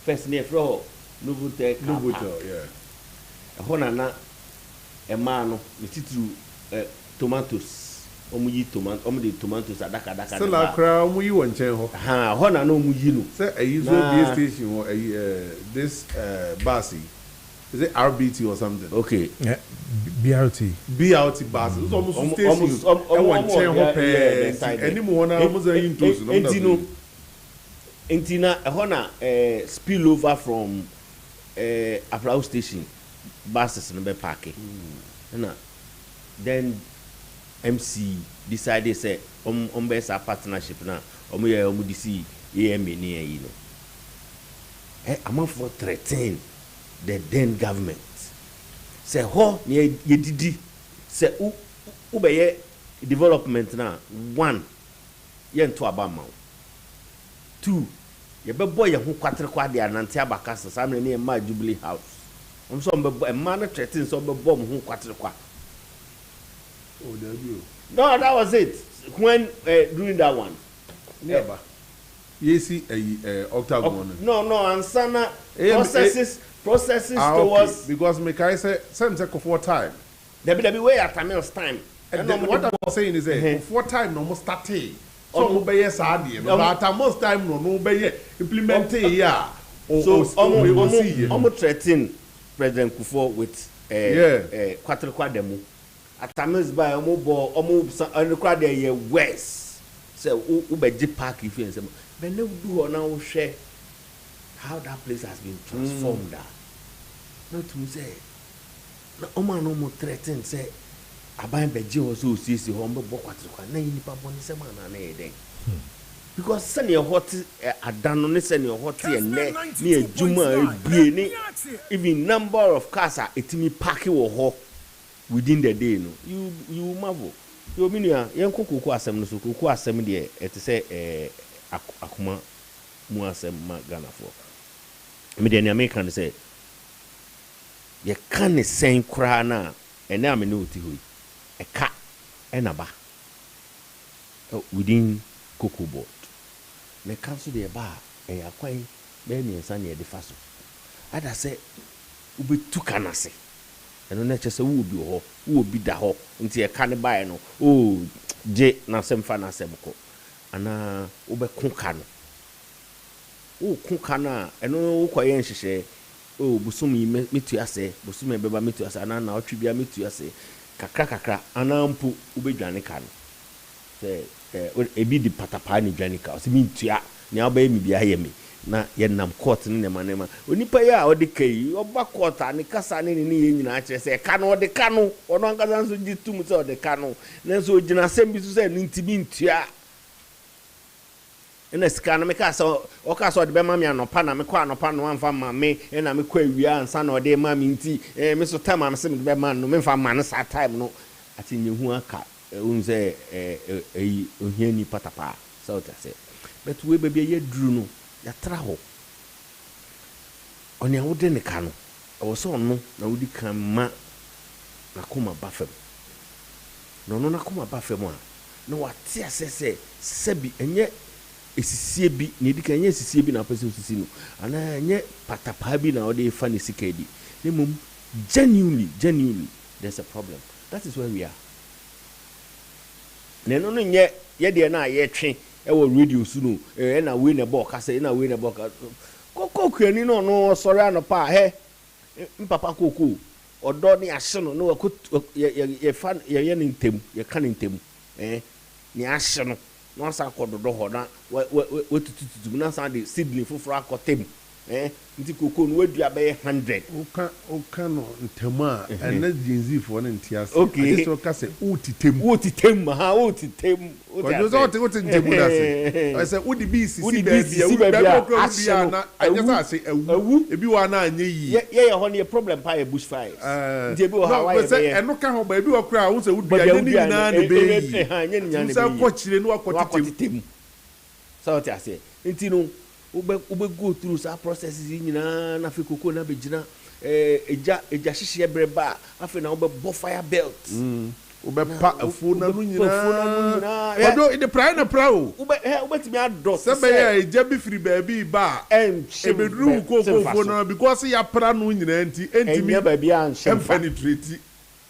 First near floor Novotel, yeah. Honana, a man, Mr. Tomatoes, Omuji tomatoes, Adaka. So, la crown, we want to ha, Hona no Mujino. Say, I use a station or this Basi. Is it RBT or something? Okay, yeah, BRT Basi. It's almost station. I want to anyone almost into Entina, Hona, spill over from. Aplau station buses in the parking. Then MC decided say best our partnership now. DC EMA near you know. I'm for threaten the then government. Say ho near ye didi say ubeye development now. 1 yen to abamount. 2 ye be boy ye ho kwatre kwa de anante abakasa samre ne ma Jubilee House so be man no threaten so be bomb ho kwatre kwa. Oh there you. No, that was it when during that one never yes octagon no ansana processes towards because me kai say same take for time there be way at Tamil's time and what I'm saying is for time no mo start so mo be yes but most time no be implement here so almost threaten President Kufuor with kwatre kwa demo atamis by omo kwa dey ye west say u be ji park if you say but no do now share how that place has been transformed not to say na omo no threaten say aban beji also sisi ho mbo kwatre kwa na yin pa boni se ma na e den because senior hot adano ne senior hot e ne ne adwuma ebie ni even number of cars are etimi park wo ho within the day no you marvel you mean yen kokoko asem no so kokoko asem de et say akoma mu asɛm ma Ghanafoɔ mede ne American say ye kan ne sen koraa na ene amene oti hoi eka enaba within cocoa board me kan so de ba akwan be mi nsa ne de fa so ada say ubetu kanase eno na kyese wo bi ho wo bi da ho nti e ka ne bae no o je na sem fa na sem ko ana ubekun ka no o kun ka na eno wo koye nhihye o busumi metu ase busumi beba metu ase ana na otwi bia metu ase kakra ana mpu ubedwane ka no se ebi di patapa ni dwane ka o se mintua ne oba mi bia ye mi na ye nam court ne nema onipa ya o de kai oba court ani kasa ne ni ye nyina akire se ka no o de ka no ono ankaza nso gitum se o de ka no na so gina sem bi so se ntimi ntua ena sika na me ka so o ka so de be ma me anopa na me kwa anopa no amfa ma me ena me kwa awia ansa na o de ma me nti me so time am se me be ma no me mfa ma no sa time no ati nyehu aka unze ohiani patapa so ta se but we be ye duru no ya tra ho oni awode ne ka no o so no na wodi kan ma na koma bafem no na koma bafem a no wate asese sebi enye esisie bi ne di kan enye esisie bi na pese osisi no ana enye patapa bi na ode fa ne sika di ne mum genuinely there's a problem. That is where we are. Ne no nye ye de na ye twe e wo radio su no e na we ne ball ka se na we ne ball ka koko kwani no sorry anopa he mpapa koko odo ne ahye no no ye fa ye ne ntem ye ka ne ntem ne ahye no no sa kododo ho na wetututu na sa de seedling foforo akotem nti koko no wadua be 100 oka no ntema ena jinzi fo ne ntiase okay so ka se utitem ojo so ote ntemu da se I say udi bi sisi be bia na anya sa se awu ebi wa na anya yi ye ho ne problem pa e bushfires nti ebi wo hawaii be eno ka ho ba ebi wo kra wo se udi anya ni na ne be yi anya ni nya ne be so ko chire no akotitem so ote ase nti no ube go through sa processes nyina na fe koko na be gina eja hihye breba afi na ube bo fire belt ube pa afu na nu nyina odo in the pride na pro ube timi adot sebe ya eja bi free baby ba ebedru koko na because ya pra nu nyina nti entimi enya ba bia an penetrate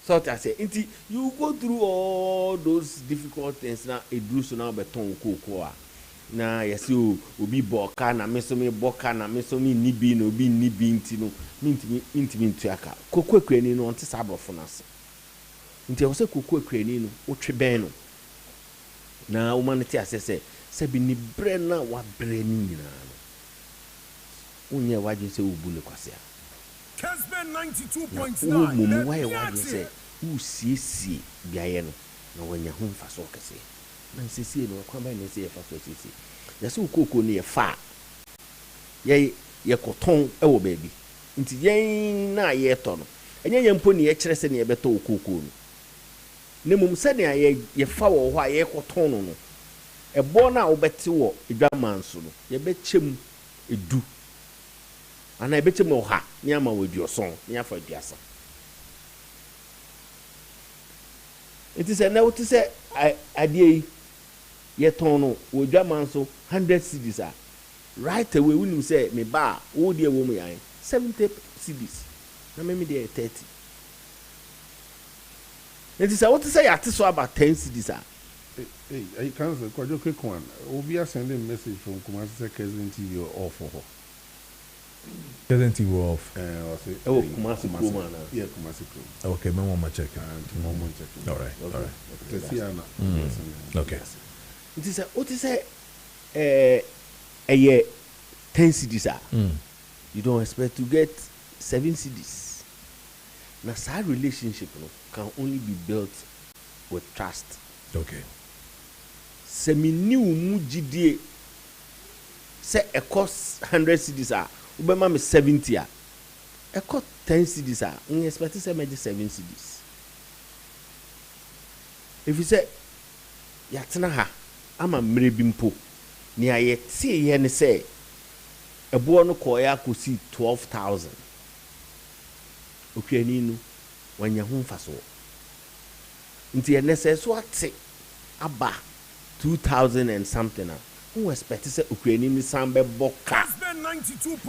so I say nti you go through all those difficult things na edru so na be ton koko a na yesi obi boka na mesomi boka na mesomi nibi na obi nibi nti no mintimi ntuaka kokoakrani no onte sabrofo nase nti wo se kokoakrani no wotwe ben no na womanete asese se bi ni bre na wa bre ni nyina no onye waje se obu ne kwase a Kessben 92.9 mu waye waje se usiesie biaye no na wanya ho mfaso kese na sisi no kwa ba ne se ye fa so sisi ya se ukoko ne ye fa ye koton e wo baabi nti yen na ye to no enye ye mpo ne ye kire se ne ye beto ukoko no ne mum se ne ye fa wo ho a ye koton no e bo na wo beti wo edwamanso no ye bechem edu ana e bechem wo ha ne ama wo duoson ne afa duasa iti se na wo ti se adie ye tono wo dwaman so 100 cedis a right away we nim say me ba wo de wo mu yan 70 cedis na me de 30 enti say what say at so about 10 cedis a I can say Kojo quick one obi a send a message from Kumasi Kessben TV off for her Kessben TV off Kumasi Kuma na yeah Kumasi Kuma okay me want check all right okay it is what is a 10 cedis you don't expect to get 7 cedis now that relationship can only be built with trust okay semi new mujidie say a cost 100 cedis ubema me 70 a cost 10 cedis you expect say me 7 cedis if you say yatena ha ama mre bi mpo ni aye see ye ne say ebo no koya kosi 12,000 okuani no wanya ho mfaso nti ene say so ate aba 2,000 and something who expect say okuani ni sambe boka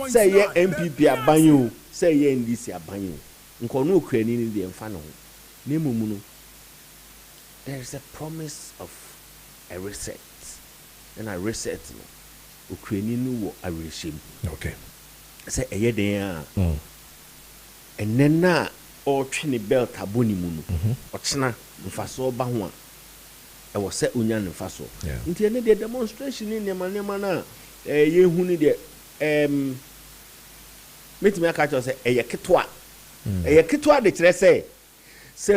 say ye MPP abanyo say ye NDC abanyo nkono okuani ni de mfa no na emumu no there is a promise of a reset and a reset no okuani no wo awereshim okay say eye den a and then na o twene belt aboni mu no ochena mfaso ba ho a was say unya mfaso nti ene de demonstration ni nema na ye hu ni de metimi aka cho say eye ketwa de kire say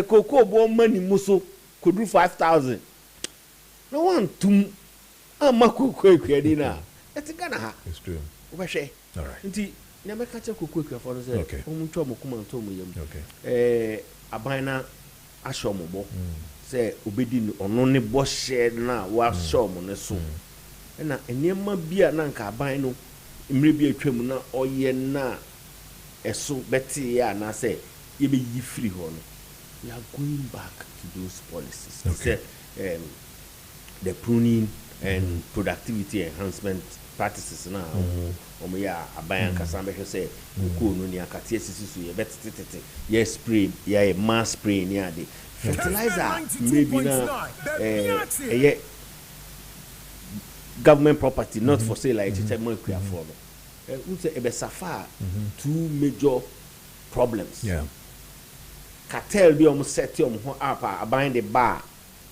koko bo mani muso kodu 5,000 no one tum amakoko ekwedi na etika ha it's true obehwe all right nti na meka che koko ekwafo no say omuntwa mokuma nto mo yam okay aban na ahyo mo bo say obedi ono ne bo hye na wa hyo mo ne so na enema bia na nka aban no mre bia twam na oye na eso beti ya na say ye be yi free ho no we are going back to those policies okay. Say, the pruning and productivity enhancement practices now ya aban kasa be say ko no ni akatie sisisu ye betete ye spray ye mass spray ni ade fertilizer maybe na government property not for sale like it's more clear for no say e be safa two major problems cartel bi almost set ho up aban the bar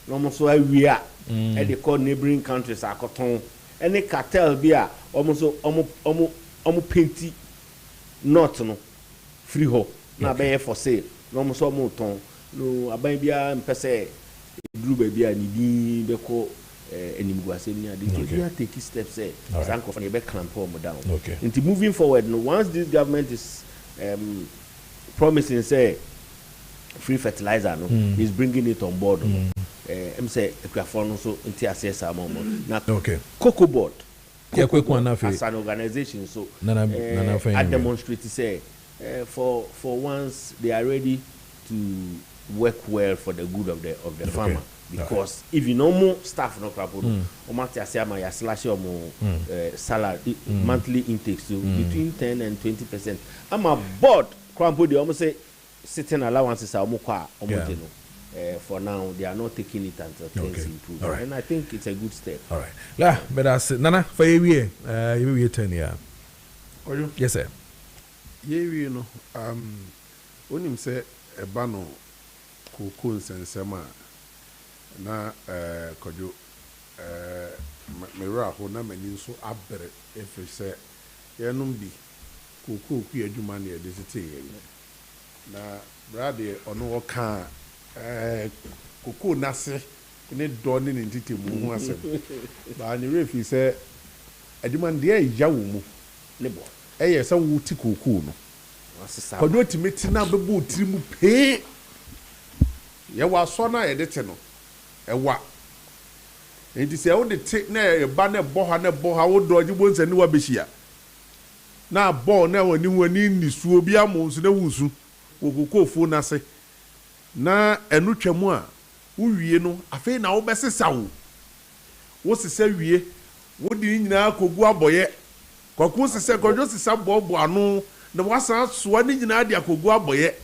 no mo so awia e dey call neighboring countries akoton any cartel bi a almost omo painti not no free ho na be for sale no mo so mo ton no aban bia mpese duru ba bia ni bi be ko enimguase ni ade bia take steps sanko for be clamp them down into moving forward no once this government is promising say free fertilizer no is bringing it on board em say ekwafo no so nti access am na cocoa board as an organization so I demonstrate say for once they are ready to work well for the good of the farmer because if you know more staff no crap o mati asiama ya slash your salary monthly intake so between 10 and 20%. I'm a board crampo they almost say sitting allowances are more for now they are not taking it until things improve and I think it's a good step. All right. La but as nana for you we turn here. Yes sir. Ye no onim say eba no koko nsensema na kojo mera ho na mani nso abere efe say yenum bi koko ku adwuma na ye de tete na brade ono ka koko nase ne do ne ntete mu ho asem ba ni refi say adwuma de ya wo mu ne bo eye say wo ti koko no kojo timeti na bebo tirimu pe ye wa so na ye de te no ewa enti se wo de te na e ba na bo ha wo do jibo nse ni wa behia na bo na wani ni suo bi amonsu na wusu okokofo na se na enu twam a wo wie no afei na wo besesa wo sesa wie wo di nyina kogu aboye kwaku sesa kojo sesa bobo anu na wasa soa ni nyina de akogu aboye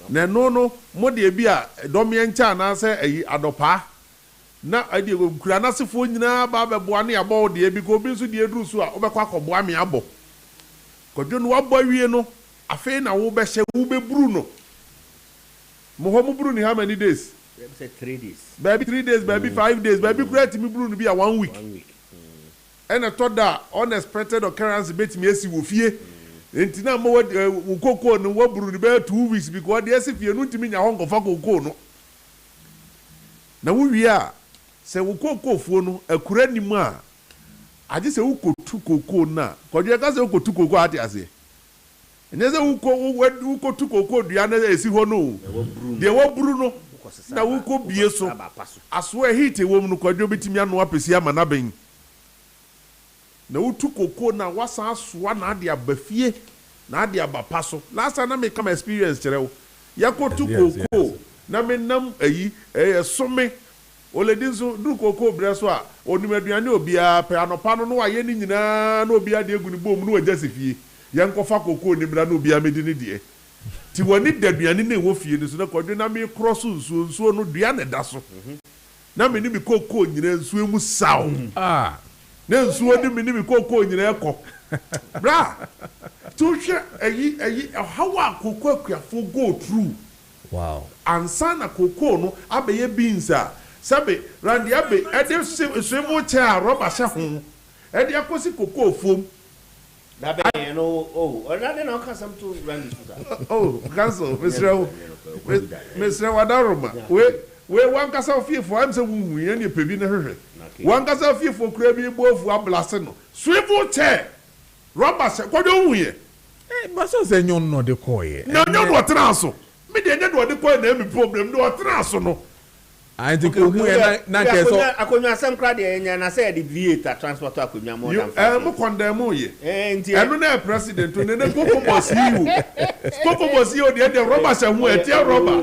na no mo de bi a domye ncha na se ayi adopa na ade kura na sefo nyina ba bebo ane abo de bi ko bi nso de eduru so a obekwa akobo ame abo kojo no wabo wie no afei na wo be hye wo be buru no mo ho mo buru ni how many days? Say 3 days. Baby 3 days, baby 5 days, baby create me buru no be a 1 week. 1 week. And I thought that unexpected occurrence bet me esi wo fie. Enti na mo wo koko no wo buru ni be 2 weeks because the esi fie no ntimi nya ho nkofa koko no. Na wo wi a se wo koko fuo no akura ni mu a aje se wo kotu koko na kodwe ka se wo kotu koko ate ase. Nyeze wo kotu koko dua na esi ho no. De wo buru no na wo ko bie so. Aso e hit wo mu no kodwe betimi ano apesi ama na ben. na utu koko na wasa soa na ade abafie na ade abapaso last time na me come experience kyerɛw yakotu koko na me nam ayi some oledi nso du koko bre so a onimaduane obia pe anopa no wa ye ni nyina na obia de egu ni bom no wagya sefie yankofa koko ni bra na obia medi ni de ti woni daduane na wo fie ni so na kodwe na me cross nsuo no dua na da so na me ni mi koko nyina nsuo emu saw na nsuo di me ni mi koko nyina ekọ bra to hwe ayi how a koko akuafo go through wow ansa na koko no abeye beans a sabe randi abe ede swemo che a rubber hye ho ede akosi koko fom da be no onade na ka sam to randi cancel Mr. Wadaroma we wan kasa fiefo am se wuhu ye ne pebi ne hwehwe wan kasa fiefo kura bi bofu ablase no swemo che rubber hye kodo hu ye ba so se nyon no de koye no do traso me de do de koye na mi problem do traso no I think who na keso akonya asem kra de nya na say the V8 transport akonya more than 5 mo condemn ye enu na president ne ne koko bosi o de rubber se hu etia rubber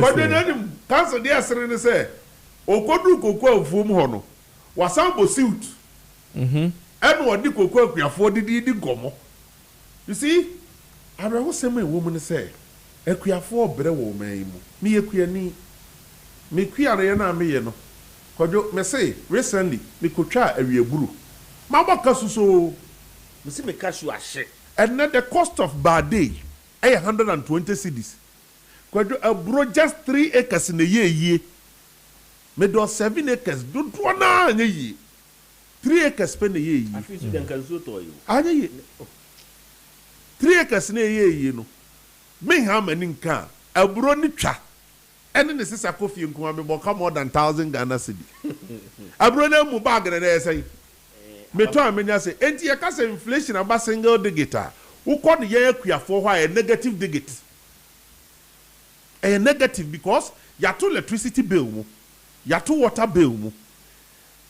but then council dey asere ne say okodu koko afuom ho no wasan bo suit enu odi koko akuafo didi gomo you see abrawo sema ewo mu ne say akuafo obre wo man mu me ekuani me kuare na me ye no Kojo me say recently me kotwa awieburu ma boka suso me see me cash you ahye and the cost of bad day 120 cedis Kojo abro just 3 acres in a year me do 7 acres do na anya yi 3 acres spend a year afi su den kan so to you anya yi 3 acres na year no me ha mani nka abro ni twa ene ne sisa kofi nko me boka more than 1000 Ghana cedi abro na mu bag na say me to amenya say enti ye ka say inflation aba single digit a wo ne ye akuafo ho a negative digit a negative because ya to electricity bill mu ya to water bill mu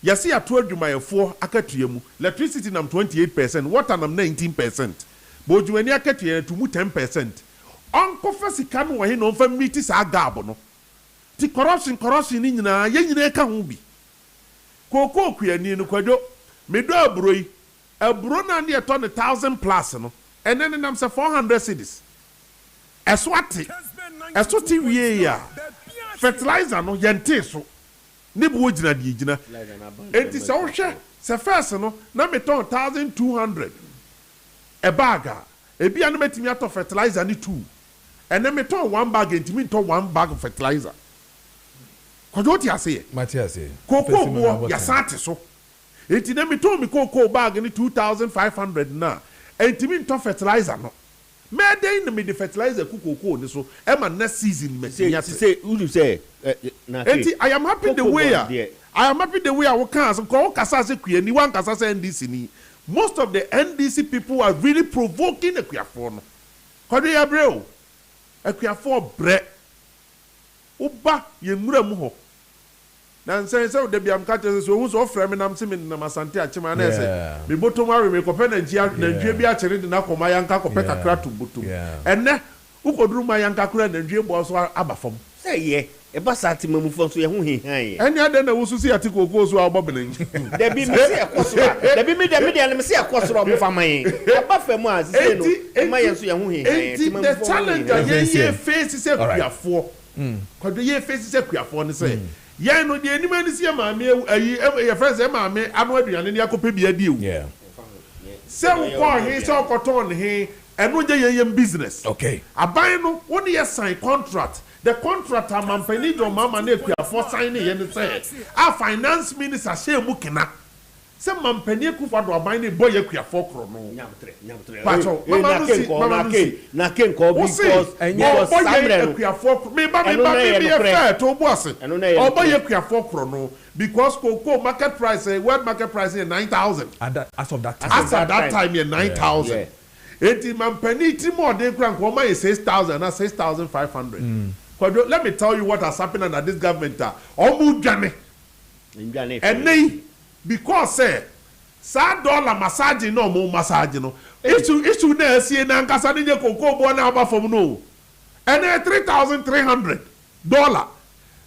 ya see ya to adwumayefo akatua mu electricity nam 28% water nam 19% bo dwuani akatua to mu 10% onko fasika no he no fa miti sa gab no ti corruption ni nyina ye nyina ka ho bi koko kuani no Kojo me do aburo na ne to 1000 plus no ene ne nam se 400 cedis eswati wie ya fertilizer no yente so ne bo gina die gina enti se wo hwe se first no na me to 1200 e bag e bia no metimi ato fertilizer ni 2 and then me turn 1 bag and me turn 1 bag of fertilizer. Kojo ti ase. Mati ase. Koko bo ya sante so. Enti na me turn me koko bag ni 2500 na. Enti me turn fertilizer no. Me dey na me the fertilizer koko ni so. E ma next season me say who you say na. Enti I am happy the way I will can so ko kasa se kuani wan kasa se NDC ni. Most of the NDC people are really provoking the kuafo no. Kojo ya breo. Akuafo bre uba ye mura mu ho na nsen se de biam ka tese so hu so frame nam se me nam asante achema na ese me botom awe me kope na ndue bi a kire de na koma yanka kope kakra to botom enne ukoduru ma yanka kura na ndue bo so abafom say ye e ba sati mamu fo so ye hu hihan ye enya de na wususi atiko ko so abobene de bi me se ekosoro de bi me de me se ekosoro mo fa man aba fam a se no ma ye so ye hu hihan ti mamu fo the challenge ye face se kuafo Kojo ye face se kuafo ne se ye no de enima ni se maame ayi ye friends e maame anu aduane ne akope bia di o se wo ko he se okoton he enu je ye business okay aban no woni ye sign contract. The contract amampani do mama na ekuafo sign ye ne say a finance minister say mu kena se mampani ekufa do aban ne boy ekuafo kro no nyamtre pacho mama na ken ko because samre ekuafo me ba be fair to boss o boy ekuafo kro no because cocoa market price world market price is 9,000 as of that time 9,000 eti mampani ti more than crank o ma 6,000 na 6,500 Kojo, let me tell you what has happened under this government. Omu dwane. And they, because sa dollar massage no mo massage no issue na sie na nkasa ne koko bo na aba fom no ene $3,300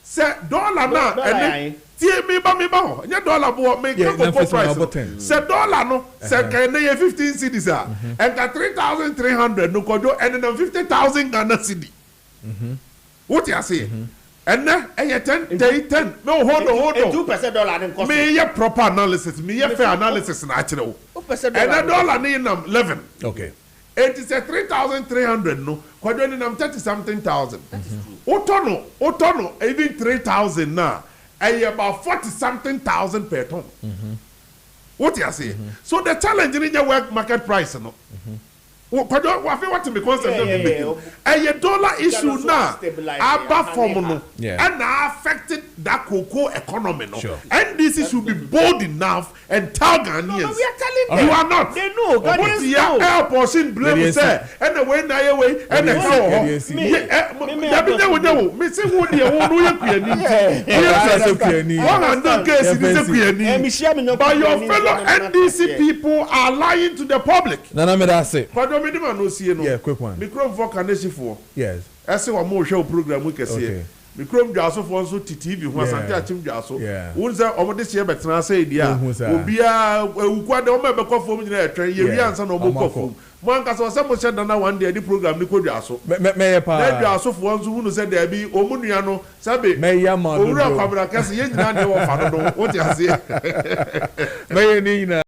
se dollar na ene tie me ba ho nya dollar bo me koko price se dollar no se ka ne 15 cedis a enka $3,300 no kojo ene na 50,000 Ghana cedi what you say and then 10 no hold on 2% dollar in cost me ye proper analysis me ye fair analysis na actually and the dollar ni nam 11 okay it is a 3,300 no kojo ni nam 30 something thousand otono even 3,000 na about 40 something thousand per ton what you say so the challenge in your work market price no what to be concept a dollar issue now above formula and affected that cocoa economy no and this should be bold enough and tell Ghanaians you are not they know Ghanaians know air portion blame say and the way na way and the cow me say who dey who you but your fellow NDC people are lying to the public Nana me that say Minimum no see no. Yeah, quick one. Microm for Kanesi for. Yes. I say one more show program we can see. Microm Jaso for so TV who Santa Chim Jaso. Who say omo this year better say dia. Obi a ukwa de omo be ko fom nyina etwen ye wi ansa na omo ko fom. Mo anka so say mo shed na one day the program ni ko Jaso. Me pa. Na Jaso for so who no say there be omo nua no sabe. Me ya ma do. Owura kwabra kase ye nyina de wo fa do. What you say? Me ye ni na.